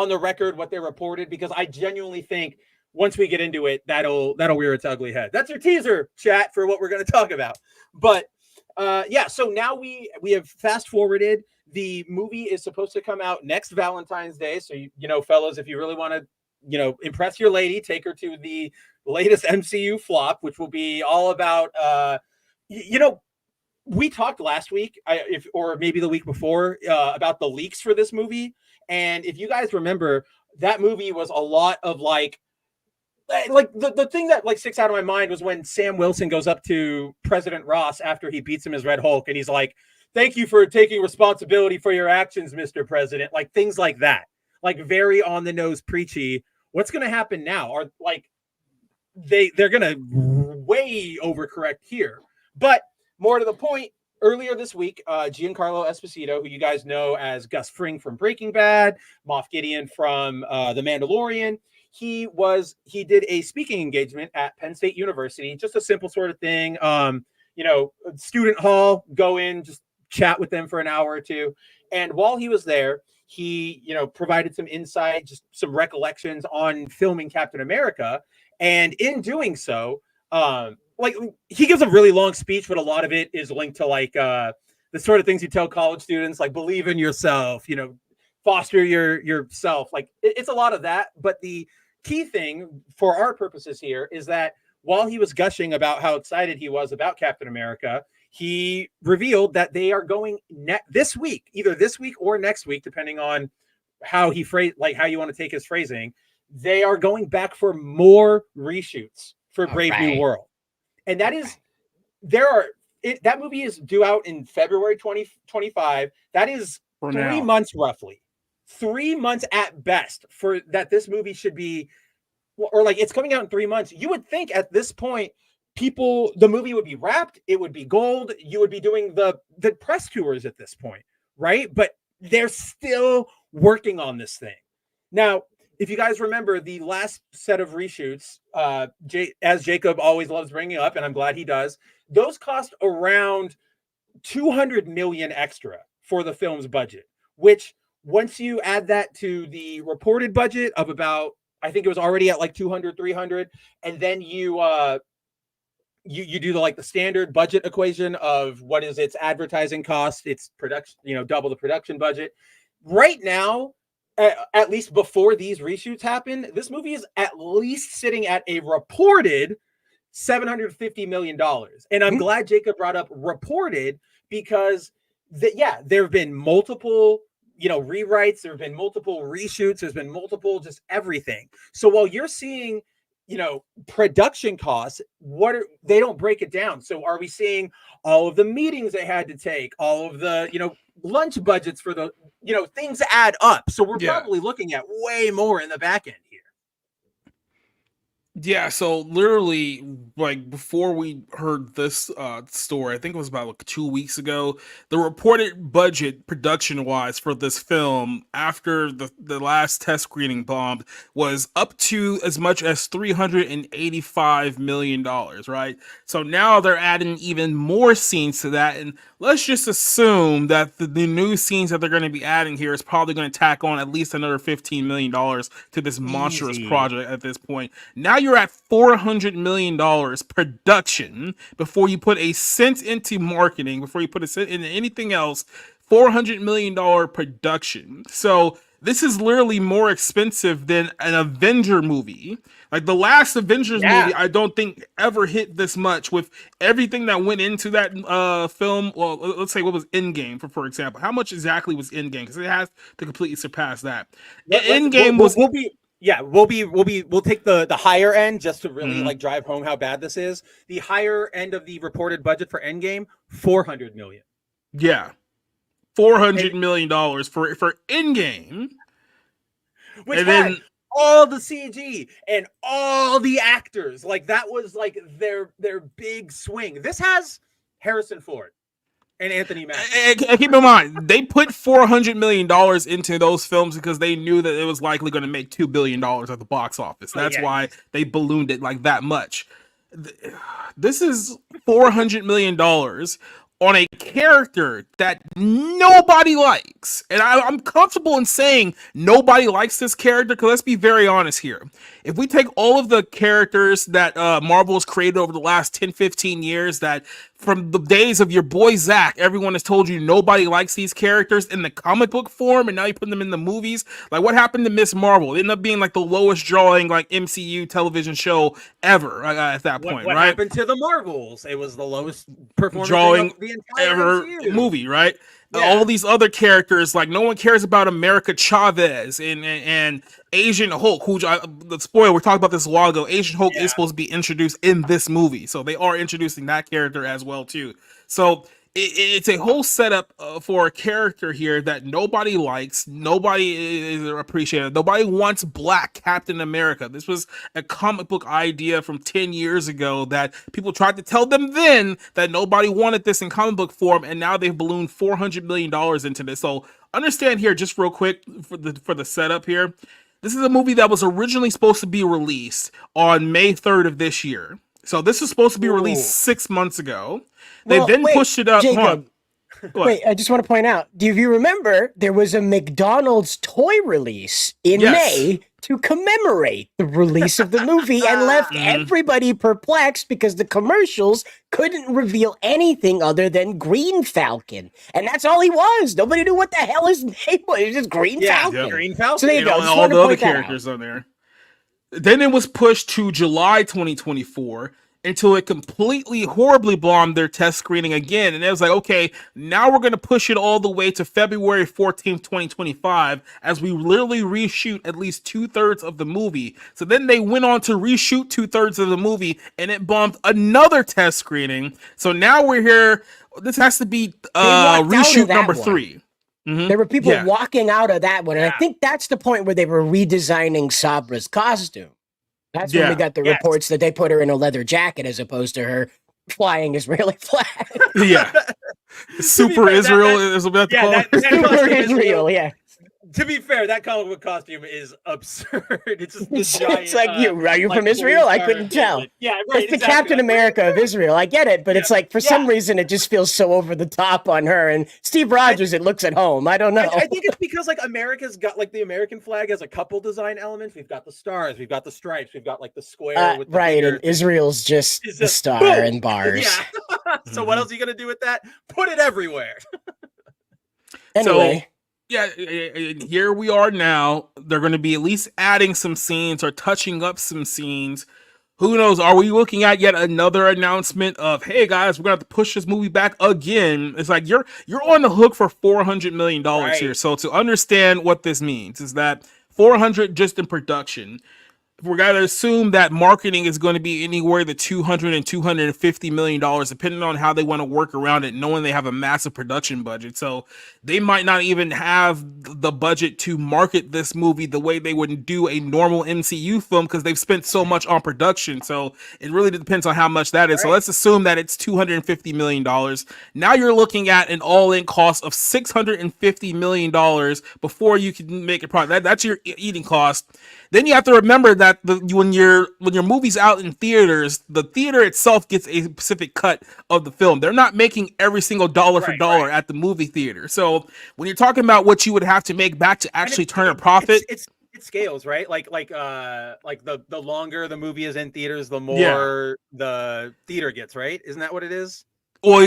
the record what they reported, because I genuinely think once we get into it, that'll rear its ugly head. That's your teaser, chat, for what we're going to talk about. But so now we have fast forwarded. The movie is supposed to come out next Valentine's Day. So fellas, if you really want to impress your lady, take her to the latest MCU flop, which will be all about we talked last week, or maybe the week before, about the leaks for this movie. And if you guys remember, that movie was a lot of like the thing that like sticks out of my mind was when Sam Wilson goes up to President Ross after he beats him as Red Hulk, and he's like, thank you for taking responsibility for your actions, Mr. President. Like things like that, like very on the nose preachy. What's going to happen now? Are like they're going to way overcorrect here. But more to the point, earlier this week, Giancarlo Esposito, who you guys know as Gus Fring from Breaking Bad, Moff Gideon from The Mandalorian, he did a speaking engagement at Penn State University, just a simple sort of thing. Student hall, go in, just chat with them for an hour or two. And while he was there, he, provided some insight, just some recollections on filming Captain America. And in doing so, he gives a really long speech, but a lot of it is linked to the sort of things you tell college students, like believe in yourself, foster yourself. Like it's a lot of that. But the key thing for our purposes here is that while he was gushing about how excited he was about Captain America, he revealed that they are going this week, either this week or next week, depending on how he phrased, like how you want to take his phrasing. They are going back for more reshoots for Brave New World. And that is, that movie is due out in February 2025. That is 3 months roughly. 3 months at best for that this movie should be, or like it's coming out in 3 months. You would think at this point, the movie would be wrapped. It would be gold. You would be doing the press tours at this point, right? But they're still working on this thing. Now, if you guys remember the last set of reshoots, as Jacob always loves bringing up, and I'm glad he does, those cost around $200 million extra for the film's budget, which once you add that to the reported budget of about, I think it was already at like 200, 300, and then you do the standard budget equation of what is its advertising cost, its production, double the production budget. Right now, at least before these reshoots happen, this movie is at least sitting at a reported $750 million. And I'm glad Jacob brought up reported, because there have been multiple, rewrites, there have been multiple reshoots, there's been multiple just everything. So while you're seeing, production costs, they don't break it down. So are we seeing all of the meetings they had to take, all of the, lunch budgets for the, things add up. So we're probably looking at way more in the back end here. Yeah, so literally, like before we heard this story, I think it was about like 2 weeks ago. The reported budget, production wise, for this film after the last test screening bombed was up to as much as $385 million, right? So now they're adding even more scenes to that, and let's just assume that the new scenes that they're going to be adding here is probably going to tack on at least another $15 million to this monstrous Easy. project at this point. Now you're at $400 million production before you put a cent into marketing, before you put a cent into anything else. $400 million production. So this is literally more expensive than an Avenger movie. Like the last Avengers movie, I don't think ever hit this much with everything that went into that film. Well, let's say what was Endgame for example. How much exactly was Endgame? Because it has to completely surpass that. Endgame was. We'll take the higher end just to really like drive home how bad this is. The higher end of the reported budget for Endgame, $400 million. Yeah. $400 million for Endgame. Which and had then all the CG and all the actors. Like that was like their big swing. This has Harrison Ford and Anthony Mackie. And keep in mind, they put $400 million into those films because they knew that it was likely going to make $2 billion at the box office. That's why they ballooned it like that much. This is $400 million on a character that nobody likes. And I'm comfortable in saying nobody likes this character because let's be very honest here. If we take all of the characters that Marvel has created over the last 10, 15 years, that from the days of your boy Zach, everyone has told you nobody likes these characters in the comic book form, and now you put them in the movies. Like what happened to Miss Marvel? It ended up being like the lowest drawing like MCU television show ever at that point, what right? happened to the Marvels? It was the lowest performance drawing of the entire ever MCU. movie, right? Yeah. All these other characters, like no one cares about America Chavez and Asian Hulk, who the spoiler, we talked about this a while ago. Asian Hulk is supposed to be introduced in this movie, so they are introducing that character as well too. So it's a whole setup for a character here that nobody likes, nobody is appreciated, nobody wants Black Captain America. This was a comic book idea from 10 years ago that people tried to tell them then that nobody wanted this in comic book form, and now they've ballooned $400 million into this. So understand here, just real quick for the setup here. This is a movie that was originally supposed to be released on May 3rd of this year. So this is supposed to be released 6 months ago. They then pushed it up. Jacob, wait, I just want to point out, do you remember there was a McDonald's toy release in May to commemorate the release of the movie and left everybody perplexed because the commercials couldn't reveal anything other than Green Falcon. And that's all he was. Nobody knew what the hell his name was. It was just Green Falcon. Green Falcon. So there you go. And all the other characters on there. Then it was pushed to July 2024 until it completely horribly bombed their test screening again. And it was like, okay, now we're going to push it all the way to February 14th, 2025, as we literally reshoot at least 2/3 of the movie. So then they went on to reshoot 2/3 of the movie, and it bombed another test screening. So now we're here. This has to be reshoot number 3. There were people walking out of that one, and I think that's the point where they were redesigning Sabra's costume. That's when we got the reports that they put her in a leather jacket as opposed to her flying Israeli flag. Super Israel is what they call it. Super Israel, To be fair, that comic book costume is absurd. It's just the giant. It's like, are you from Israel? I couldn't tell. Yeah, right. It's the Captain America of Israel. I get it, but it's like, for some reason, it just feels so over the top on her. And Steve Rogers, it looks at home. I don't know. I think it's because like America's got like the American flag has a couple design elements. We've got the stars, we've got the stripes, we've got like the square. With the and Israel's just the star boom. and bars. So what else are you gonna do with that? Put it everywhere. Anyway. Yeah, here we are now. They're going to be at least adding some scenes or touching up some scenes. Who knows? Are we looking at yet another announcement of, hey guys, we're going to have to push this movie back again? It's like you're on the hook for $400 million here. So to understand what this means is that 400 just in production. we're going to assume that marketing is going to be anywhere to $200 and $250 million, depending on how they want to work around it, knowing they have a massive production budget. So they might not even have the budget to market this movie the way they would do a normal MCU film because they've spent so much on production. So it really depends on how much that is. Right. So let's assume that it's $250 million. Now you're looking at an all-in cost of $650 million before you can make a product. That's your eating cost. Then you have to remember that when your movie's out in theaters, the theater itself gets a specific cut of the film. They're not making every single dollar for dollar at the movie theater. So when you're talking about what you would have to make back to actually turn a profit, it scales, right? Like the longer the movie is in theaters, the more the theater gets, right? Isn't that what it is? Well,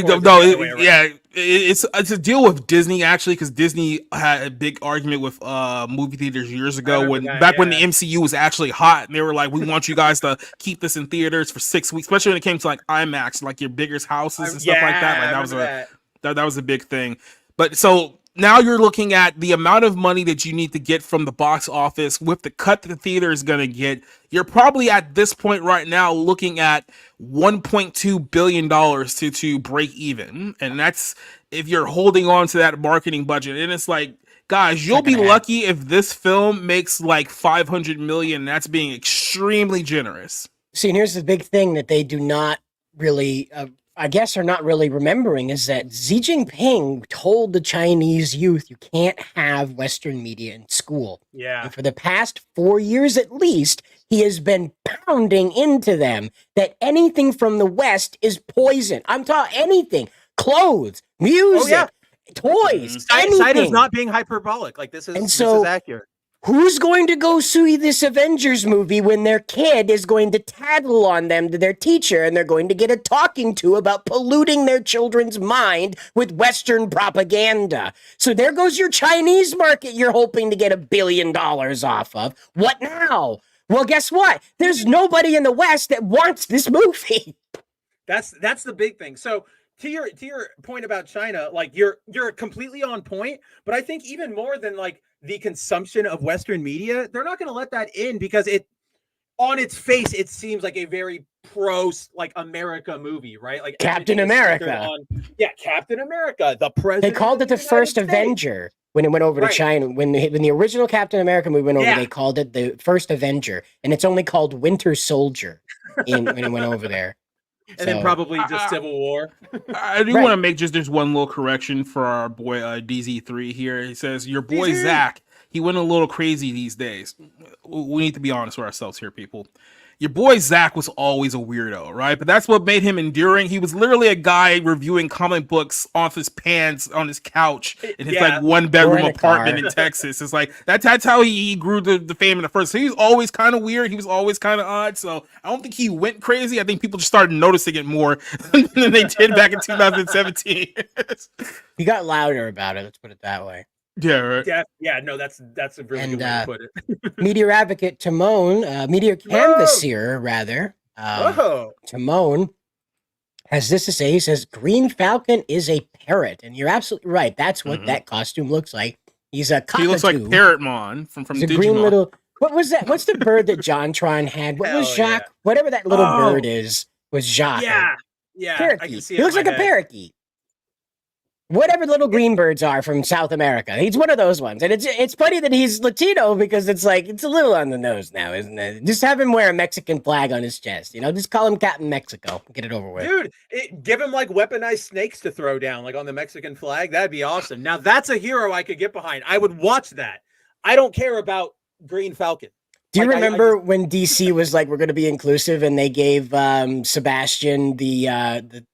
it's a deal with Disney actually, because Disney had a big argument with movie theaters years ago when the MCU was actually hot, and they were like, "We want you guys to keep this in theaters for 6 weeks," especially when it came to like IMAX, like your biggest houses and stuff like that. Like that was a big thing. But so now you're looking at the amount of money that you need to get from the box office with the cut that the theater is going to get. You're probably at this point right now looking at $1.2 billion to break even. And that's if you're holding on to that marketing budget. And it's like, guys, you'll be lucky if this film makes like 500 million. That's being extremely generous. See, and here's the big thing that they do not really... I guess are not really remembering is that Xi Jinping told the Chinese youth you can't have Western media in school. Yeah. And for the past 4 years at least, he has been pounding into them that anything from the West is poison. I'm talking anything. Clothes, music, toys, anything. Saiyan's not being hyperbolic. Like this is accurate. Who's going to go see this Avengers movie when their kid is going to tattle on them to their teacher and they're going to get a talking to about polluting their children's mind with Western propaganda? So there goes your Chinese market you're hoping to get $1 billion off of. What now? Well, guess what? There's nobody in the West that wants this movie. That's the big thing. So to your point about China, like you're completely on point, but I think even more than like the consumption of Western media, they're not going to let that in because on its face, it seems like a very pro like America movie, right? Like Captain America. Captain America, the president. They called it the first Avenger when it went over to China. When the original Captain America movie went over, they called it the first Avenger, and it's only called Winter Soldier when it went over there. And then probably just Civil War. I do want to make just one little correction for our boy DZ3 here. He says, your boy Zach, he went a little crazy these days. We need to be honest with ourselves here, people. Your boy Zach was always a weirdo, right? But that's what made him enduring. He was literally a guy reviewing comic books off his pants on his couch in his like 1-bedroom apartment in Texas. It's like that's how he grew the fame in the first. So he was always kind of weird. He was always kind of odd. So I don't think he went crazy. I think people just started noticing it more than they did back in 2017. He got louder about it. Let's put it that way. Yeah, right. No, that's a really good way to put it. Meteor advocate Timon, Meteor Canvassier, rather. Timon has this to say. He says, Green Falcon is a parrot. And you're absolutely right. That's what that costume looks like. He's a cockatoo. He looks like Parrotmon from Digimon. Green little... What was that? What's the bird that JonTron had? What was Jacques? Yeah. Whatever that little bird is, was Jacques. Yeah. Parakeet. He looks like a parakeet. Whatever little green birds are from South America. He's one of those ones. And it's funny that he's Latino because it's like, it's a little on the nose now, isn't it? Just have him wear a Mexican flag on his chest. Just call him Captain Mexico. Get it over with. Dude, give him like weaponized snakes to throw down, like on the Mexican flag. That'd be awesome. Now that's a hero I could get behind. I would watch that. I don't care about Green Falcon. Do you remember when DC was like, we're going to be inclusive, and they gave Sebastian the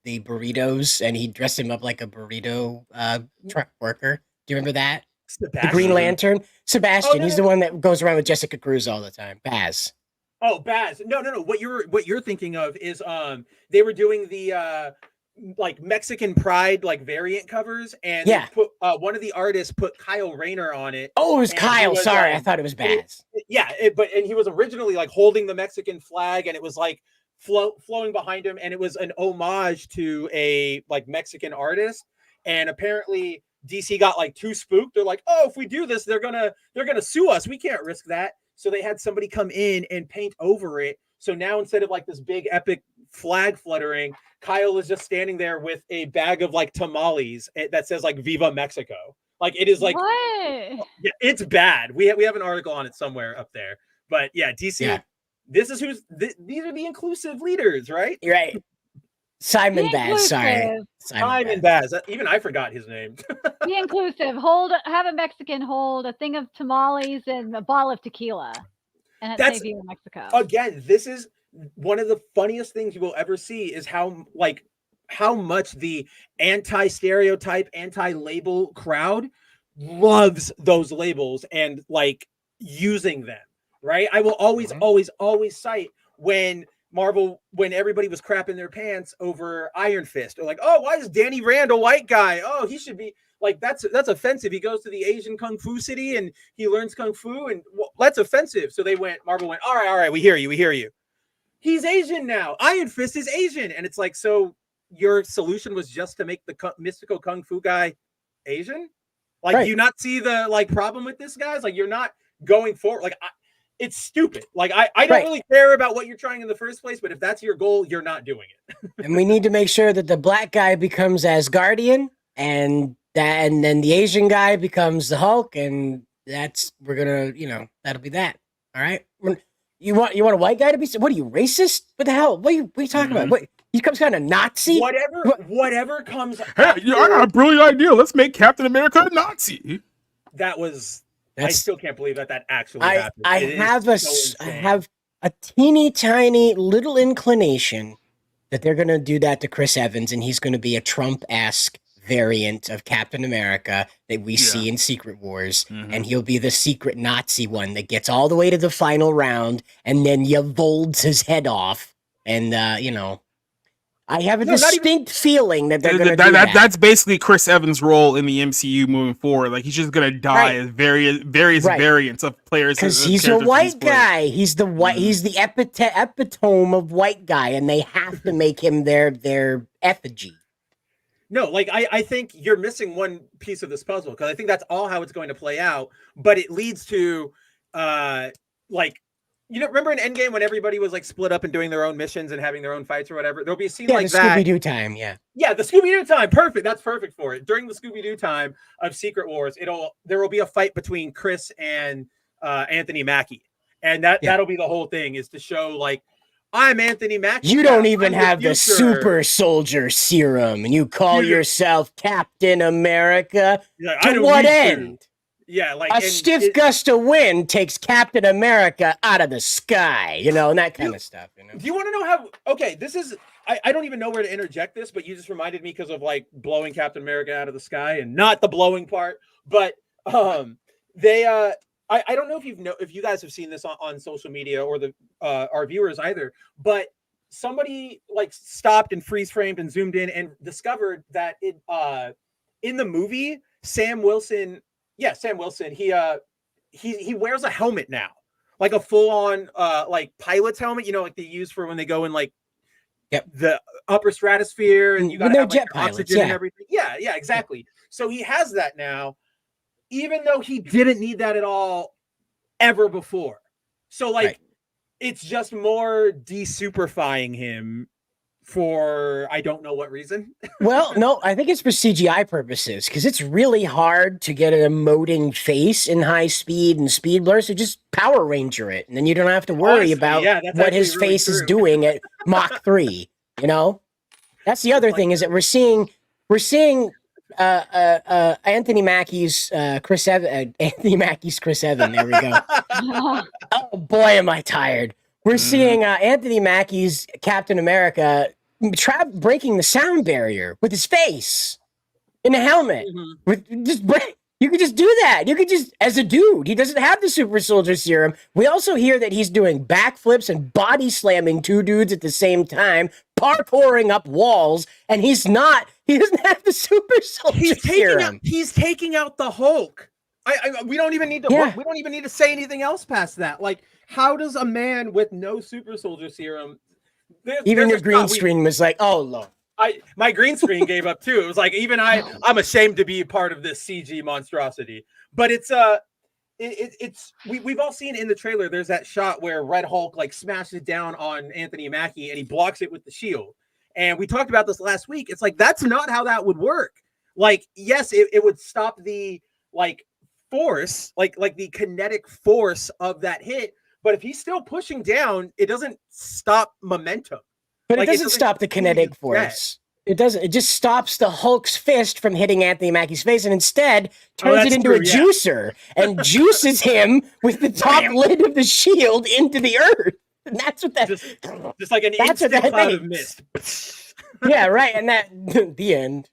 burritos, and he dressed him up like a burrito truck worker? Do you remember that? Sebastian? The Green Lantern? Sebastian. He's the one that goes around with Jessica Cruz all the time. Baz. Oh, Baz. No. What you're thinking of is they were doing the like Mexican Pride like variant covers, and they put one of the artists put Kyle Rayner on it. Oh, it was Kyle. Sorry, I thought it was Baz. And he was originally like holding the Mexican flag, and it was like flowing behind him, and it was an homage to a like Mexican artist. And apparently DC got like too spooked. They're like, oh, if we do this, they're gonna sue us. We can't risk that. So they had somebody come in and paint over it. So now instead of like this big epic flag fluttering, Kyle is just standing there with a bag of like tamales that says like Viva Mexico. Like it is like, what? yeah, it's bad. We have an article on it somewhere up there. But yeah, DC, Yeah. this is these are the inclusive leaders, right? Right. Simon Be Baz, sorry. inclusive. Simon Baz. Even I forgot his name. Be inclusive. Have a Mexican hold a thing of tamales and a bottle of tequila, and That's say Viva Mexico. Again, this is one of the funniest things you will ever see is how much the anti-stereotype, anti-label crowd loves those labels and like using them, right? I will always cite when everybody was crapping their pants over Iron Fist, or like, oh, why is Danny Rand a white guy? Oh, he should be like, that's offensive. He goes to the Asian Kung Fu city and he learns Kung Fu, and that's offensive. So Marvel went, all right, we hear you. He's Asian now. Iron Fist is Asian. And it's like, so your solution was just to make the mystical Kung Fu guy Asian? Like, right. Do you not see the like problem with this, guys? Like, you're not going forward. Like, it's stupid. Like, I don't really care about what you're trying in the first place, but if that's your goal, you're not doing it. And we need to make sure that the black guy becomes Asgardian, and then the Asian guy becomes the Hulk, and we're gonna, that'll be that. All right. You want a white guy to be? What are you, racist? What the hell? What are you talking about? What, he comes kind of Nazi? Whatever comes. Hey, I got a brilliant idea. Let's make Captain America a Nazi. I still can't believe that actually happened. I have a teeny tiny little inclination that they're gonna do that to Chris Evans, and he's gonna be a Trump-esque variant of Captain America that we see in Secret Wars, and he'll be the secret Nazi one that gets all the way to the final round, and then you volds his head off, and I have a distinct feeling that they're going to do that. That's basically Chris Evans' role in the MCU moving forward. Like, he's just going to die as various variants of players. Because he's a white guy. He's the He's the epitome of white guy, and they have to make him their effigy. No, like I think you're missing one piece of this puzzle, because I think that's all how it's going to play out. But it leads to remember in Endgame when everybody was like split up and doing their own missions and having their own fights or whatever? There'll be a scene like that. Scooby-Doo time, yeah. Yeah, the Scooby-Doo time. Perfect. That's perfect for it. During the Scooby-Doo time of Secret Wars, there will be a fight between Chris and Anthony Mackie. And that'll be the whole thing, is to show like, I'm Anthony Mackie. You don't even have the super soldier serum, and you call yourself Captain America. To what end? Yeah, like a stiff gust of wind takes Captain America out of the sky, and that kind of stuff. Do you want to know how? Okay, this is. I don't even know where to interject this, but you just reminded me because of like blowing Captain America out of the sky, and not the blowing part, but they I don't know if you guys have seen this on social media, or our viewers either, but somebody like stopped and freeze framed and zoomed in and discovered that in the movie Sam Wilson, he wears a helmet now, like a full on like pilot's helmet, like they use for when they go in like the upper stratosphere, and you got to have like, oxygen and everything. Yeah, exactly. So he has that now, even though he didn't need that at all ever before. So like, it's just more de-superfying him for I don't know what reason. Well, no, I think it's for CGI purposes, because it's really hard to get an emoting face in high speed and speed blur, so just Power Ranger it, and then you don't have to worry about what his face is doing at Mach 3, That's the other thing, is that we're seeing Anthony Mackie's Chris Evans. There we go. Oh boy, am I tired. We're seeing Anthony Mackie's Captain America breaking the sound barrier with his face in a helmet. You could just do that. You could just, as a dude, he doesn't have the super soldier serum. We also hear that he's doing backflips and body slamming two dudes at the same time, parkouring up walls, and he doesn't have the super soldier serum. He's taking out the Hulk. We don't even need to. We don't even need to say anything else past that. Like, how does a man with no super soldier serum? Even your green screen was like, oh Lord. My green screen gave up too. It was like, even I'm ashamed to be a part of this CG monstrosity. But it's we've all seen in the trailer. There's that shot where Red Hulk like smashes down on Anthony Mackie and he blocks it with the shield. And we talked about this last week. It's like that's not how that would work. Like, yes, it would stop the like force, like the kinetic force of that hit. But if he's still pushing down, it doesn't stop momentum. But Like, it doesn't stop the kinetic force. It doesn't. It just stops the Hulk's fist from hitting Anthony Mackie's face, and instead turns it into a juicer and juices him with the top lid of the shield into the earth. And that's what that. Just like an instant cloud of mist. Yeah, right. And that the end.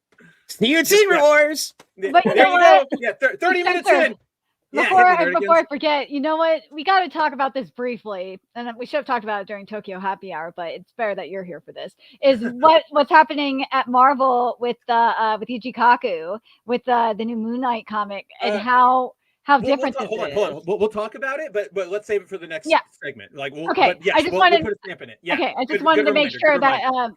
See you at Secret Wars. But you There know you go. what? Yeah, 30 minutes in. Before I forget, you know what? We got to talk about this briefly, and we should have talked about it during Tokyo Happy Hour, but it's fair that you're here for this. Is what's happening at Marvel with Yuji Kaku with the new Moon Knight comic and how different this is. Hold on. We'll talk about it, but let's save it for the next segment. Like, okay, but yes, I just we'll put a stamp in it. Yeah. Okay, I just wanted to make sure that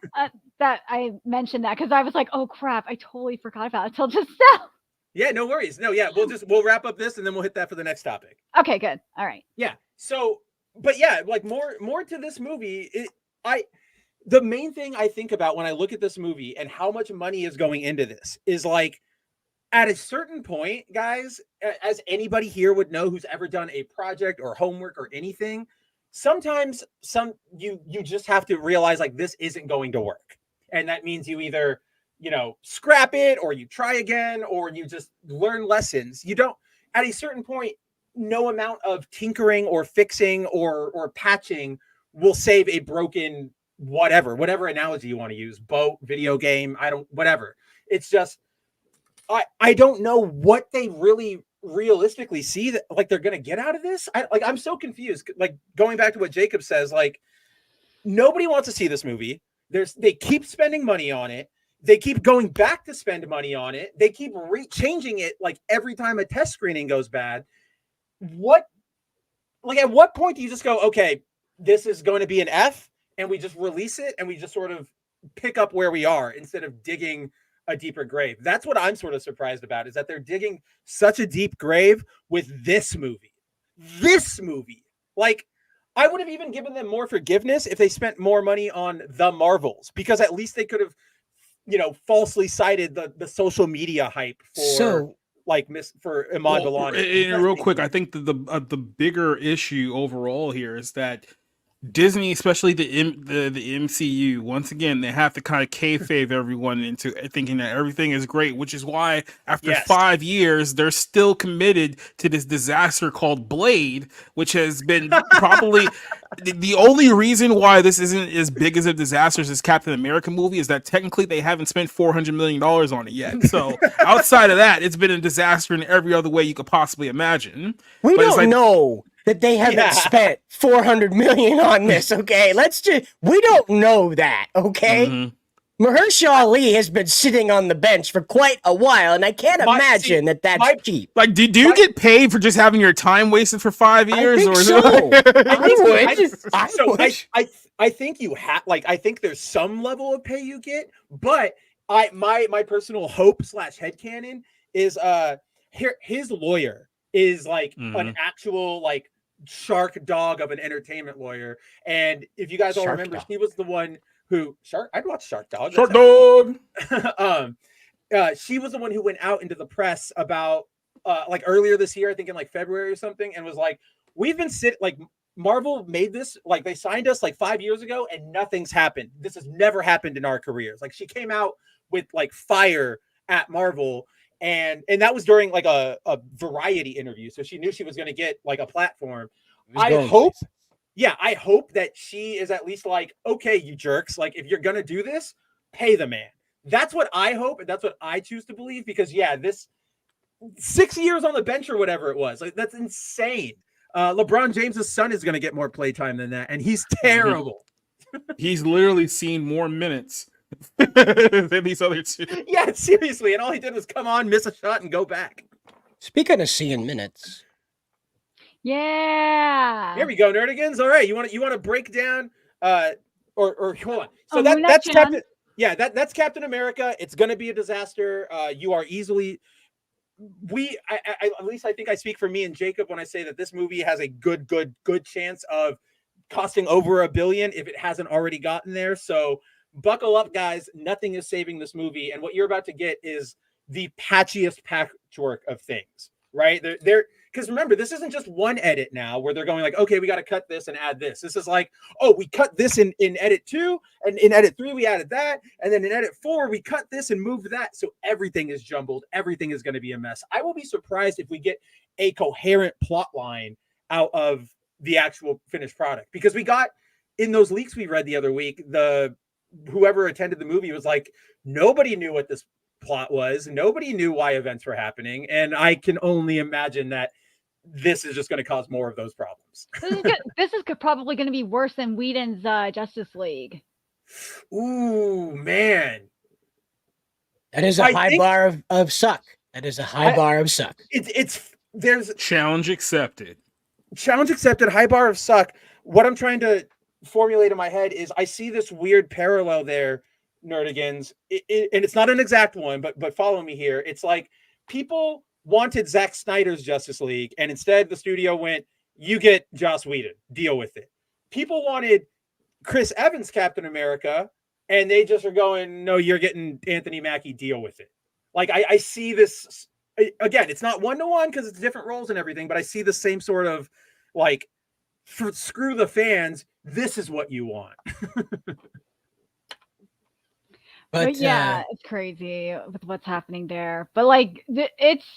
that I mentioned that because I was like, oh crap, I totally forgot about it till just now. Yeah, no worries. No, yeah, we'll wrap up this and then we'll hit that for the next topic. Okay, good. All right. Yeah. So, but yeah, like more to this movie. The main thing I think about when I look at this movie and how much money is going into this is like, at a certain point, guys, as anybody here would know who's ever done a project or homework or anything, sometimes you just have to realize like this isn't going to work, and that means you either scrap it or you try again or you just learn lessons. You don't, at a certain point, no amount of tinkering or fixing or patching will save a broken whatever analogy you want to use, boat, video game, whatever. It's just, I don't know what they really realistically see that like they're going to get out of this. I'm so confused. Like going back to what Jacob says, like nobody wants to see this movie. They keep spending money on it. They keep going back to spend money on it. They keep changing it like every time a test screening goes bad. At what point do you just go, okay, this is going to be an F, and we just release it and we just sort of pick up where we are instead of digging a deeper grave? That's what I'm sort of surprised about, is that they're digging such a deep grave with this movie. Like, I would have even given them more forgiveness if they spent more money on the Marvels, because at least they could have falsely cited the social media hype for for Iman Vellani. And real quick, I think the bigger issue overall here is that Disney, especially the MCU, once again, they have to kind of kayfabe everyone into thinking that everything is great, which is why after 5 years, they're still committed to this disaster called Blade, which has been probably the only reason why this isn't as big as a disaster as this Captain America movie is that technically they haven't spent $400 million on it yet. So outside of that, it's been a disaster in every other way you could possibly imagine. We don't know that they haven't spent $400 million on this. Okay, we don't know that. Okay. Mahershala Ali has been sitting on the bench for quite a while, and I can't imagine that's cheap. Like, do you get paid for just having your time wasted for 5 years? I think so. I would. I think you have, like, I think there's some level of pay you get, but my personal hope / headcanon is his lawyer is like an actual like shark dog of an entertainment lawyer. And if you guys all remember, she was the one who I'd watch Shark Dog. Shark Dog. She was the one who went out into the press about like earlier this year, I think in like February or something, and was like, we've been Marvel made this, like they signed us like 5 years ago and nothing's happened. This has never happened in our careers. Like she came out with like fire at Marvel, and that was during like a Variety interview. So she knew she was going to get like a platform. I hope that she is at least like, okay, you jerks, like if you're going to do this, pay the man. That's what I hope. And that's what I choose to believe, because this 6 years on the bench or whatever it was, like that's insane. LeBron James's son is going to get more playtime than that, and he's terrible. He's literally seen more minutes than these other two. Yeah, seriously, and all he did was come on, miss a shot, and go back. Speaking of seeing minutes, yeah, here we go, nerdigans. All right, you want to break down, or hold on. So that's Captain. Yeah, that's Captain America. It's going to be a disaster. You are easily. at least I think I speak for me and Jacob when I say that this movie has a good chance of costing over $1 billion if it hasn't already gotten there. So buckle up, guys. Nothing is saving this movie, and what you're about to get is the patchiest patchwork of things, right? They're because remember, this isn't just one edit now where they're going like, okay, we got to cut this and add this. This is like, oh, we cut this in edit 2, and in edit 3 we added that, and then in edit 4 we cut this and moved that. So everything is jumbled. Everything is going to be a mess. I will be surprised if we get a coherent plot line out of the actual finished product, because we got in those leaks we read the other week, whoever attended the movie was like, nobody knew what this plot was. Nobody knew why events were happening. And I can only imagine that this is just going to cause more of those problems. This is probably going to be worse than Whedon's Justice League. Ooh, man. That is a high bar of suck. That is a high bar of suck. There's challenge accepted. Challenge accepted, high bar of suck. What I'm trying to formulate in my head is I see this weird parallel there, Nerdigans, and it's not an exact one, but follow me here. It's like people wanted Zack Snyder's Justice League, and instead the studio went, you get Joss Whedon, deal with it. People wanted Chris Evans Captain America, and they just are going, no, you're getting Anthony Mackie, deal with it. Like I see this, again, it's not one-to-one because it's different roles and everything, but I see the same sort of like, screw the fans, this is what you want. But yeah, it's crazy with what's happening there. But like, it's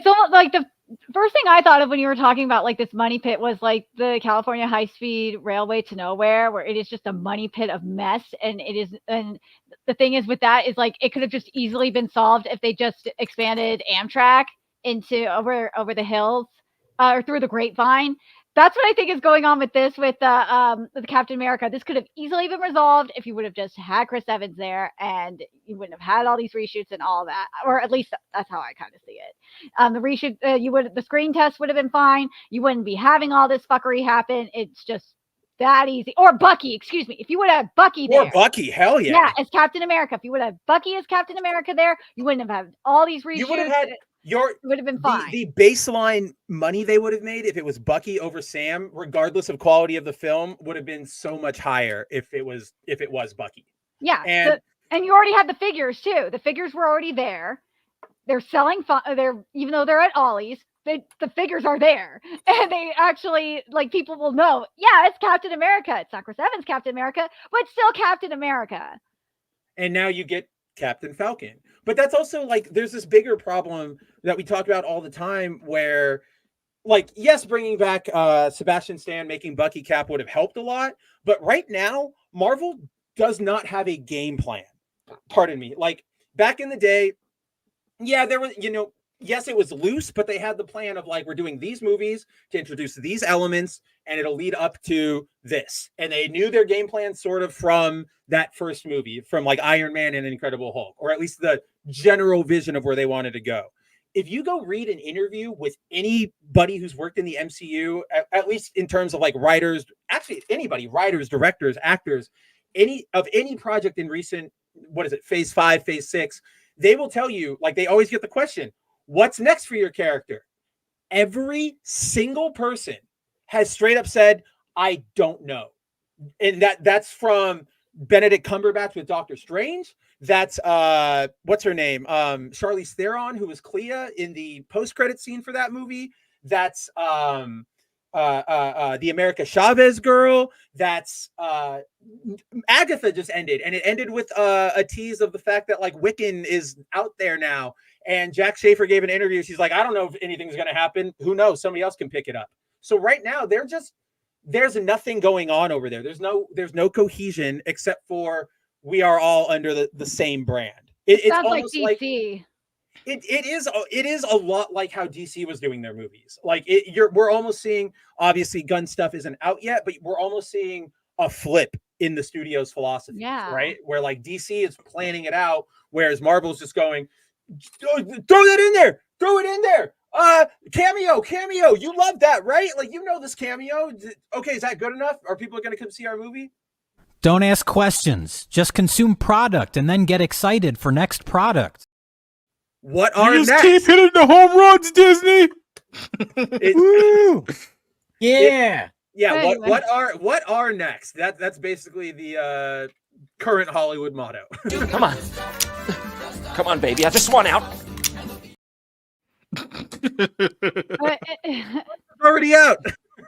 almost like the first thing I thought of when you were talking about like this money pit was like the California high-speed railway to nowhere, where it is just a money pit of mess. And the thing is with that is like, it could have just easily been solved if they just expanded Amtrak into over the hills or through the grapevine. That's what I think is going on with this, with the Captain America. This could have easily been resolved if you would have just had Chris Evans there, and you wouldn't have had all these reshoots and all that, or at least that's how I kind of see it. The reshoot, the screen test would have been fine. You wouldn't be having all this fuckery happen. It's just that easy. Or Bucky, excuse me. If you would have Bucky there. Or Bucky, hell yeah. Yeah, as Captain America. If you would have Bucky as Captain America there, you wouldn't have had all these reshoots. You would have had it would have been fine. The baseline money they would have made if it was Bucky over Sam, regardless of quality of the film, would have been so much higher if it was Bucky. Yeah, and you already had the figures too. The figures were already there. They're selling. Even though they're at Ollie's, the figures are there, and they actually like people will know. Yeah, it's Captain America. It's not Chris Evans Captain America, but still Captain America. And now you get Captain Falcon. But that's also like, there's this bigger problem that we talk about all the time where, like, yes, bringing back Sebastian Stan, making Bucky Cap would have helped a lot. But right now, Marvel does not have a game plan. Pardon me. Like, back in the day, yeah, there was, yes, it was loose, but they had the plan of like, we're doing these movies to introduce these elements and it'll lead up to this. And they knew their game plan sort of from that first movie, from like Iron Man and Incredible Hulk, or at least the general vision of where they wanted to go. If you go read an interview with anybody who's worked in the MCU, at least in terms of like writers, actually anybody, writers, directors, actors, any project in recent, phase 5, phase 6, they will tell you, like, they always get the question, what's next for your character? Every single person has straight up said, I don't know. And that's from Benedict Cumberbatch with Doctor Strange. That's what's her name? Charlize Theron, who was Clea in the post-credit scene for that movie. That's the America Chavez girl. That's Agatha just ended, and it ended with a tease of the fact that like Wiccan is out there now. And Jack Schaefer gave an interview. She's like, I don't know if anything's going to happen. Who knows? Somebody else can pick it up. So right now, there's nothing going on over there. There's no cohesion except for we are all under the same brand. It's sounds almost like DC. It is a lot like how DC was doing their movies. Like we're almost seeing, obviously gun stuff isn't out yet, but we're almost seeing a flip in the studio's philosophy. Yeah. Right. Where like DC is planning it out, whereas Marvel's just going, throw that in there. Throw it in there. Cameo. You love that, right? Like, this cameo. Okay, is that good enough? Are people going to come see our movie? Don't ask questions. Just consume product and then get excited for next product. what You are just next? keep hitting the home runs, Disney. Woo! Yeah. Yeah, Anyway. what are next? That's basically the current Hollywood motto. Come on. Come on, baby. I just want out. But- Already out.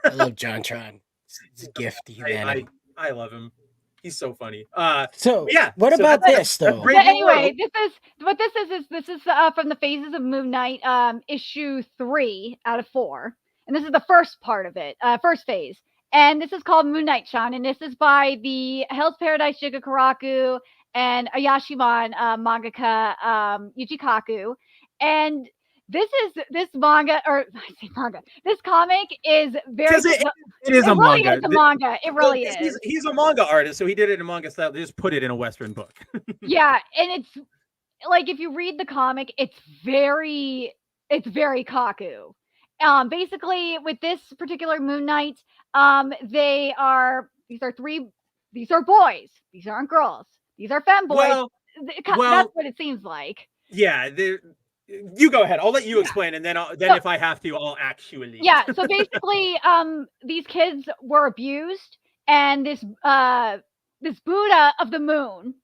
I love JonTron. It's a gift to humanity. I love him. He's so funny. So yeah. what so about that's- this that's though? Brave But New anyway, World. this is from the Phases of Moon Knight, issue 3 out of 4, and this is the first part of it, first phase, and this is called Moon Knight Chan, and this is by the Hell's Paradise Jiga Karaku and Ayashimon mangaka Yuji Kaku, and this manga, or I say manga, this comic is very. Because it is it a really manga. is a manga. It really Well, is. He's a manga artist, so he did it in manga style. They just put it in a Western book. Yeah, and it's like if you read the comic, it's very Kaku. Basically, with this particular Moon Knight, these are boys. These aren't girls. These are femboys. That's what it seems like. Yeah, you go ahead. I'll let you explain, and then if I have to, I'll actually. Yeah. So basically, these kids were abused, and this Buddha of the moon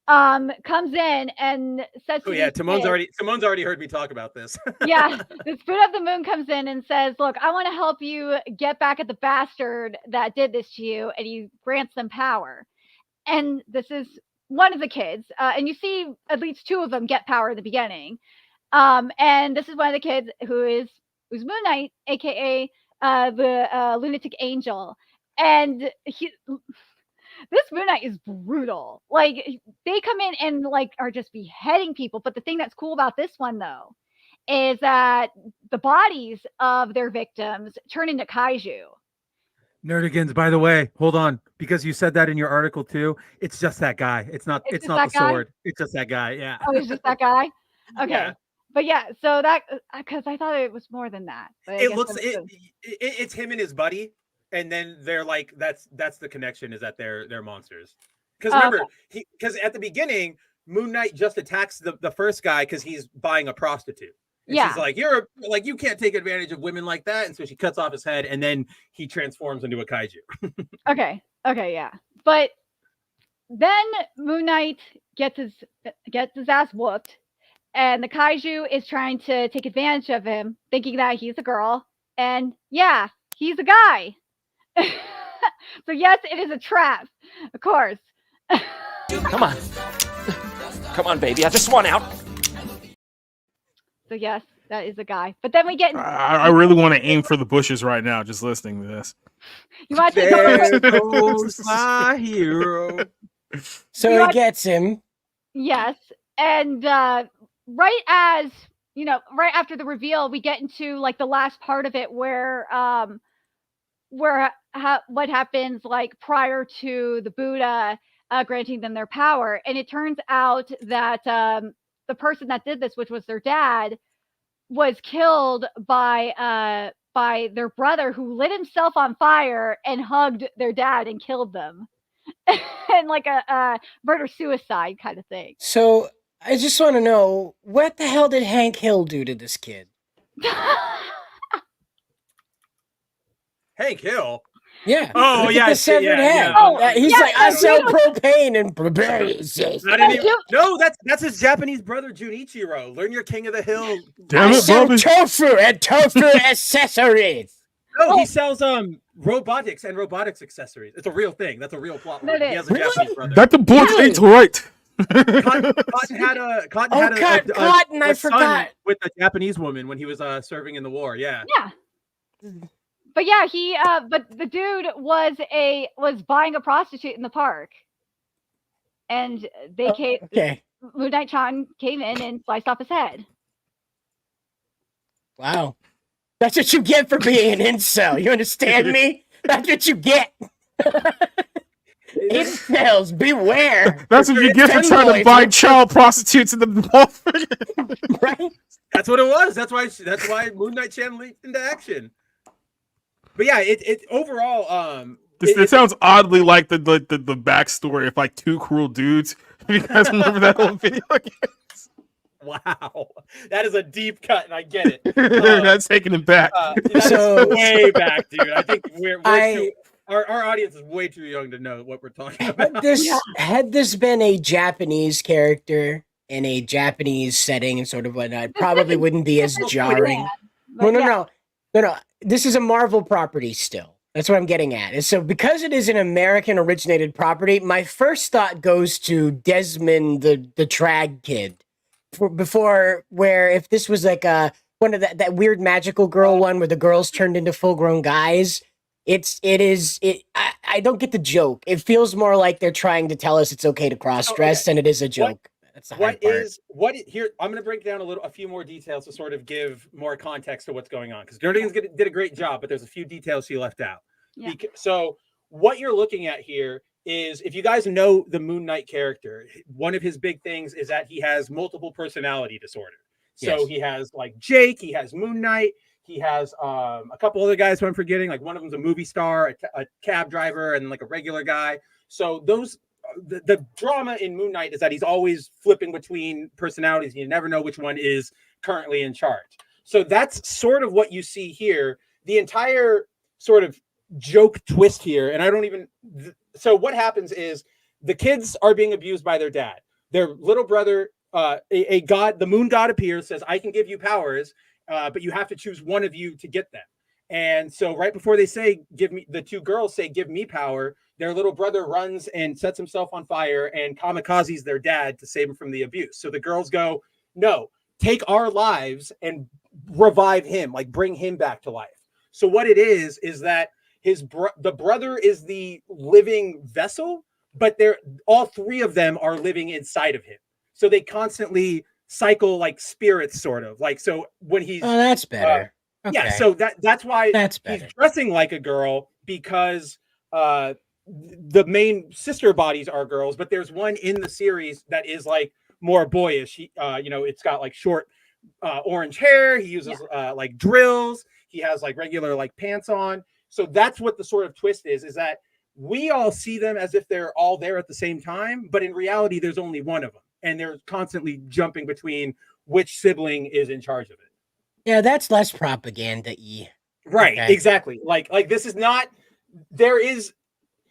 comes in and says to Oh yeah, these Timon's kids- already heard me talk about this. yeah, this Buddha of the moon comes in and says, look, I want to help you get back at the bastard that did this to you, and he grants them power. And this is one of the kids, and you see at least 2 of them get power in the beginning. And this is one of the kids who's Moon Knight, aka the lunatic angel, and this Moon Knight is brutal. Like they come in and like are just beheading people. But the thing that's cool about this one though is that the bodies of their victims turn into kaiju. Nerdigans, by the way, hold on, because you said that in your article too. It's just that guy. It's not the guy? sword. It's just that guy. Yeah. Oh, it's just that guy. Okay. Yeah. But yeah, so that because I thought it was more than that. But I guess It's him and his buddy, and then they're like that's the connection is that they're monsters. Because remember, because at the beginning, Moon Knight just attacks the first guy because he's buying a prostitute. And she's like, you can't take advantage of women like that, and so she cuts off his head, and then he transforms into a kaiju. Okay, yeah. But then Moon Knight gets his ass whooped. And the kaiju is trying to take advantage of him, thinking that he's a girl. And yeah, he's a guy. So yes, it is a trap, of course. Come on. Come on, baby. I just want out. So yes, that is a guy. But then we get... I really want to aim for the bushes right now, just listening to this. You want to take There goes my hero. So he gets him. Yes. And right after the reveal, we get into like the last part of it where what happens like prior to the Buddha granting them their power. And it turns out that the person that did this, which was their dad, was killed by their brother, who lit himself on fire and hugged their dad and killed them. And like a murder-suicide kind of thing. So I just want to know, what the hell did Hank Hill do to this kid? Hank Hill. Yeah. Oh, Look yeah, at I the see, severed yeah, head. yeah. Oh, He's yeah, like, I yeah, sell dude. propane and barbarians. No, that's his Japanese brother Junichiro. Learn your King of the Hill. Damn I it, sell Bobby. tofu and tofu accessories. No, he sells robotics and robotics accessories. It's a real thing. That's a real plot. That He is. has a Japanese brother. That the boy ain't right. Cotton had a Cotton, I son forgot. with a Japanese woman when he was serving in the war. Yeah. Yeah. But yeah, but the dude was buying a prostitute in the park. And they came Okay. Moon Knight Chan came in and sliced off his head. Wow. That's what you get for being an incel. You understand me? That's what you get. Incels, beware. That's what you get for trying to buy child prostitutes in the mall. Right? That's what it was. That's why Moon Knight Chan leaped into action. But yeah, it overall It sounds oddly like the backstory of like Two Cruel Dudes. You guys remember that old video? Wow, that is a deep cut, and I get it. That's taking it back. That's So- way back, dude. I think we're I- too. Our audience is way too young to know what we're talking about. Had this been a Japanese character in a Japanese setting and sort of whatnot, it probably wouldn't be as jarring. No. This is a Marvel property still. That's what I'm getting at. And so because it is an American originated property, my first thought goes to Desmond, the trag kid. Before, where if this was like one of that weird magical girl one where the girls turned into full grown guys, I don't get the joke. It feels more like they're trying to tell us it's okay to cross dress than it is a joke. That's the hard part. Here? I'm going to break down a few more details to sort of give more context to what's going on, because Nerdigans did a great job, but there's a few details she left out. Yeah. So what you're looking at here is, if you guys know the Moon Knight character, one of his big things is that he has multiple personality disorder. So Yes. he has like Jake, he has Moon Knight, he has a couple other guys who I'm forgetting. Like one of them's a movie star, a cab driver, and like a regular guy. So those the drama in Moon Knight is that he's always flipping between personalities, and you never know which one is currently in charge. So that's sort of what you see here. The entire sort of joke twist here, and I don't even. So what happens is the kids are being abused by their dad. Their little brother, a god, the moon god appears, says, "I can give you powers, but you have to choose one of you to get them." And so right before they say, "Give me," the two girls say, "Give me power," their little brother runs and sets himself on fire and kamikazes their dad to save him from the abuse. So the girls go, "No, take our lives and revive him, like bring him back to life." So what it is that the brother is the living vessel, but all three of them are living inside of him. So they constantly cycle like spirits, sort of like. So when he's that's better. Yeah, so that's why That's he's better. dressing like a girl, because the main sister bodies are girls, but there's one in the series that is like more boyish. He, it's got like short orange hair. He uses like drills. He has like regular like pants on. So that's what the sort of twist is that we all see them as if they're all there at the same time, but in reality, there's only one of them, and they're constantly jumping between which sibling is in charge of it. Yeah, that's less propaganda-y. Right, Okay. exactly. Like this is not. There is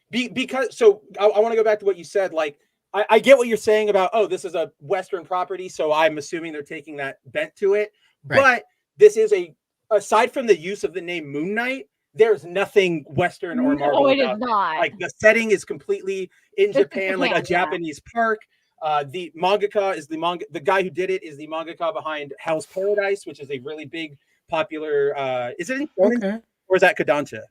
because. So I want to go back to what you said. Like I get what you're saying about, oh, this is a Western property, so I'm assuming they're taking that bent to it. Right. But this is aside from the use of the name Moon Knight, there's nothing Western or Marvel. No, it is about not. Like the setting is completely in It's Japan, like a Japan, yeah. Japanese park. The mangaka is the guy who did it is the mangaka behind Hell's Paradise, which is a really big, popular. Is it in Shonen Okay. or is that Kodansha?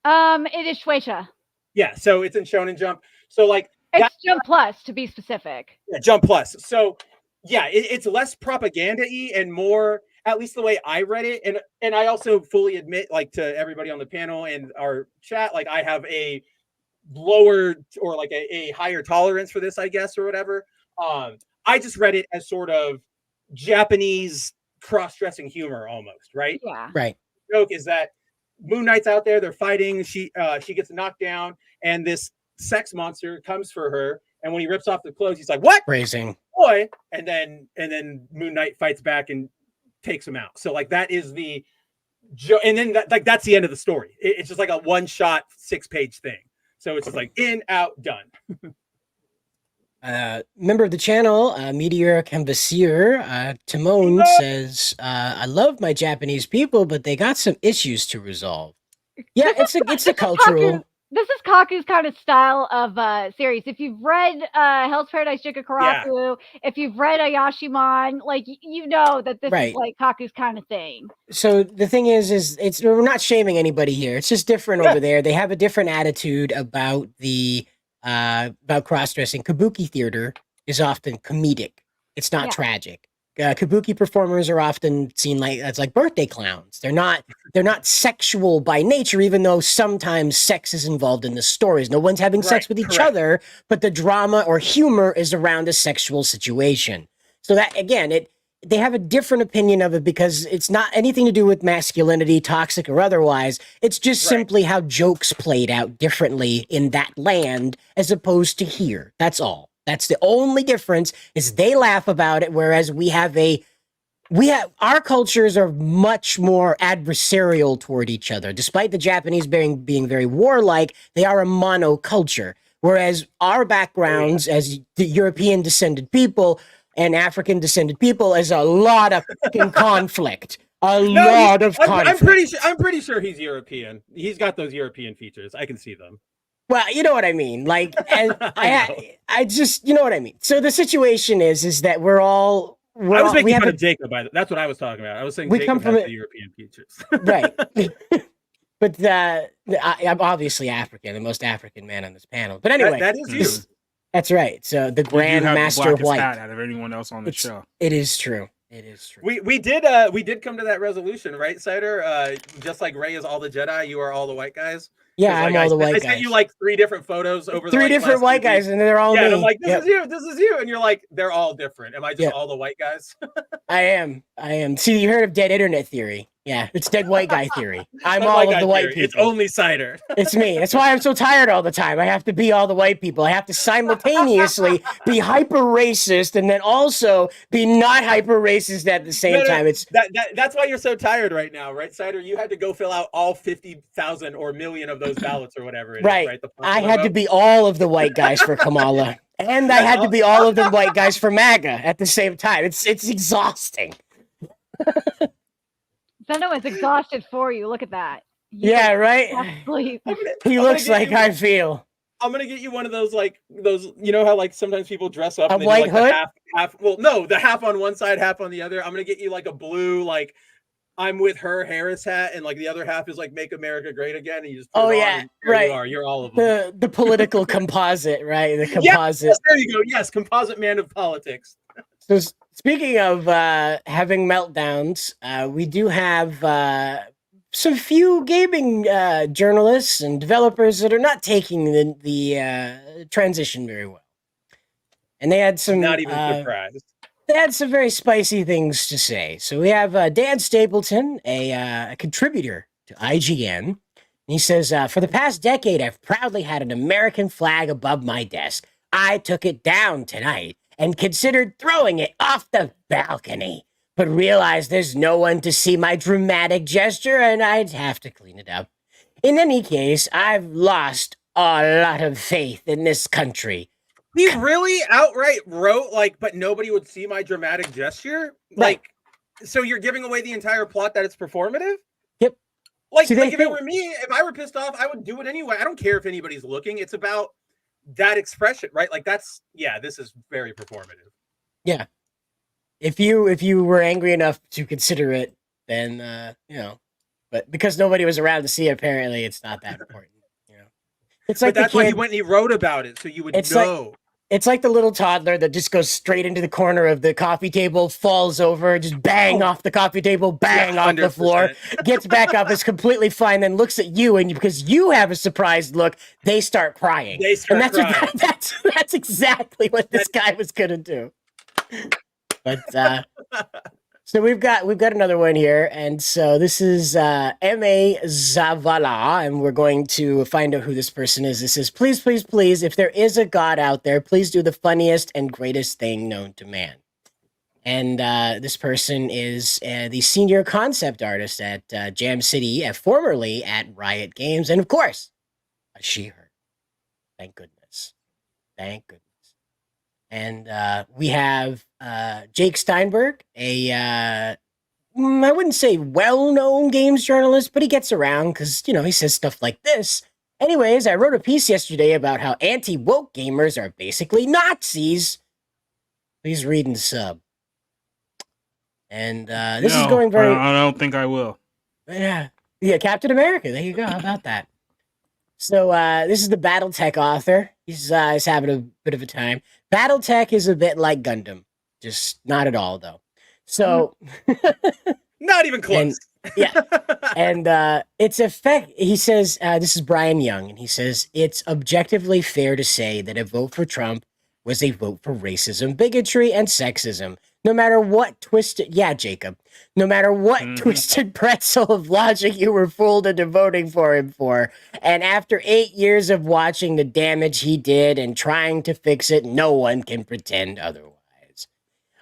It is Shueisha. Yeah, so it's in Shonen Jump. So like It's Jump Plus, to be specific. yeah, Jump Plus. So yeah, it's less propaganda-y and more, at least the way I read it, and I also fully admit, like to everybody on the panel and our chat, like I have a lower or like a higher tolerance for this, I guess, or whatever. I just read it as sort of Japanese cross-dressing humor almost, right? Yeah. Right. The joke is that Moon Knight's out there, they're fighting, she gets knocked down, and this sex monster comes for her, and when he rips off the clothes, he's like, "What? Phrasing. Boy!" And then Moon Knight fights back and takes him out. So like that is the and then that's the end of the story. It's just like a one-shot 6-page thing. So it's just like in, out, done. Member of the channel, Meteor Canvassier, Timon says, "I love my Japanese people, but they got some issues to resolve." Yeah, it's a cultural. This is Kaku's kind of style of series. If you've read Hell's Paradise Jikakaraku, if you've read Ayashimon, like you know that this Right. is like Kaku's kind of thing. So the thing is it's we're not shaming anybody here. It's just different over there. They have a different attitude about the about cross-dressing. Kabuki theater is often comedic. It's not Yeah. tragic. Kabuki performers are often seen like birthday clowns. They're not sexual by nature, even though sometimes sex is involved in the stories. No one's having sex Right, with each correct. other, but the drama or humor is around a sexual situation. So that again, they have a different opinion of it because it's not anything to do with masculinity, toxic or otherwise. It's just Right. simply how jokes played out differently in that land as opposed to here. That's all. That's the only difference, is they laugh about it, whereas our cultures are much more adversarial toward each other. Despite the Japanese being very warlike, they are a monoculture. Whereas our backgrounds as the European descended people and African descended people is a lot of fucking conflict. Lot of conflict. I'm pretty sure he's European. He's got those European features. I can see them. Well, you know what I mean. Like, and I just, you know what I mean. So the situation is that I was making fun of Jacob. That's what I was talking about. I was saying Jacob has the European features. Right. But I'm obviously African, the most African man on this panel. But anyway, that is you. That's right. So the Grand Master White. Hat out of anyone else on the show. It is true. It is true. We did come to that resolution, right, Cider? Just like Rey is all the Jedi, you are all the white guys. Yeah, I'm all the white guys. I sent you like 3 different photos over three different white guys, and they're all me. And I'm like, this is you, and you're like, they're all different. Am I just all the white guys? I am. See, you heard of dead internet theory? Yeah, it's dead white guy theory. I'm all of the white people. It's only Cider. It's me. That's why I'm so tired all the time. I have to be all the white people. I have to simultaneously be hyper racist and then also be not hyper racist at the same time. It's that's why you're so tired right now, right, Cider? You had to go fill out all 50,000 or million of those ballots or whatever it is, right? I had to be all of the white guys for Kamala, and I had to be all of the white guys for MAGA at the same time. It's exhausting. Zeno is exhausted for you. Look at that. Yeah, right? He looks like I feel. I'm gonna get you one of those, like those, you know how like sometimes people dress up a white hood? The half on one side, half on the other. I'm gonna get you like a blue, like I'm with her Harris hat, and like the other half is like Make America Great Again, and you just put it on, and there you're all of them. The political composite, right? The composite. Yes, there you go. Yes, composite man of politics. So speaking of having meltdowns, we do have some few gaming journalists and developers that are not taking the transition very well, and they had some. Not even surprised. They had some very spicy things to say. So we have Dan Stapleton, a contributor to IGN. And he says, for the past decade, I've proudly had an American flag above my desk. I took it down tonight and considered throwing it off the balcony, but realized there's no one to see my dramatic gesture and I'd have to clean it up. In any case, I've lost a lot of faith in this country. He really outright wrote, like, but nobody would see my dramatic gesture? Like, so you're giving away the entire plot that it's performative? Yep. Like if it were me, if I were pissed off, I would do it anyway. I don't care if anybody's looking. It's about that expression, right? Like this is very performative. Yeah. If you were angry enough to consider it, then, but because nobody was around to see it, apparently it's not that important. It's like that's why he went and he wrote about it, so you would know. It's like the little toddler that just goes straight into the corner of the coffee table, falls over, just bang off the coffee table, bang off the floor, gets back up, is completely fine, then looks at you, and because you have a surprised look, they start crying. That's exactly what this guy was gonna do. But so we've got another one here, and so this is M.A. Zavala, and we're going to find out who this person is. This is, please, please, please, if there is a God out there, please do the funniest and greatest thing known to man. And this person is the senior concept artist at Jam City, formerly at Riot Games, and of course, a she/her. Thank goodness. Thank goodness. And we have Jake Steinberg, I wouldn't say well-known games journalist, but he gets around because, he says stuff like this. Anyways, I wrote a piece yesterday about how anti-woke gamers are basically Nazis. Please read and sub. And this is going very... I don't think I will. Yeah, Captain America. There you go. How about that? So this is the BattleTech author. He's having a bit of a time. BattleTech is a bit like Gundam. Just not at all, though. So... not even close. And it's he says, this is Brian Young, and he says, it's objectively fair to say that a vote for Trump was a vote for racism, bigotry, and sexism. no matter what twisted, yeah, Jacob, no matter what twisted pretzel of logic you were fooled into voting for him for, and after 8 years of watching the damage he did and trying to fix it, no one can pretend otherwise.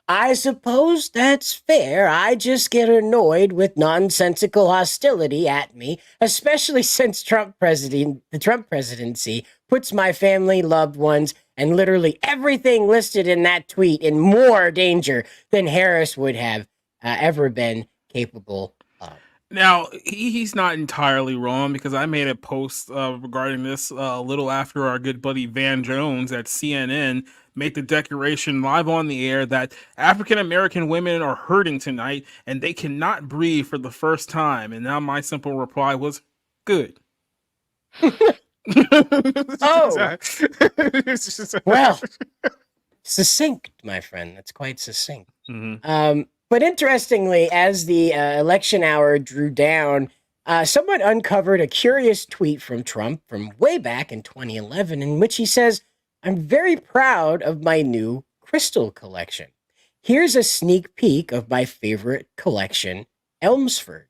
I suppose that's fair. I just get annoyed with nonsensical hostility at me, especially since the Trump presidency puts my family, loved ones, and literally everything listed in that tweet in more danger than Harris would have ever been capable of. Now, he's not entirely wrong, because I made a post regarding this a little after our good buddy Van Jones at CNN made the declaration live on the air that African-American women are hurting tonight and they cannot breathe for the first time. And now my simple reply was, good. Oh, well, succinct, my friend. That's quite succinct. But interestingly, as the election hour drew down, someone uncovered a curious tweet from Trump from way back in 2011 in which he says, "I'm very proud of my new crystal collection. Here's a sneak peek of my favorite collection, Elmsford."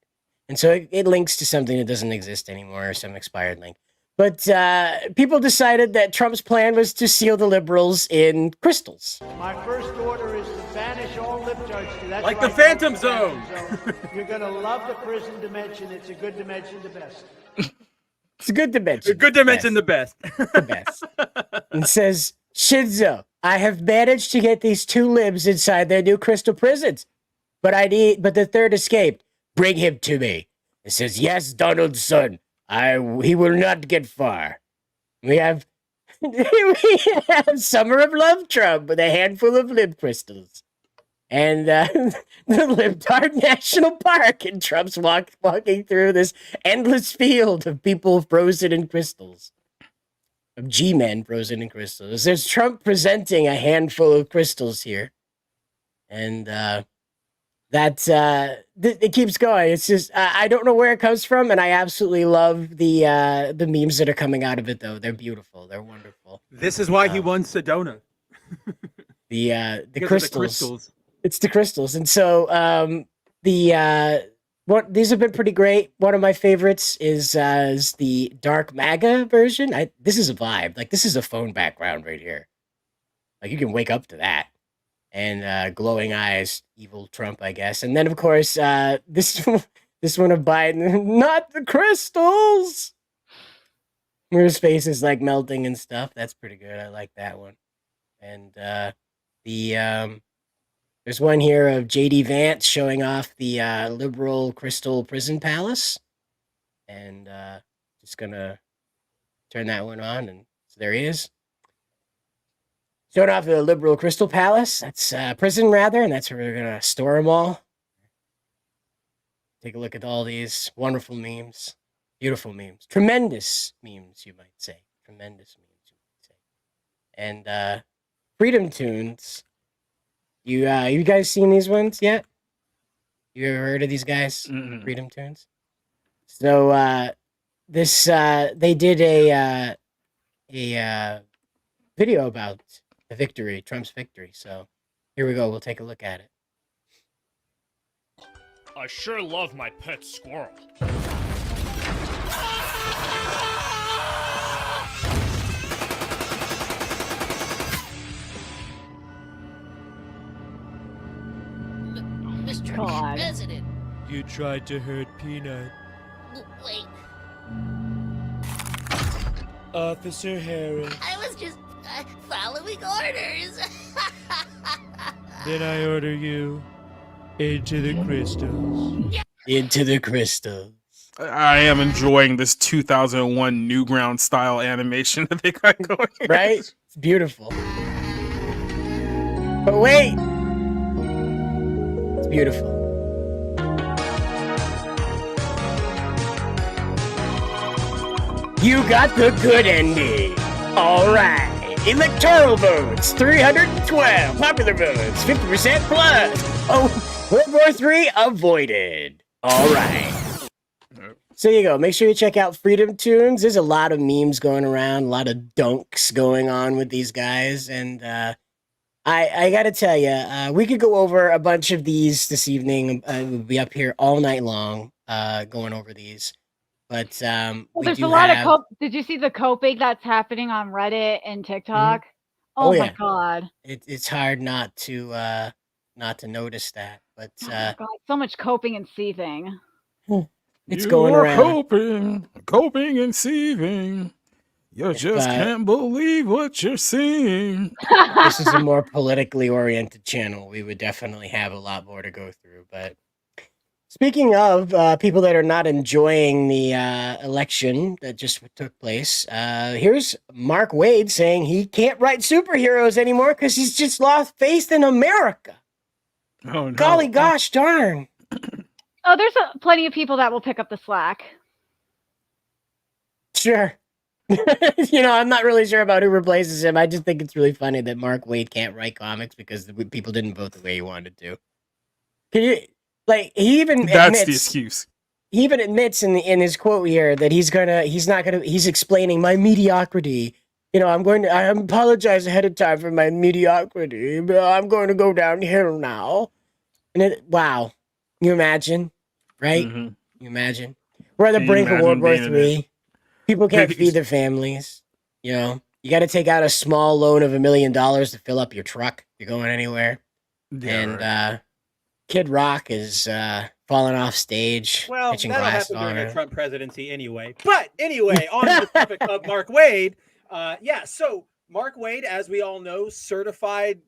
And so it links to something that doesn't exist anymore, or some expired link. But people decided that Trump's plan was to seal the liberals in crystals. My first order is to banish all lip judges. That's Like right, the Phantom folks, Zone. You're going to love the prison dimension. It's a good dimension, the best. It's a good dimension. A good dimension, the best. The best. It says, "Shinzo, I have managed to get these 2 libs inside their new crystal prisons, but the third escaped. Bring him to me." It says, "Yes, Donald's son. He will not get far." We have Summer of Love Trump with a handful of lib crystals. And the Libtard National Park, and Trump's walking through this endless field of people frozen in crystals. Of G-men frozen in crystals. There's Trump presenting a handful of crystals here. And it keeps going. It's just, I don't know where it comes from, and I absolutely love the memes that are coming out of it, though. They're beautiful. They're wonderful. This is why he won Sedona. The Because crystals. of the crystals. It's the crystals. And so these have been pretty great. One of my favorites is the Dark MAGA version. This is a vibe. Like, this is a phone background right here. Like, you can wake up to that. And glowing eyes, evil Trump, I guess. And then, of course, this one of Biden, not the crystals, where his face is like melting and stuff. That's pretty good. I like that one. And there's one here of J.D. Vance showing off the liberal crystal prison palace. And just gonna turn that one on, and so there he is. Showing off the liberal crystal palace. That's prison, rather, and that's where we're gonna store them all. Take a look at all these wonderful memes, beautiful memes, tremendous memes, you might say, tremendous memes, you might say. And Freedom Tunes. You guys seen these ones yet? You ever heard of these guys? Mm-mm. Freedom Tunes. So they did a video about the victory, Trump's victory. So here we go. We'll take a look at it. I sure love my pet squirrel. Mr. God. President. You tried to hurt Peanut. Wait, Officer Harris. I was just following orders. Then I order you into the crystals. Into the crystals. I am enjoying this 2001 Newground style animation that they got going. Right? It's beautiful. But wait! It's beautiful. You got the good ending. All right. Electoral votes, 312. Popular votes, 50% plus. Oh, World War III avoided. All right. So you go. Make sure you check out Freedom Tunes. There's a lot of memes going around, a lot of dunks going on with these guys, and I got to tell you, we could go over a bunch of these this evening. We'll be up here all night long going over these. But Well, we there's a do lot have. of did you see the coping that's happening on Reddit and TikTok? Oh, Oh my yeah. god. It's hard not to notice that. But Oh my god, so much coping and seething. it's you going are around. coping and seething. You just can't believe what you're seeing. This is a more politically oriented channel. We would definitely have a lot more to go through. But speaking of people that are not enjoying the election that just took place, here's Mark Wade saying he can't write superheroes anymore because he's just lost faith in America. Oh, no. Golly gosh darn. Oh, there's plenty of people that will pick up the slack. Sure. I'm not really sure about who replaces him. I just think it's really funny that Mark Wade can't write comics because the people didn't vote the way he wanted to. Can you, he even That's admits, the excuse. He even admits in his quote here that he's explaining my mediocrity. I apologize ahead of time for my mediocrity, but I'm going to go downhill now. And wow. You imagine, right? Mm-hmm. You imagine. We're at the brink of World War III. People can't feed their families. You got to take out a small loan of $1 million to fill up your truck. You're going anywhere. Yeah, Kid Rock is falling off stage. Well, pitching that'll glass happen during on a her. Trump presidency anyway. But anyway, on the topic of Mark Wade, so Mark Wade, as we all know, certified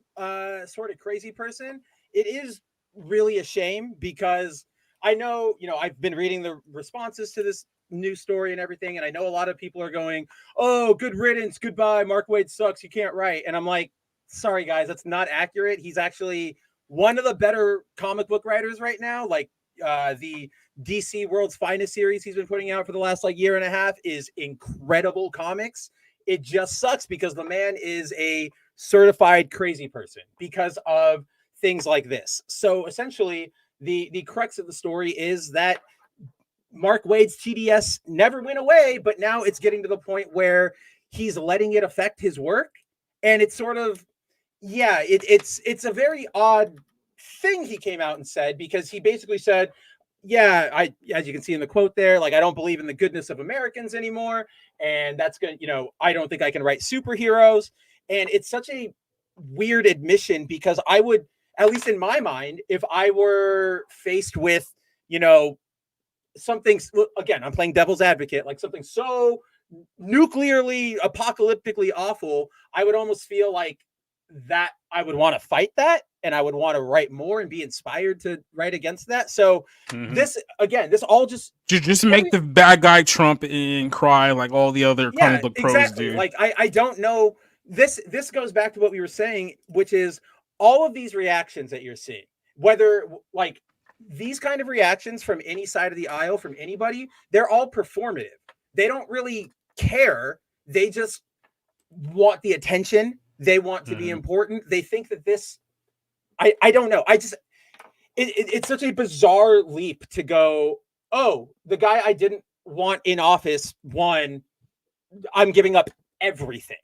sort of crazy person. It is really a shame because I know, I've been reading the responses to this news story and everything, and I know a lot of people are going, "Oh, good riddance, goodbye, Mark Wade sucks, you can't write." And I'm like, sorry guys, that's not accurate. He's actually one of the better comic book writers right now. Like the DC World's Finest series he's been putting out for the last year and a half is incredible comics. It just sucks because the man is a certified crazy person because of things like this. So essentially, the crux of the story is that Mark Wade's TDS never went away, but now it's getting to the point where he's letting it affect his work. And it's sort of, it's a very odd thing he came out and said, because he basically said, as you can see in the quote there, I don't believe in the goodness of Americans anymore. And that's going to, I don't think I can write superheroes. And it's such a weird admission because I would, at least in my mind, if I were faced with, something, again, I'm playing devil's advocate, something so nuclearly apocalyptically awful, I would almost feel like that I would want to fight that, and I would want to write more and be inspired to write against that. So this all just make the bad guy Trump and cry like all the other comic book pros do. I don't know. This goes back to what we were saying, which is all of these reactions that you're seeing, whether these kind of reactions from any side of the aisle, from anybody, they're all performative. They don't really care. They just want the attention. They want to be important. They think that this, I don't know. It's such a bizarre leap to go, oh, the guy I didn't want in office won. I'm giving up everything,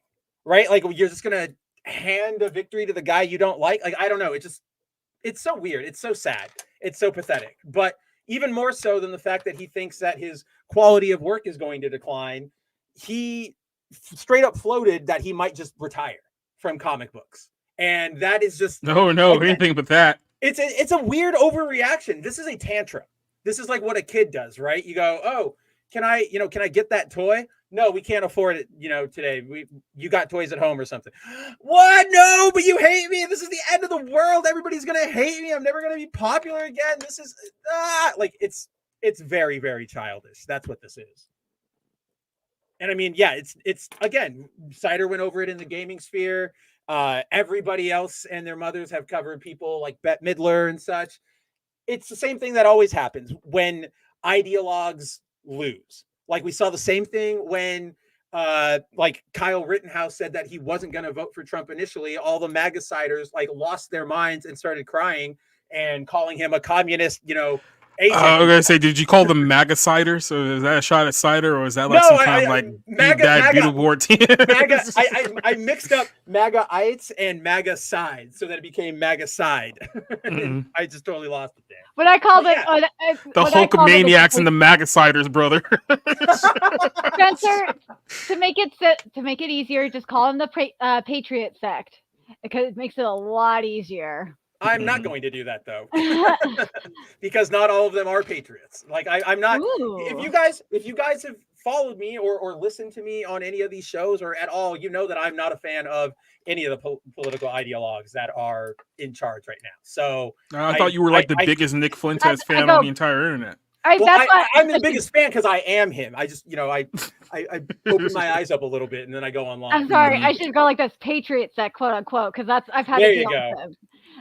right? You're just going to hand a victory to the guy you don't like. I don't know. It's so weird. It's so sad. It's so pathetic. But even more so than the fact that he thinks that his quality of work is going to decline, he straight up floated that he might just retire from comic books. And that is just no, anything but that. It's a weird overreaction. This is a tantrum. This is like what a kid does, right? You go, "Oh, can I get that toy?" "No, we can't afford it, today. You got toys at home or something." "What? No, but you hate me. This is the end of the world. Everybody's going to hate me. I'm never going to be popular again. This is it's very, very childish. That's what this is. And I mean, it's again, Cider went over it in the gaming sphere. Everybody else and their mothers have covered people like Bette Midler and such. It's the same thing that always happens when ideologues lose. We saw the same thing when Kyle Rittenhouse said that he wasn't going to vote for Trump initially. All the MAGA-siders lost their minds and started crying and calling him a communist, I was gonna say, did you call them MAGA cider? So is that a shot at cider, or is that like No, some kind of like bad beauty board team? MAGA. I mixed up MAGA-ites and MAGA side, so that it became MAGA side. I just totally lost it there. But I called it The Hulkamaniacs and the MAGA ciders, brother. Spencer, to make it easier, just call them the Patriot sect because it makes it a lot easier. I'm not going to do that though, because not all of them are patriots. Like I'm not. If you guys have followed me or listened to me on any of these shows or at all, you know that I'm not a fan of any of the political ideologues that are in charge right now. So I thought you were like the biggest Nick Fuentes fan on the entire internet. I'm the biggest fan because I am him. I just, I open my eyes up a little bit and then I go online. I'm sorry, I should go like this Patriot sect, quote unquote, because I've had to deal with them.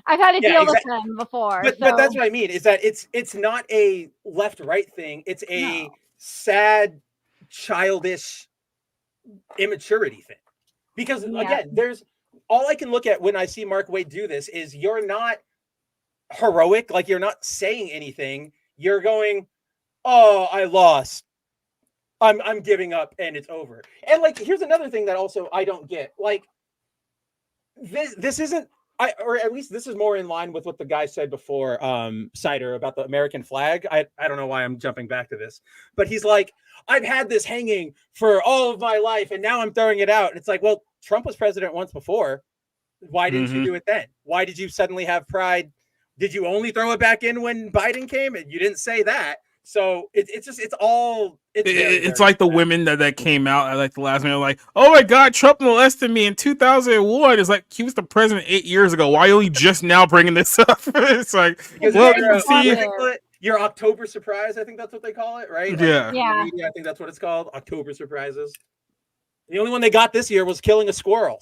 I've had to deal with them before. But that's what I mean is that it's not a left-right thing. It's a sad, childish immaturity thing. Because again, there's all I can look at when I see Mark Waid do this is you're not heroic, like you're not saying anything. You're going, oh, I lost. I'm giving up and it's over. And like, here's another thing that also I don't get. Like, this isn't, or at least this is more in line with what the guy said before, Cider, about the American flag. I don't know why I'm jumping back to this, but he's like, I've had this hanging for all of my life and now I'm throwing it out. And it's like, well, Trump was president once before. Why didn't you do it then? Why did you suddenly have pride? Did you only throw it back in when Biden came? And you didn't say that. So it's like the women that came out at like the last minute, like, oh my God, Trump molested me in 2001. It's like he was the president 8 years ago. Why are you just now bringing this up? It's like, well, your October surprise. I think that's what they call it, right? Yeah. Yeah. I think that's what it's called. October surprises. The only one they got this year was killing a squirrel.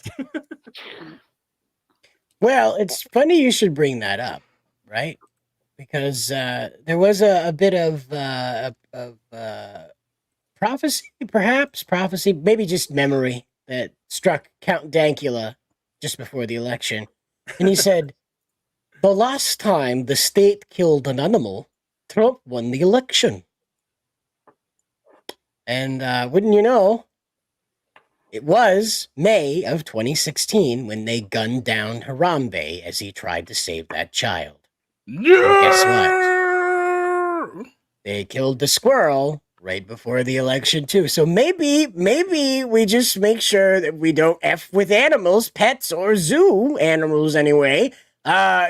Well, it's funny you should bring that up, right? Because there was a bit of prophecy, maybe just memory that struck Count Dankula just before the election. And he said, the last time the state killed an animal, Trump won the election. And wouldn't you know, it was May of 2016 when they gunned down Harambe as he tried to save that child. Yeah! Guess what? They killed the squirrel right before the election too. So maybe we just make sure that we don't F with animals, pets or zoo animals anyway,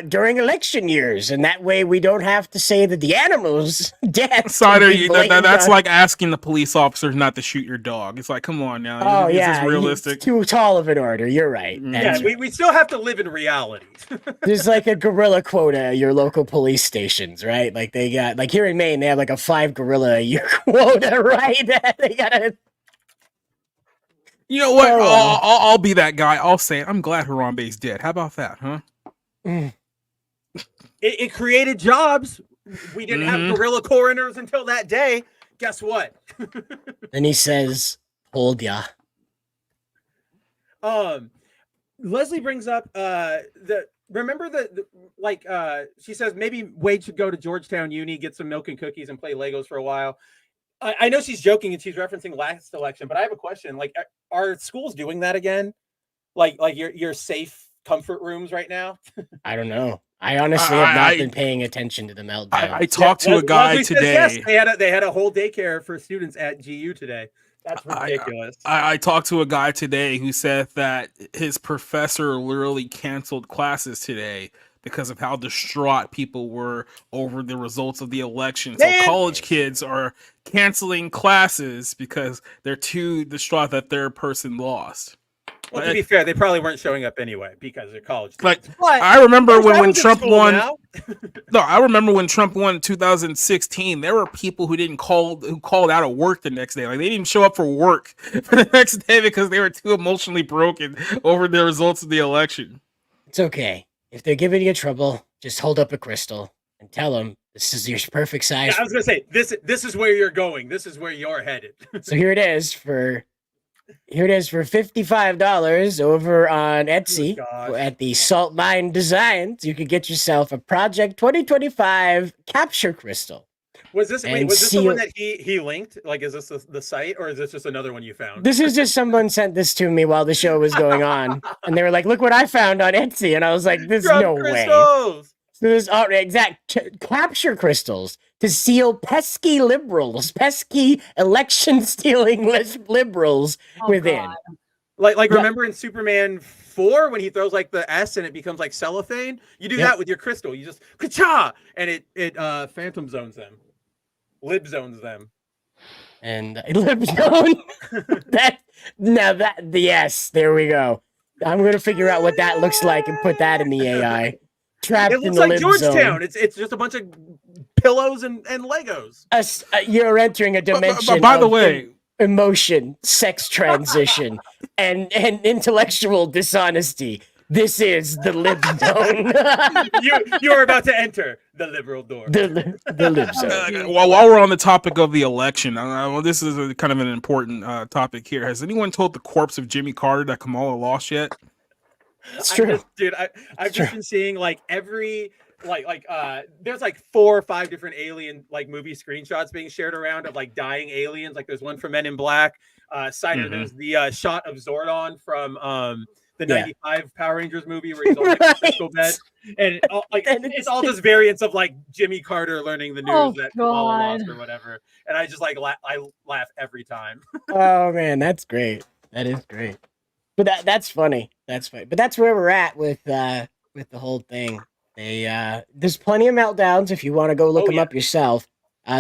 during election years, and that way we don't have to say that the animals' deaths. That's like asking the police officers not to shoot your dog. It's like, come on now. Is this realistic? It's too tall of an order. You're right. Yeah, we still have to live in reality. There's like a gorilla quota at your local police stations, right? Like they got, like here in Maine, they have like a 5 gorilla a year quota, right? They gotta. You know what? I'll be that guy. I'll say it. I'm glad Harambe's dead. How about that, huh? It created jobs. We didn't have gorilla coroners until that day. Guess what? Then he says, hold ya. Leslie brings up she says maybe Wade should go to Georgetown Uni, get some milk and cookies and play Legos for a while. I know she's joking and she's referencing last election, but I have a question. Like, are schools doing that again? Like your safe comfort rooms right now? I don't know. I honestly have not been paying attention to the meltdown. I talked to a guy today. Yes, they had a whole daycare for students at GU today. That's ridiculous. I talked to a guy today who said that his professor literally canceled classes today because of how distraught people were over the results of the election. So college kids are canceling classes because they're too distraught that their person lost. Well, to be fair, they probably weren't showing up anyway because they're college students. But I remember when Trump won. No, I remember when Trump won in 2016. There were people who called out of work the next day. Like they didn't show up for work for the next day because they were too emotionally broken over the results of the election. It's okay. If they're giving you trouble, just hold up a crystal and tell them this is your perfect size. Yeah, I was gonna say this is where you're going. This is where you're headed. So here it is for $55 over on Etsy at the Salt Mine Designs. You could get yourself a Project 2025 capture crystal. Was this And was this the one seal- that he linked? Like, is this the site, or is this just another one you found? This is just someone sent this to me while the show was going on, and they were like, "Look what I found on Etsy," and I was like, "There's Trump no way." crystals. So there's capture crystals to seal pesky liberals, pesky election-stealing liberals within. God. Like Yeah. remember in Superman 4 when he throws like the S and it becomes like cellophane? You do Yep. that with your crystal. You just ka-cha, and it phantom zones them, lib zones them. And lib zone. Yes, there we go. I'm gonna figure out what that looks like and put that in the AI. Trapped It in looks the like lib Georgetown. zone. It's just a bunch of pillows and Legos. You're entering a dimension. By the of way, emotion, sex transition, and intellectual dishonesty. This is the lib zone. You are about to enter the liberal door. the lib zone. while we're on the topic of the election, this is kind of an important topic here. Has anyone told the corpse of Jimmy Carter that Kamala lost yet? It's true. Dude, I've just been seeing like every there's like 4 or 5 different alien like movie screenshots being shared around of like dying aliens. Like there's one from Men in Black. Cider, there's the shot of Zordon from the 95 Power Rangers movie where he's on the crystal bed. And it's all just variants of like Jimmy Carter learning the news that Kamala lost or whatever. And I just like I laugh every time. Oh man, that's great. That is great. But that's funny. That's funny. But that's where we're at with the whole thing. There's plenty of meltdowns if you want to go look them up yourself.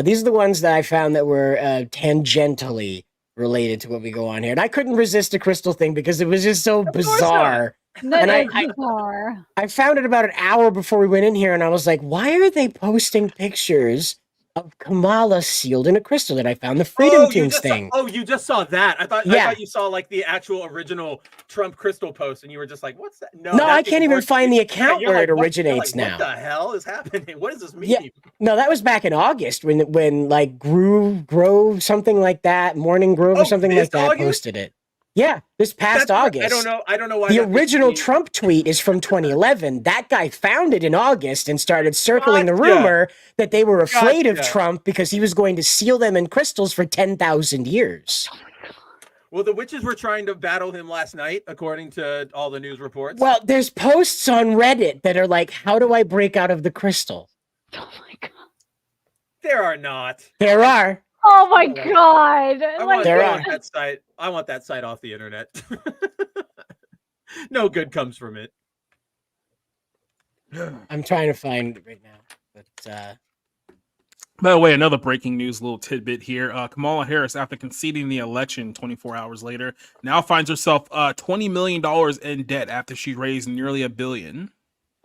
These are the ones that I found that were tangentially related to what we go on here. And I couldn't resist a crystal thing because it was just so bizarre. That And is bizarre. I found it about an hour before we went in here, and I was like, why are they posting pictures of Kamala sealed in a crystal that I found? The Freedom Tunes thing. You just saw that. I thought you saw like the actual original Trump crystal post, and you were just like, "What's that?" No, I can't even find the account where it originates now. What the hell is happening? What does this mean? Yeah, no, that was back in August when like Grove something like that, Morning Grove or something like that posted it. Yeah, this past August. I don't know why. The original Trump tweet is from 2011. That guy found it in August and started circling the rumor that they were afraid of Trump because he was going to seal them in crystals for 10,000 years. Well, the witches were trying to battle him last night, according to all the news reports. Well, there's posts on Reddit that are like, "How do I break out of the crystal?" Oh my god. There are not. There are. Oh my god. I want that site off the internet. No good comes from it. I'm trying to find it right now, but by the way, another breaking news little tidbit here. Kamala Harris, after conceding the election 24 hours later, now finds herself $20 million in debt after she raised nearly $1 billion.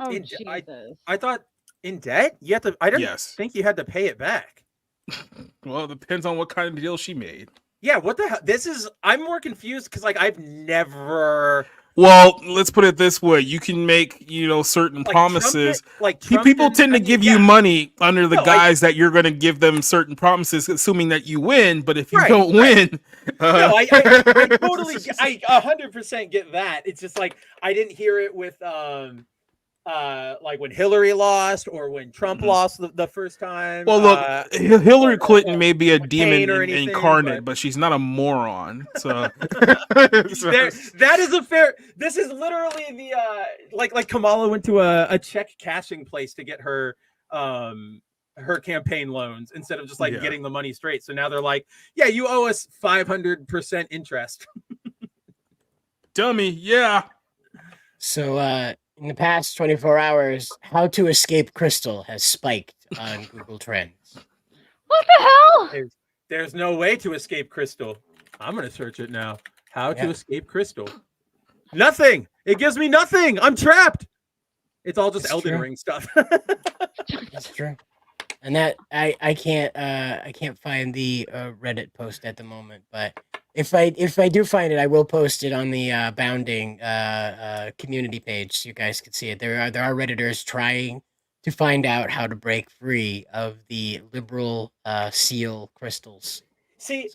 Oh, Jesus. I thought in debt? You have to. I didn't think you had to pay it back. Well, it depends on what kind of deal she made. Yeah, what the hell? I'm more confused because like I've never. Well, let's put it this way: you can make certain promises. People tend to give you money under the guise that you're going to give them certain promises, assuming that you win. But if you don't win, no, I totally, I 100% get that. It's just like I didn't hear it with like when Hillary lost or when Trump lost the first time. Well, look, Hillary Clinton may be a demon incarnate, but she's not a moron. So that is a fair. This is literally the like Kamala went to a check cashing place to get her campaign loans instead of just getting the money straight. So now they're like, yeah, you owe us 500% interest. Dummy, yeah. So in the past 24 hours, how to escape crystal has spiked on Google Trends. What the hell? There's no way to escape crystal. I'm going to search it now. How to escape crystal. Nothing. It gives me nothing. I'm trapped. It's all just Elden Ring stuff. That's true. And that I can't find the Reddit post at the moment, but if I do find it, I will post it on the Bounding community page so you guys can see it. There are Redditors trying to find out how to break free of the liberal seal crystals. See,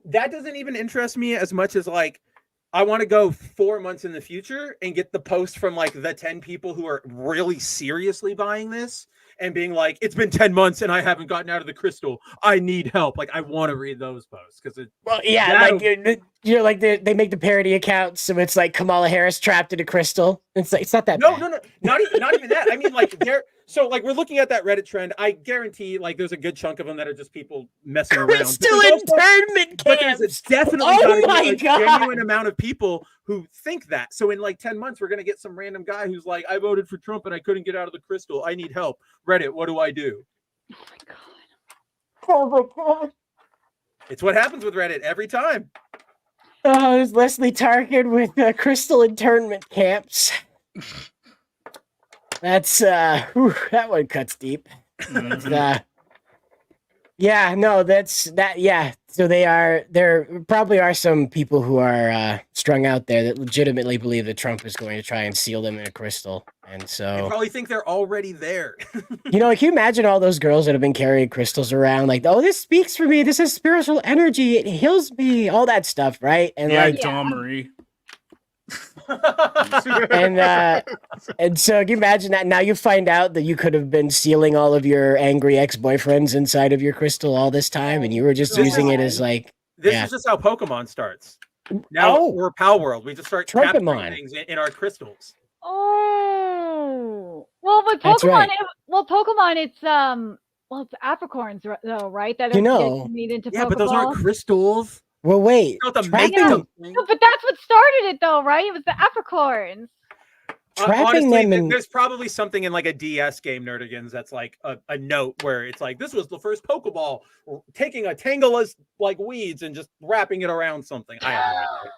that doesn't even interest me as much as like I want to go 4 months in the future and get the post from like the 10 people who are really seriously buying this and being like, it's been 10 months and I haven't gotten out of the crystal. I need help. Like, I want to read those posts because well, yeah, like you're like they make the parody accounts, so it's like Kamala Harris trapped in a crystal. It's like it's not that bad. No, not even that. I mean, like so like we're looking at that Reddit trend. I guarantee like there's a good chunk of them that are just people messing around. Crystal internment but there's definitely a genuine amount of people who think that. So in like 10 months, we're gonna get some random guy who's like, I voted for Trump and I couldn't get out of the crystal. I need help. Reddit, what do I do? Oh my god. Oh my god. It's what happens with Reddit every time. Oh, there's Leslie Tarkin with crystal internment camps. That's that one cuts deep. Yeah, no, yeah. So there probably are some people who are strung out there that legitimately believe that Trump is going to try and seal them in a crystal. And so they probably think they're already there. Like, can you imagine all those girls that have been carrying crystals around? Like, oh, this speaks for me. This is spiritual energy. It heals me. All that stuff, right? And Dawn Marie. and so can you imagine that now you find out that you could have been sealing all of your angry ex-boyfriends inside of your crystal all this time, and you were just using it as like this is just how Pokemon starts. Now we're Pal World. We just start capturing things in our crystals. Oh, well, with Pokemon, Pokemon, it's it's apricorns though, right? That are made into but those aren't crystals. Well, wait. No, but that's what started it, though, right? It was the apricorns. Honestly, there's probably something in like a DS game, Nerdigans, that's like a note where it's like, this was the first Pokeball, taking a tangle of like weeds and just wrapping it around something. I have no idea.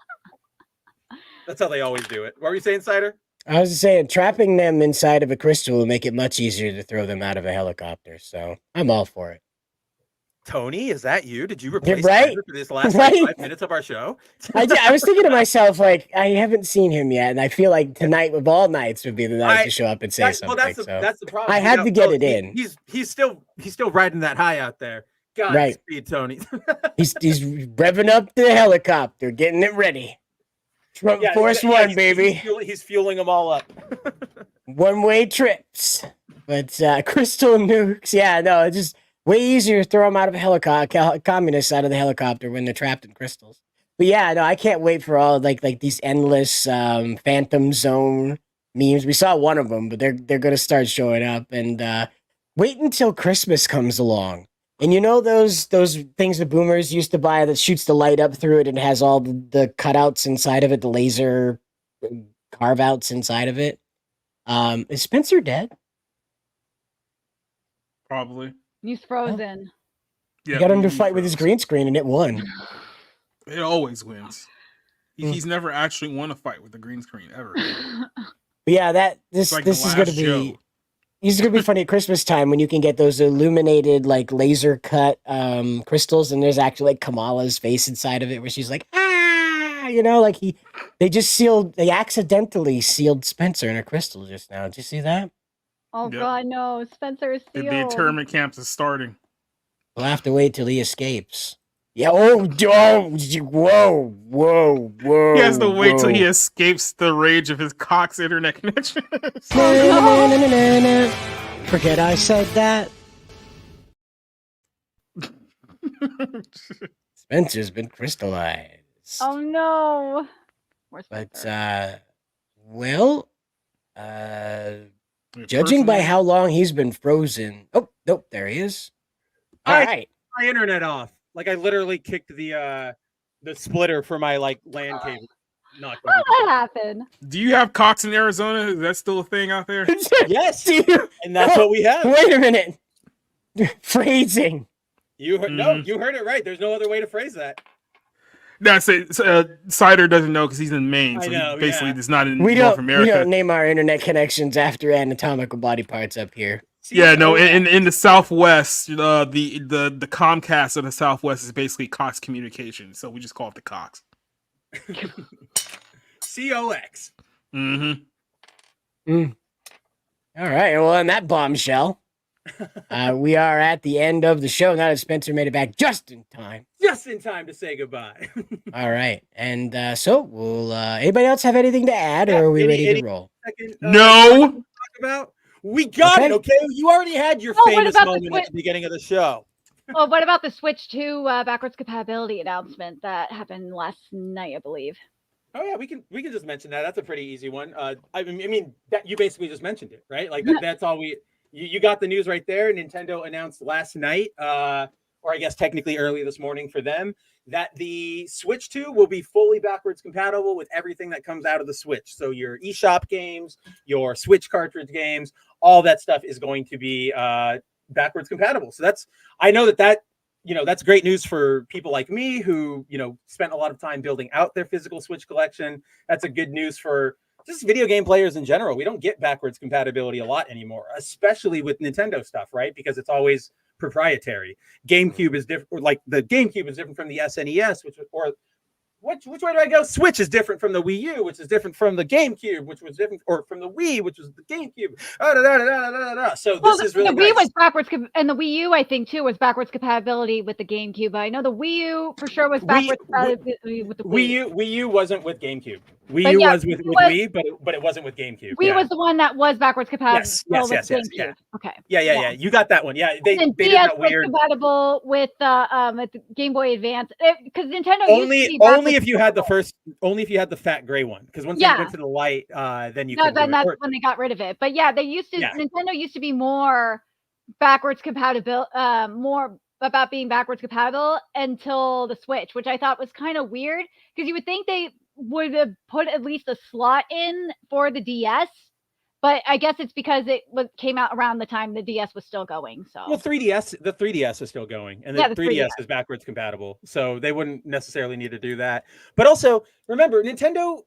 That's how they always do it. What were you saying, Cider? I was saying, trapping them inside of a crystal will make it much easier to throw them out of a helicopter. So I'm all for it. Tony, is that you? Did you replace Cider for this last 5 minutes of our show? I was thinking to myself, like, I haven't seen him yet, and I feel like tonight of all nights would be the night to show up and say something. Well, that's the problem. I had to get it in. He's still riding that high out there. God speed, Tony. he's revving up the helicopter, getting it ready. Trump Force One, baby. He's fueling them all up. One-way trips, but crystal nukes. Yeah, no, it's just way easier to throw them out of a helicopter, communists out of the helicopter when they're trapped in crystals. But yeah, no, I can't wait for all like these endless Phantom Zone memes. We saw one of them, but they're gonna start showing up. And wait until Christmas comes along. And you know those things the boomers used to buy that shoots the light up through it and has all the cutouts inside of it, the laser carve outs inside of it. Is Spencer dead? Probably. He's frozen. Yeah, he got him to fight with his green screen and it won. It always wins. He's never actually won a fight with the green screen ever. But yeah, this is gonna be. This is gonna be funny at Christmas time when you can get those illuminated, like laser cut crystals, and there's actually like Kamala's face inside of it, where she's like, like they accidentally sealed Spencer in a crystal just now. Did you see that? Oh God, no! Spencer is sealed. The internment camps is starting. We'll have to wait till he escapes. Yeah. Whoa! He has to wait till he escapes the rage of his Cox internet connection. Forget I said that. Spencer's been crystallized. Oh no! Judging by how long he's been frozen. Oh, nope, there he is. All right. My internet off. Like I literally kicked the splitter for my like LAN cable. How did that happen? Do you have Cox in Arizona? Is that still a thing out there? Yes, and that's what we have. Wait a minute. Phrasing. You heard you heard it right. There's no other way to phrase that. That's it. Cider doesn't know because he's in Maine, so he basically is not in North America. We don't name our internet connections after anatomical body parts up here. Yeah, no. In the Southwest, the Comcast of the Southwest is basically Cox Communications, so we just call it the Cox. COX. Mm-hmm. All right. Well, on that bombshell, we are at the end of the show. Now that Spencer made it back just in time. Just in time to say goodbye. All right. And so we'll anybody else have anything to add, or are we ready to roll? No. Talk about? We got Okay. it, okay? You already had your Oh, what famous about the moment at the beginning of the show. Oh, what about the Switch 2 backwards compatibility announcement that happened last night, I believe? Oh yeah, we can just mention that. That's a pretty easy one. I mean that you basically just mentioned it, right? Like that's all you got the news right there. Nintendo announced last night, or I guess technically early this morning for them, that the Switch 2 will be fully backwards compatible with everything that comes out of the Switch. So your eShop games, your Switch cartridge games, all that stuff is going to be backwards compatible. So I know that that's great news for people like me who, spent a lot of time building out their physical Switch collection. That's a good news for just video game players in general. We don't get backwards compatibility a lot anymore, especially with Nintendo stuff, right? Because it's always proprietary. GameCube is different, like the GameCube is different from the SNES, which way do I go? Switch is different from the Wii U, which is different from the GameCube, which was different, or from the Wii, which was the GameCube. So this is really the Wii nice. was backwards, and the Wii U, I think, too, was backwards compatibility with the GameCube. I know the Wii U for sure was backwards compatibility with the Wii. Wii U wasn't with GameCube. Wii U was with Wii, but it wasn't with GameCube. Wii was the one that was backwards compatible with GameCube. Yeah. Okay. Yeah. You got that one. Yeah, they did DS that weird. was compatible with the Game Boy Advance because Nintendo only if you had the fat gray one, because once you went to the light, then you could. Then that's when they got rid of it. But yeah, Nintendo used to be more backwards compatible, more about being backwards compatible until the Switch, which I thought was kind of weird because you would think they would have put at least a slot in for the DS, but I guess it's because it came out around the time the DS was still going. So the 3DS is still going, and the 3DS is backwards compatible, so they wouldn't necessarily need to do that. But also remember, Nintendo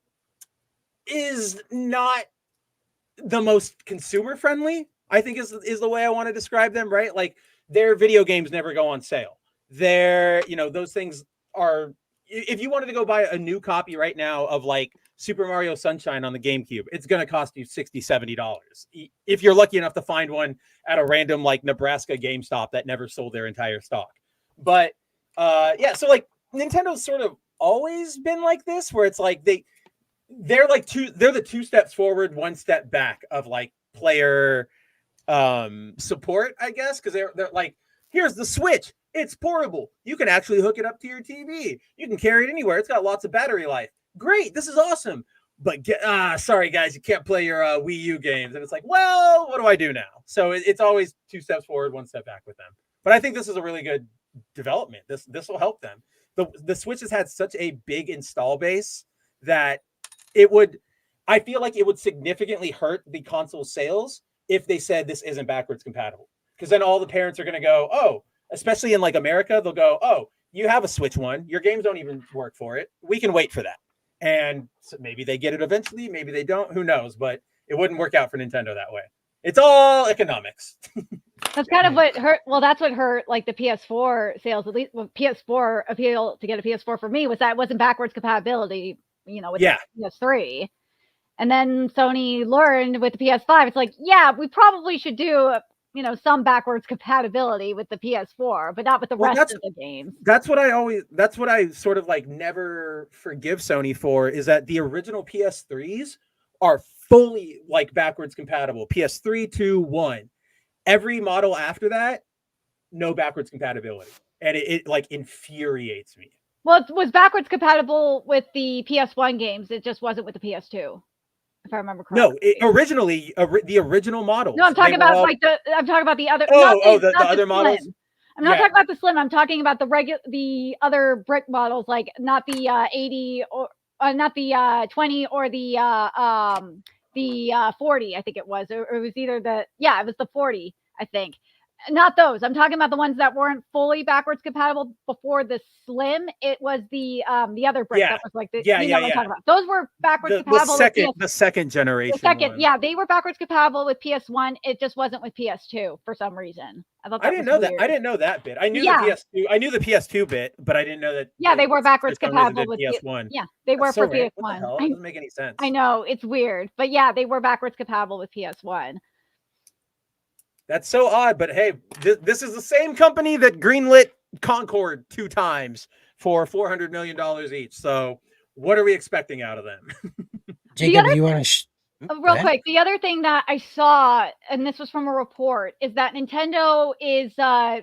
is not the most consumer friendly, I think is the way I want to describe them, right? Like their video games never go on sale. Those things are, if you wanted to go buy a new copy right now of like Super Mario Sunshine on the GameCube, it's going to cost you $60-$70 if you're lucky enough to find one at a random like Nebraska GameStop that never sold their entire stock. But so like Nintendo's sort of always been like this, where it's like they're the 2 steps forward, 1 step back of like player support, I guess, because they're like, here's the Switch, it's portable, you can actually hook it up to your TV, you can carry it anywhere, it's got lots of battery life, great, this is awesome. But sorry guys, you can't play your Wii U games. And it's like, well, what do I do now? So it's always 2 steps forward, 1 step back with them. But I think this is a really good development. This will help them. The Switch has had such a big install base that I feel like it would significantly hurt the console sales if they said this isn't backwards compatible. Because then all the parents are going to go, oh, especially in like America, they'll go, oh, you have a Switch 1, your games don't even work for it, we can wait for that. And so maybe they get it eventually, maybe they don't, who knows? But it wouldn't work out for Nintendo that way. It's all economics. That's kind of what hurt. Well, that's what hurt like the PS4 sales. At least PS4 appeal to get a PS4 for me was that it wasn't backwards compatibility, with the PS3. And then Sony learned with the PS5, it's like, yeah, we probably should do, some backwards compatibility with the PS4, but not with the rest of the games. That's what I sort of like never forgive Sony for, is that the original PS3s are fully like backwards compatible. PS3, 2, 1. Every model after that, no backwards compatibility. And it like infuriates me. Well, it was backwards compatible with the PS1 games. It just wasn't with the PS2. If I remember correctly. No, originally the original models. No, I'm talking about I'm talking about the other. The other models. I'm not talking about the Slim. I'm talking about the other brick models, like not the 80 or not the 20 or the 40. I think it was. Or it was either it was the 40. I think. Not those. I'm talking about the ones that weren't fully backwards compatible before the Slim. It was the other brick that was like what I'm talking about. Those were backwards compatible. The second generation. They were backwards compatible with PS1. It just wasn't with PS2 for some reason. I didn't know that. I didn't know that bit. I knew the PS2. I knew the PS2 bit, but I didn't know that. Yeah, they were backwards compatible with PS1. Yeah, they were for PS1. What the hell? It doesn't make any sense. I know, it's weird, but yeah, they were backwards compatible with PS1. That's so odd, but hey, this is the same company that greenlit Concord 2 times for $400 million each. So what are we expecting out of them? Jacob, you want to Real quick, the other thing that I saw, and this was from a report, is that Nintendo is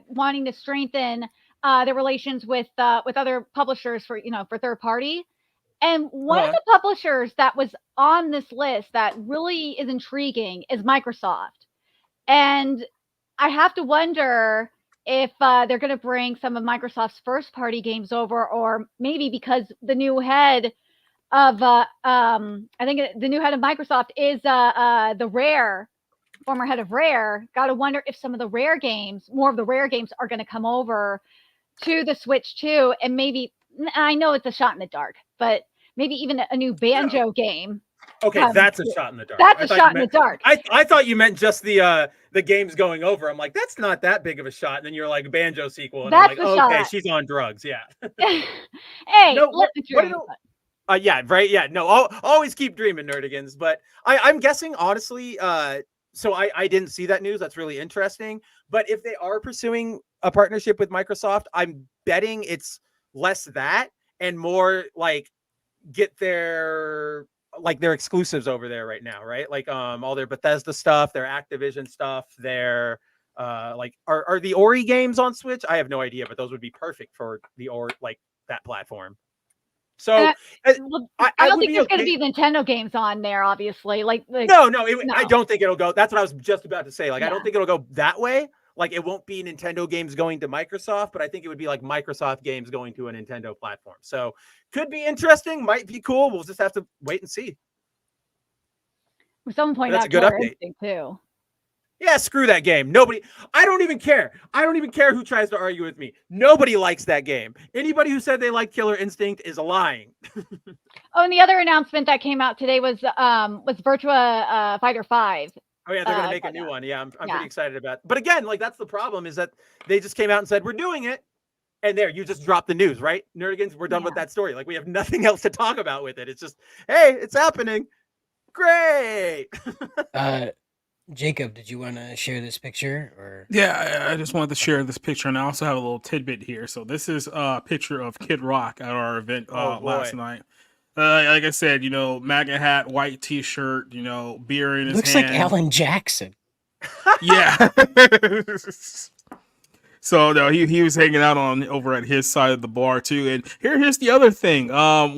wanting to strengthen their relations with other publishers for for third party. And one of the publishers that was on this list that really is intriguing is Microsoft. And I have to wonder if they're going to bring some of Microsoft's first party games over, or maybe because the new head of I think the new head of Microsoft is the Rare former head of Rare. Got to wonder if some of the Rare games, more of the Rare games, are going to come over to the Switch too, and maybe, I know it's a shot in the dark, but maybe even a new Banjo game. Okay, that's a shot in the dark. That's a shot in the dark. I thought you meant just the games going over. I'm like, that's not that big of a shot. And then you're like, Banjo sequel, and That's I'm like, okay, she's on drugs. Yeah. Hey, No, let me dream. yeah, right. Yeah, no, I'll always keep dreaming, Nerdigans. But I'm guessing, honestly, so I didn't see that news. That's really interesting. But if they are pursuing a partnership with Microsoft, I'm betting it's less that and more like get their exclusives over there right now, right? Like all their Bethesda stuff, their Activision stuff, their like are the Ori games on Switch? I have no idea, but those would be perfect for the that platform. So I don't think there's going to be Nintendo games on there, obviously. No. I don't think it'll go. That's what I was just about to say. Like, I don't think it'll go that way. Like, it won't be Nintendo games going to Microsoft, but I think it would be like Microsoft games going to a Nintendo platform. So could be interesting, might be cool. We'll just have to wait and see. Someone pointed out that's a good update too. Yeah, screw that game. I don't even care. I don't even care who tries to argue with me. Nobody likes that game. Anybody who said they like Killer Instinct is lying. Oh, and the other announcement that came out today was Virtua Fighter 5. Oh yeah, they're gonna make a new one. Yeah, I'm pretty excited about it. But again, like, that's the problem, is that they just came out and said, we're doing it. And there, you just dropped the news, right? Nerdigans, we're done with that story. Like, we have nothing else to talk about with it. It's just, hey, it's happening. Great. Jacob, did you want to share this picture? Or yeah, I just wanted to share this picture, and I also have a little tidbit here. So this is a picture of Kid Rock at our event last night. Like I said, MAGA hat, white T-shirt, beer in his looks hand. like Alan Jackson. Yeah. So no, he was hanging out over at his side of the bar too. And here's the other thing.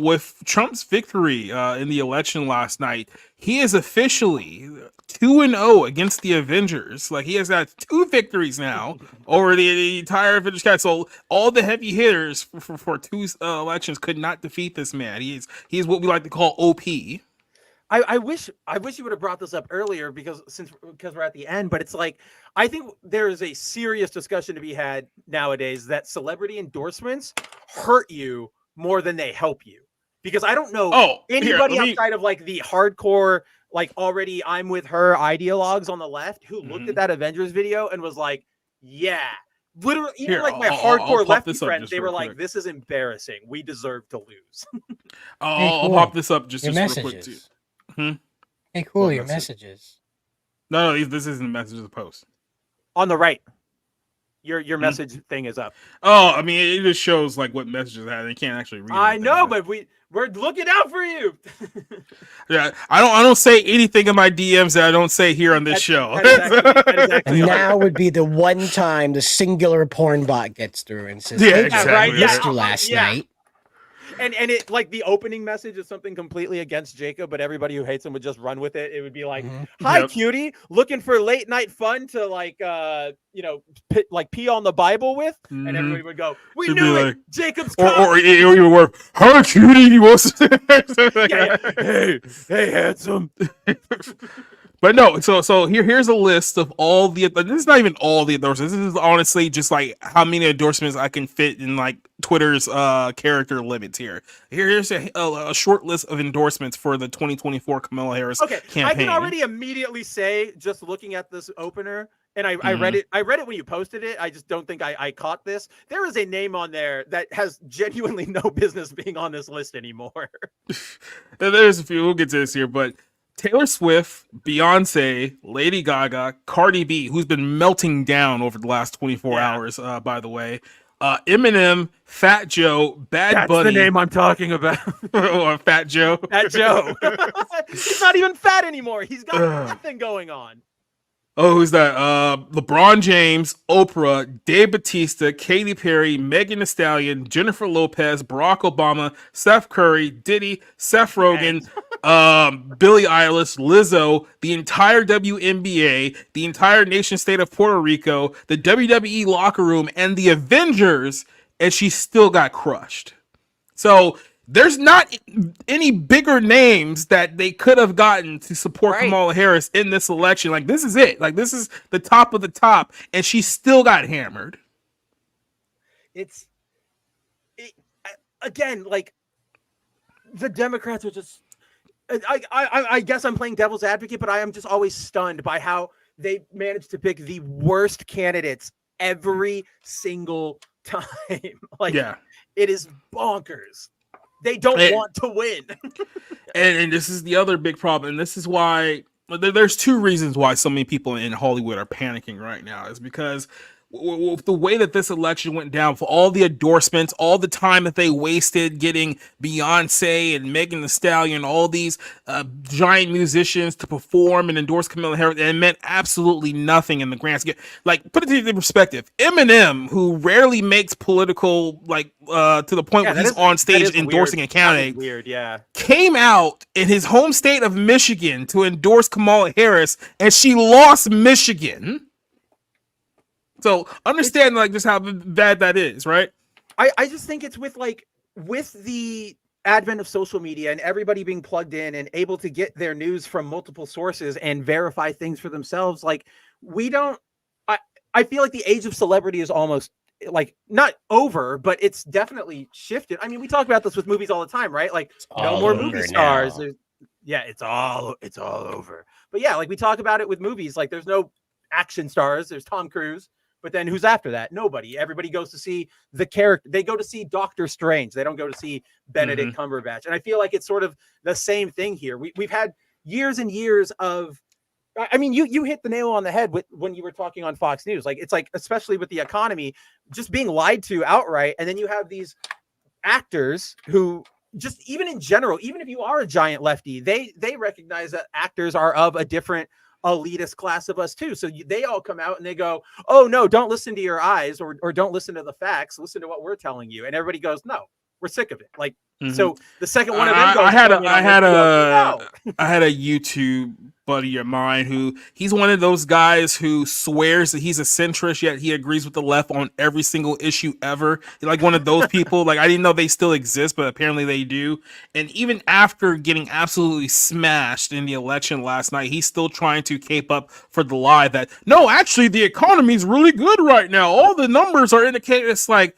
With Trump's victory in the election last night, he is officially 2-0 against the Avengers. Like, he has had 2 victories now over the entire Avengers cast. So all the heavy hitters for 2 elections could not defeat this man. He's what we like to call OP. I wish you would have brought this up earlier because we're at the end, but it's like, I think there is a serious discussion to be had nowadays that celebrity endorsements hurt you more than they help you. Because I don't know anybody outside of like the hardcore, like, already I'm with her ideologues on the left who looked at that Avengers video and was like, yeah, literally, even like my hardcore lefty friends, they were like, this is embarrassing. We deserve to lose. I'll pop this up just real quick too. Hey, cool, your messages. No, this isn't a message, it's a post. On the right. Your message thing is up. Oh, I mean, it just shows like what messages I have. They can't actually read. I know, but we're looking out for you. Yeah, I don't say anything in my DMs that I don't say here on this show. And now would be the one time the singular porn bot gets through and says, "Yeah, exactly. Right. Missed you last night." And it, like, the opening message is something completely against Jacob, but everybody who hates him would just run with it. It would be like, "Hi, cutie, looking for late night fun to pee on the Bible with," and everybody would go, "We knew it, Jacob's." Or you were, "Hi, cutie, he wants hey, handsome." But no, so here's a list of all the. This is not even all the endorsements. This is honestly just like how many endorsements I can fit in like Twitter's character limits here. Here's a short list of endorsements for the 2024 Kamala Harris campaign. I can already immediately say, just looking at this opener, and I read it. I read it when you posted it. I just don't think I caught this. There is a name on there that has genuinely no business being on this list anymore. There's a few. We'll get to this here, but Taylor Swift, Beyonce, Lady Gaga, Cardi B, who's been melting down over the last 24 hours, by the way. Eminem, Fat Joe, Bad Bunny. That's the name I'm talking about. Or Fat Joe. Fat Joe. He's not even fat anymore. He's got nothing going on. Oh, who's that? LeBron James, Oprah, Dave Bautista, Katy Perry, Megan Thee Stallion, Jennifer Lopez, Barack Obama, Steph Curry, Diddy, Seth Rogen, Billie Eilish, Lizzo, the entire WNBA, the entire nation state of Puerto Rico, the WWE locker room, and the Avengers, and she still got crushed. So there's not any bigger names that they could have gotten to support Kamala Harris in this election. Like, this is it. Like, this is the top of the top, and she still got hammered. Again, like, the Democrats are just. I guess I'm playing devil's advocate, but I am just always stunned by how they managed to pick the worst candidates every single time. Like, it is bonkers. They don't want to win. and this is the other big problem. And this is why there's two reasons why so many people in Hollywood are panicking right now. Is because the way that this election went down, for all the endorsements, all the time that they wasted getting Beyonce and Megan Thee Stallion, all these giant musicians to perform and endorse Kamala Harris, and it meant absolutely nothing in the grand scheme. Like, put it into perspective, Eminem, who rarely makes political, like, to the point where he's on stage endorsing a candidate, came out in his home state of Michigan to endorse Kamala Harris, and she lost Michigan. So understand, like, just how bad that is, right? I just think it's with the advent of social media and everybody being plugged in and able to get their news from multiple sources and verify things for themselves. Like, I feel like the age of celebrity is almost, like, not over, but it's definitely shifted. I mean, we talk about this with movies all the time, right? Like, no more movie stars. Yeah, it's all over. But yeah, like, we talk about it with movies. Like, there's no action stars. There's Tom Cruise. But then who's after that? Nobody. Everybody goes to see the character. They go to see Doctor Strange. They don't go to see Benedict Cumberbatch. And I feel like it's sort of the same thing here. We've had years and years of, I mean, you hit the nail on the head when you were talking on Fox News. Like, it's like, especially with the economy, just being lied to outright. And then you have these actors who just, even in general, even if you are a giant lefty, they recognize that actors are of a different elitist class of us too. So they all come out and they go, oh no, don't listen to your eyes or don't listen to the facts. Listen to what we're telling you. And everybody goes, no, we're sick of it. Like, so the second one of them goes, I had a YouTube buddy of mine who, he's one of those guys who swears that he's a centrist, yet he agrees with the left on every single issue ever. He's like one of those people. Like, I didn't know they still exist, but apparently they do. And even after getting absolutely smashed in the election last night, he's still trying to cape up for the lie that, no, actually the economy's really good right now. All the numbers are indicating. It's like,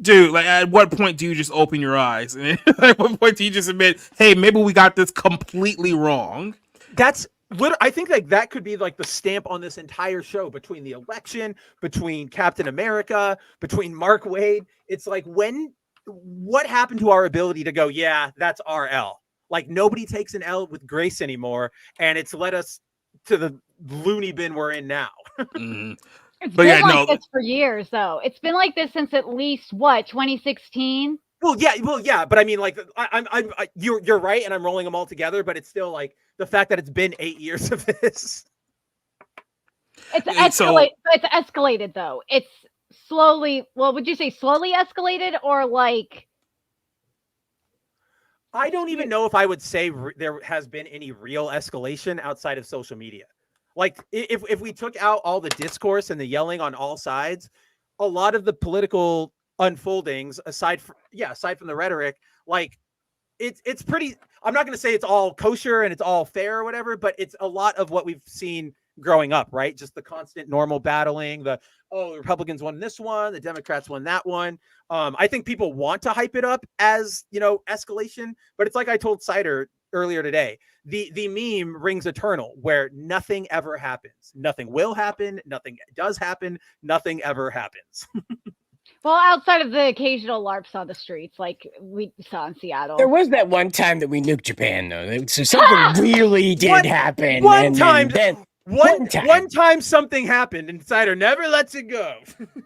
dude, like, at what point do you just open your eyes? And at what point do you just admit, hey, maybe we got this completely wrong? I think like that could be like the stamp on this entire show, between the election, between Captain America, between Mark Waid. It's like, what happened to our ability to go, yeah, that's our L? Like, nobody takes an L with grace anymore, and it's led us to the loony bin we're in now. It's been like this for years, though. It's been like this since at least 2016. Well, yeah, but I mean, like, you're right, and I'm rolling them all together. But it's still like the fact that it's been 8 years of this. It's escalated. It's escalated, though. It's slowly. Well, would you say slowly escalated, or like? I don't even know if I would say there has been any real escalation outside of social media. Like, if we took out all the discourse and the yelling on all sides, a lot of the political unfoldings, aside from the rhetoric, like, it's pretty, I'm not going to say it's all kosher and it's all fair or whatever, but it's a lot of what we've seen growing up, right? Just the constant normal battling, the Republicans won this one, the Democrats won that one. I think people want to hype it up as, escalation, but it's like I told Cider earlier today, the meme rings eternal, where nothing ever happens. Nothing will happen. Nothing does happen. Nothing ever happens. Well, outside of the occasional LARPs on the streets, like we saw in Seattle. There was that one time that we nuked Japan, though. So something really did happen. One time. One time something happened, and Cider never lets it go.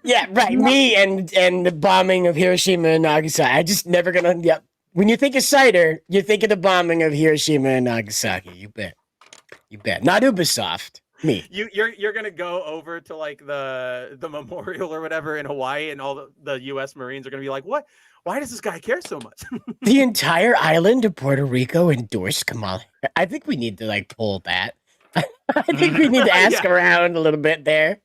Yeah, right. Me and the bombing of Hiroshima and Nagasaki. I just never gonna. Yep. When you think of cider, you think of the bombing of Hiroshima and Nagasaki. You bet. You bet. Not Ubisoft. Me. You're gonna go over to like the memorial or whatever in Hawaii, and all the U.S. Marines are gonna be like, "What? Why does this guy care so much?" The entire island of Puerto Rico endorsed Kamala. I think we need to like pull that. I think we need to ask around a little bit there.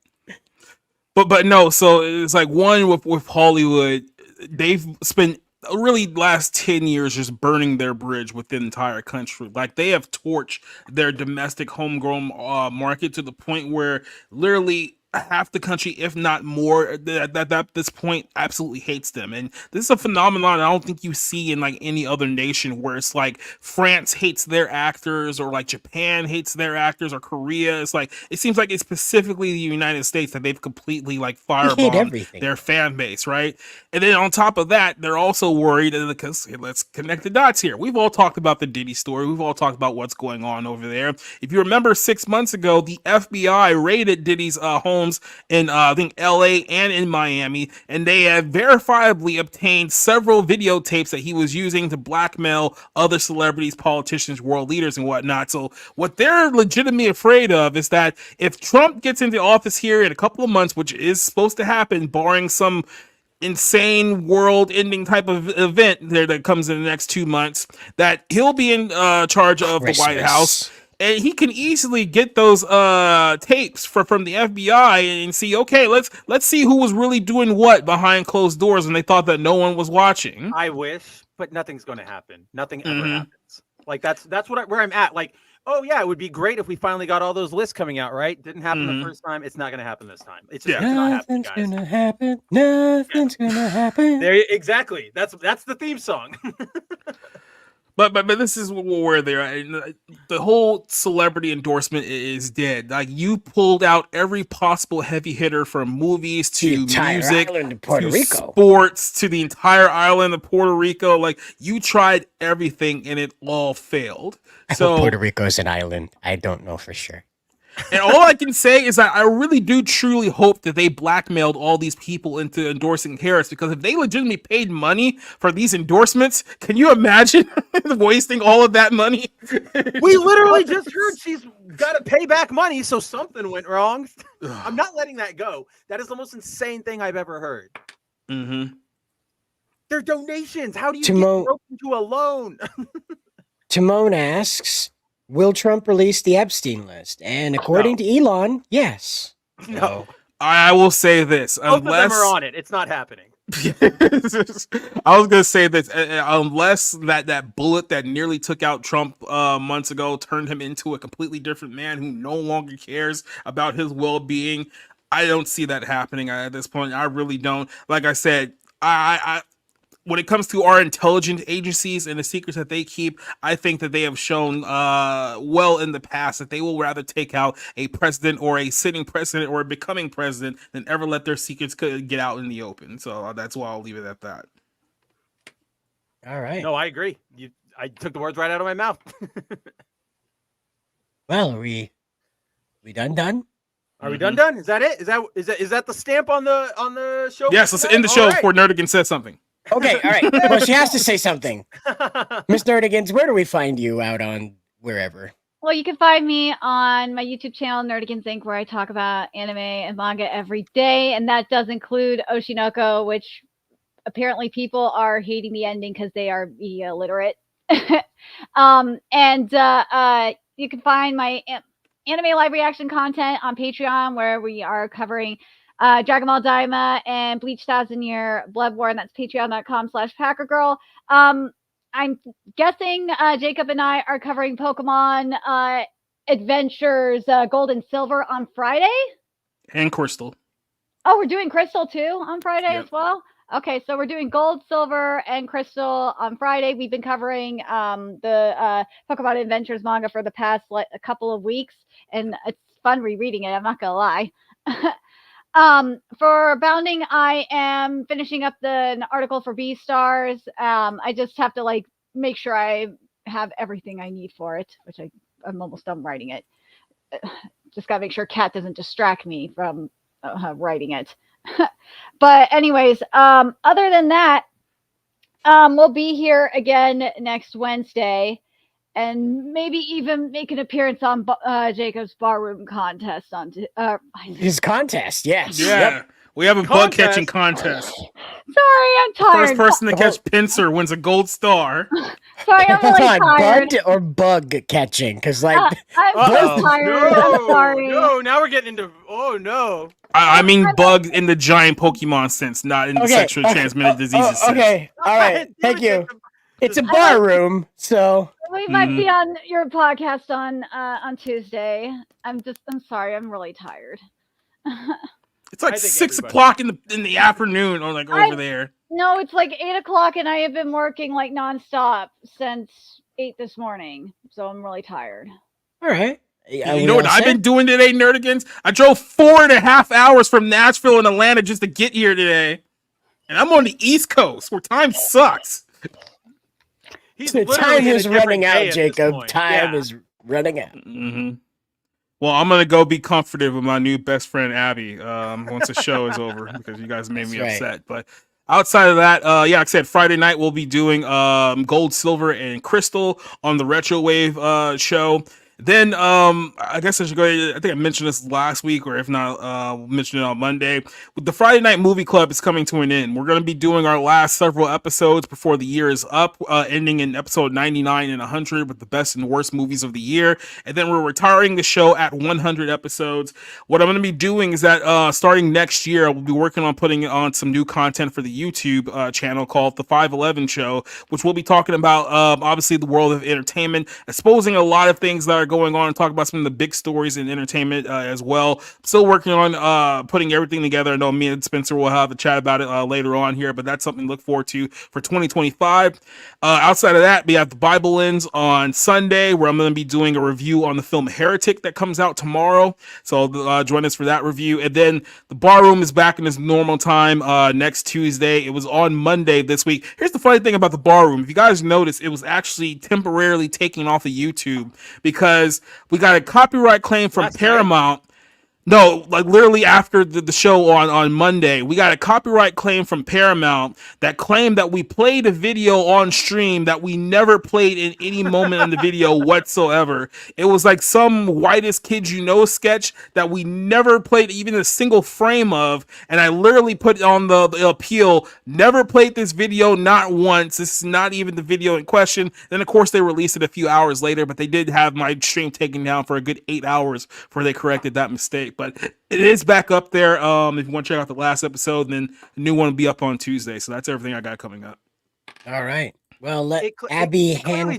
But no, so it's like one with Hollywood, they've spent really last 10 years just burning their bridge within the entire country. Like they have torched their domestic homegrown market to the point where literally half the country, if not more, that at this point absolutely hates them. And this is a phenomenon I don't think you see in like any other nation, where it's like France hates their actors, or like Japan hates their actors, or Korea. It's like it seems like it's specifically the United States that they've completely like firebombed their fan base, right? And then on top of that, they're also worried because let's connect the dots here. We've all talked about the Diddy story. We've all talked about what's going on over there. If you remember 6 months ago, the FBI raided Diddy's home in I think LA and in Miami, and they have verifiably obtained several videotapes that he was using to blackmail other celebrities, politicians, world leaders, and whatnot. So what they're legitimately afraid of is that if Trump gets into office here in a couple of months, which is supposed to happen, barring some insane world-ending type of event there that comes in the next 2 months, that he'll be in charge of the White House. And he can easily get those tapes from the FBI and see, okay, let's see who was really doing what behind closed doors, and they thought that no one was watching. I wish, but nothing's going to happen. Nothing ever happens. Like that's where I'm at. Like, oh yeah, it would be great if we finally got all those lists coming out, right? Didn't happen the first time. It's not going to happen this time. It's just it's not happening, guys. Nothing's gonna happen. Nothing's gonna happen. There, exactly. That's the theme song. But this is where they're at. The whole celebrity endorsement is dead. Like you pulled out every possible heavy hitter, from movies to music to sports to the entire island of Puerto Rico. Like you tried everything and it all failed. So Puerto Rico is an island. I don't know for sure. And all I can say is that I really do truly hope that they blackmailed all these people into endorsing Harris, because if they legitimately paid money for these endorsements, can you imagine wasting all of that money? We literally just heard she's got to pay back money, so something went wrong. I'm not letting that go. That is the most insane thing I've ever heard. They're donations. How do you get broke into a loan? Timon asks, will Trump release the Epstein list? And according to Elon, yes. No. I will say this. Both of them are on it. It's not happening. I was going to say this. Unless that bullet that nearly took out Trump months ago turned him into a completely different man who no longer cares about his well-being, I don't see that happening at this point. I really don't. Like I said, I when it comes to our intelligence agencies and the secrets that they keep, I think that they have shown well in the past that they will rather take out a president or a sitting president or a becoming president than ever let their secrets get out in the open. So that's why I'll leave it at that. All right. No, I agree. I took the words right out of my mouth. Well, are we done? Are we done? Is that it? Is that the stamp on the show? Yes, let's end the show before Nerdigan says something. Okay, all right. Well, she has to say something. Miss Nerdigans, where do we find you out on wherever? Well, you can find me on my YouTube channel, Nerdigans Inc., where I talk about anime and manga every day, and that does include Oshinoko, which apparently people are hating the ending because they are media illiterate. And you can find my anime live reaction content on Patreon, where we are covering Dragon Ball Daima and Bleach 1000 Year Blood War, and that's patreon.com/packergirl. I'm guessing Jacob and I are covering Pokemon Adventures Gold and Silver on Friday. And Crystal. Oh, we're doing Crystal too on Friday as well? Okay, so we're doing Gold, Silver, and Crystal on Friday. We've been covering the Pokemon Adventures manga for the past a couple of weeks, and it's fun rereading it, I'm not going to lie. For Bounding, I am finishing up an article for B-Stars. I just have to make sure I have everything I need for it, which I'm almost done writing it. just gotta make sure Kat doesn't distract me from writing it. But anyways, other than that, we'll be here again next Wednesday, and maybe even make an appearance on Jacob's barroom contest on his contest. Yes. Yeah. Yep. We have a bug catching contest. Sorry, I'm tired. First person to catch pincer wins a gold star. Sorry, I'm really tired. Bug or bug catching? Because like, I'm so tired. I'm sorry. No, now we're getting into. Oh no. I mean bug in the giant Pokemon sense, not in the sexually transmitted diseases sense. Okay, all right, thank you. It's a bar room, so we might be on your podcast on Tuesday. I'm sorry, I'm really tired. It's like 6 o'clock in the afternoon, or like over there. No, it's like 8 o'clock, and I have been working like nonstop since 8 this morning, so I'm really tired. All right. You know what I've been doing today, Nerdigans? I drove 4.5 hours from Nashville and Atlanta just to get here today. And I'm on the East Coast, where time sucks. Time is running out, Jacob. Time is running out. Mm-hmm. Well, I'm going to go be comforted with my new best friend, Abby, once the show is over, because you guys made me upset. But outside of that, like I said, Friday night we'll be doing Gold, Silver, and Crystal on the Retro Wave show. Then I guess I should go. I think I mentioned this last week, or if not, we'll mention it on Monday. The Friday Night Movie Club is coming to an end. We're going to be doing our last several episodes before the year is up, ending in episode 99 and 100 with the best and worst movies of the year. And then we're retiring the show at 100 episodes. What I'm going to be doing is that starting next year, we'll be working on putting on some new content for the YouTube channel called The 511 Show, which we'll be talking about obviously the world of entertainment, exposing a lot of things that are going on, and talk about some of the big stories in entertainment as well. Still working on putting everything together. I know me and Spencer will have a chat about it later on here, but that's something to look forward to for 2025. Outside of that, we have the Bible Lens on Sunday, where I'm going to be doing a review on the film Heretic that comes out tomorrow. So join us for that review. And then the Bar Room is back in its normal time next Tuesday. It was on Monday this week. Here's the funny thing about the Bar Room. If you guys noticed, it was actually temporarily taken off of YouTube because we got a copyright claim from Paramount. No, like literally after the show on Monday, we got a copyright claim from Paramount that claimed that we played a video on stream that we never played in any moment in the video whatsoever. It was like some Whitest Kids You Know sketch that we never played even a single frame of. And I literally put on the appeal, never played this video, not once. This is not even the video in question. Then, of course, they released it a few hours later, but they did have my stream taken down for a good 8 hours before they corrected that mistake. But it is back up there. If you want to check out the last episode, then the new one will be up on Tuesday. So that's everything I got coming up. All right. Well, let Abby Hancock.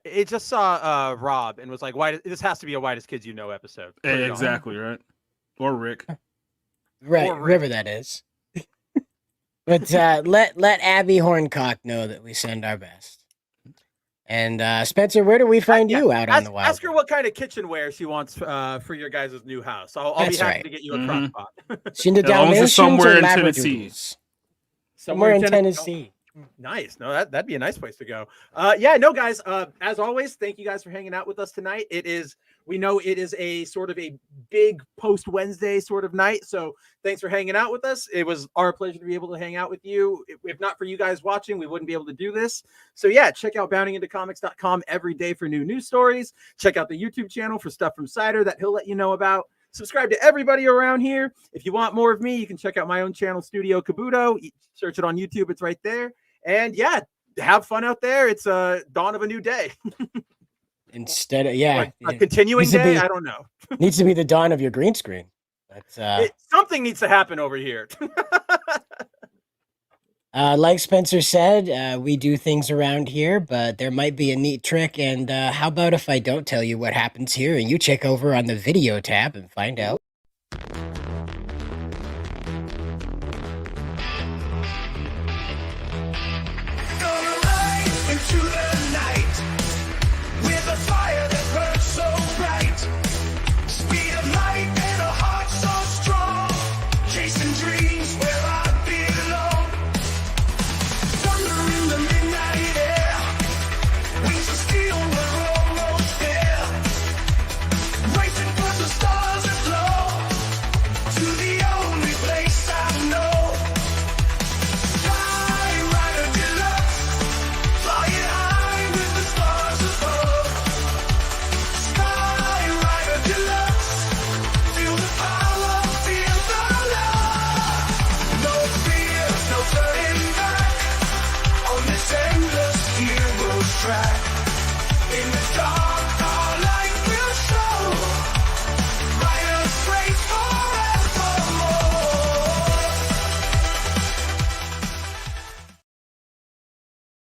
It just saw Rob and was like, "Why? This has to be a Whitest Kids You Know episode." Exactly right. Or Rick. Right, whoever that is. But let Abby Horncock know that we send our best. And Spencer, where do we find you out on the wild? Ask her what kind of kitchenware she wants for your guys' new house. I'll be happy to get you a crock pot. She in the Dalmatians somewhere or in Tennessee. Somewhere in Tennessee. Nice. No, that'd be a nice place to go. Guys, as always, thank you guys for hanging out with us tonight. We know it is a sort of a big post Wednesday sort of night. So thanks for hanging out with us. It was our pleasure to be able to hang out with you. If not for you guys watching, we wouldn't be able to do this. So yeah, check out boundingintocomics.com every day for new news stories. Check out the YouTube channel for stuff from Cider that he'll let you know about. Subscribe to everybody around here. If you want more of me, you can check out my own channel, Studio Kabuto. Search it on YouTube. It's right there. And yeah, have fun out there. It's a dawn of a new day. Instead of a continuing day, I don't know. Needs to be the dawn of your green screen. That's something needs to happen over here. Like Spencer said, we do things around here, but there might be a neat trick. And how about if I don't tell you what happens here and you check over on the video tab and find out? Into the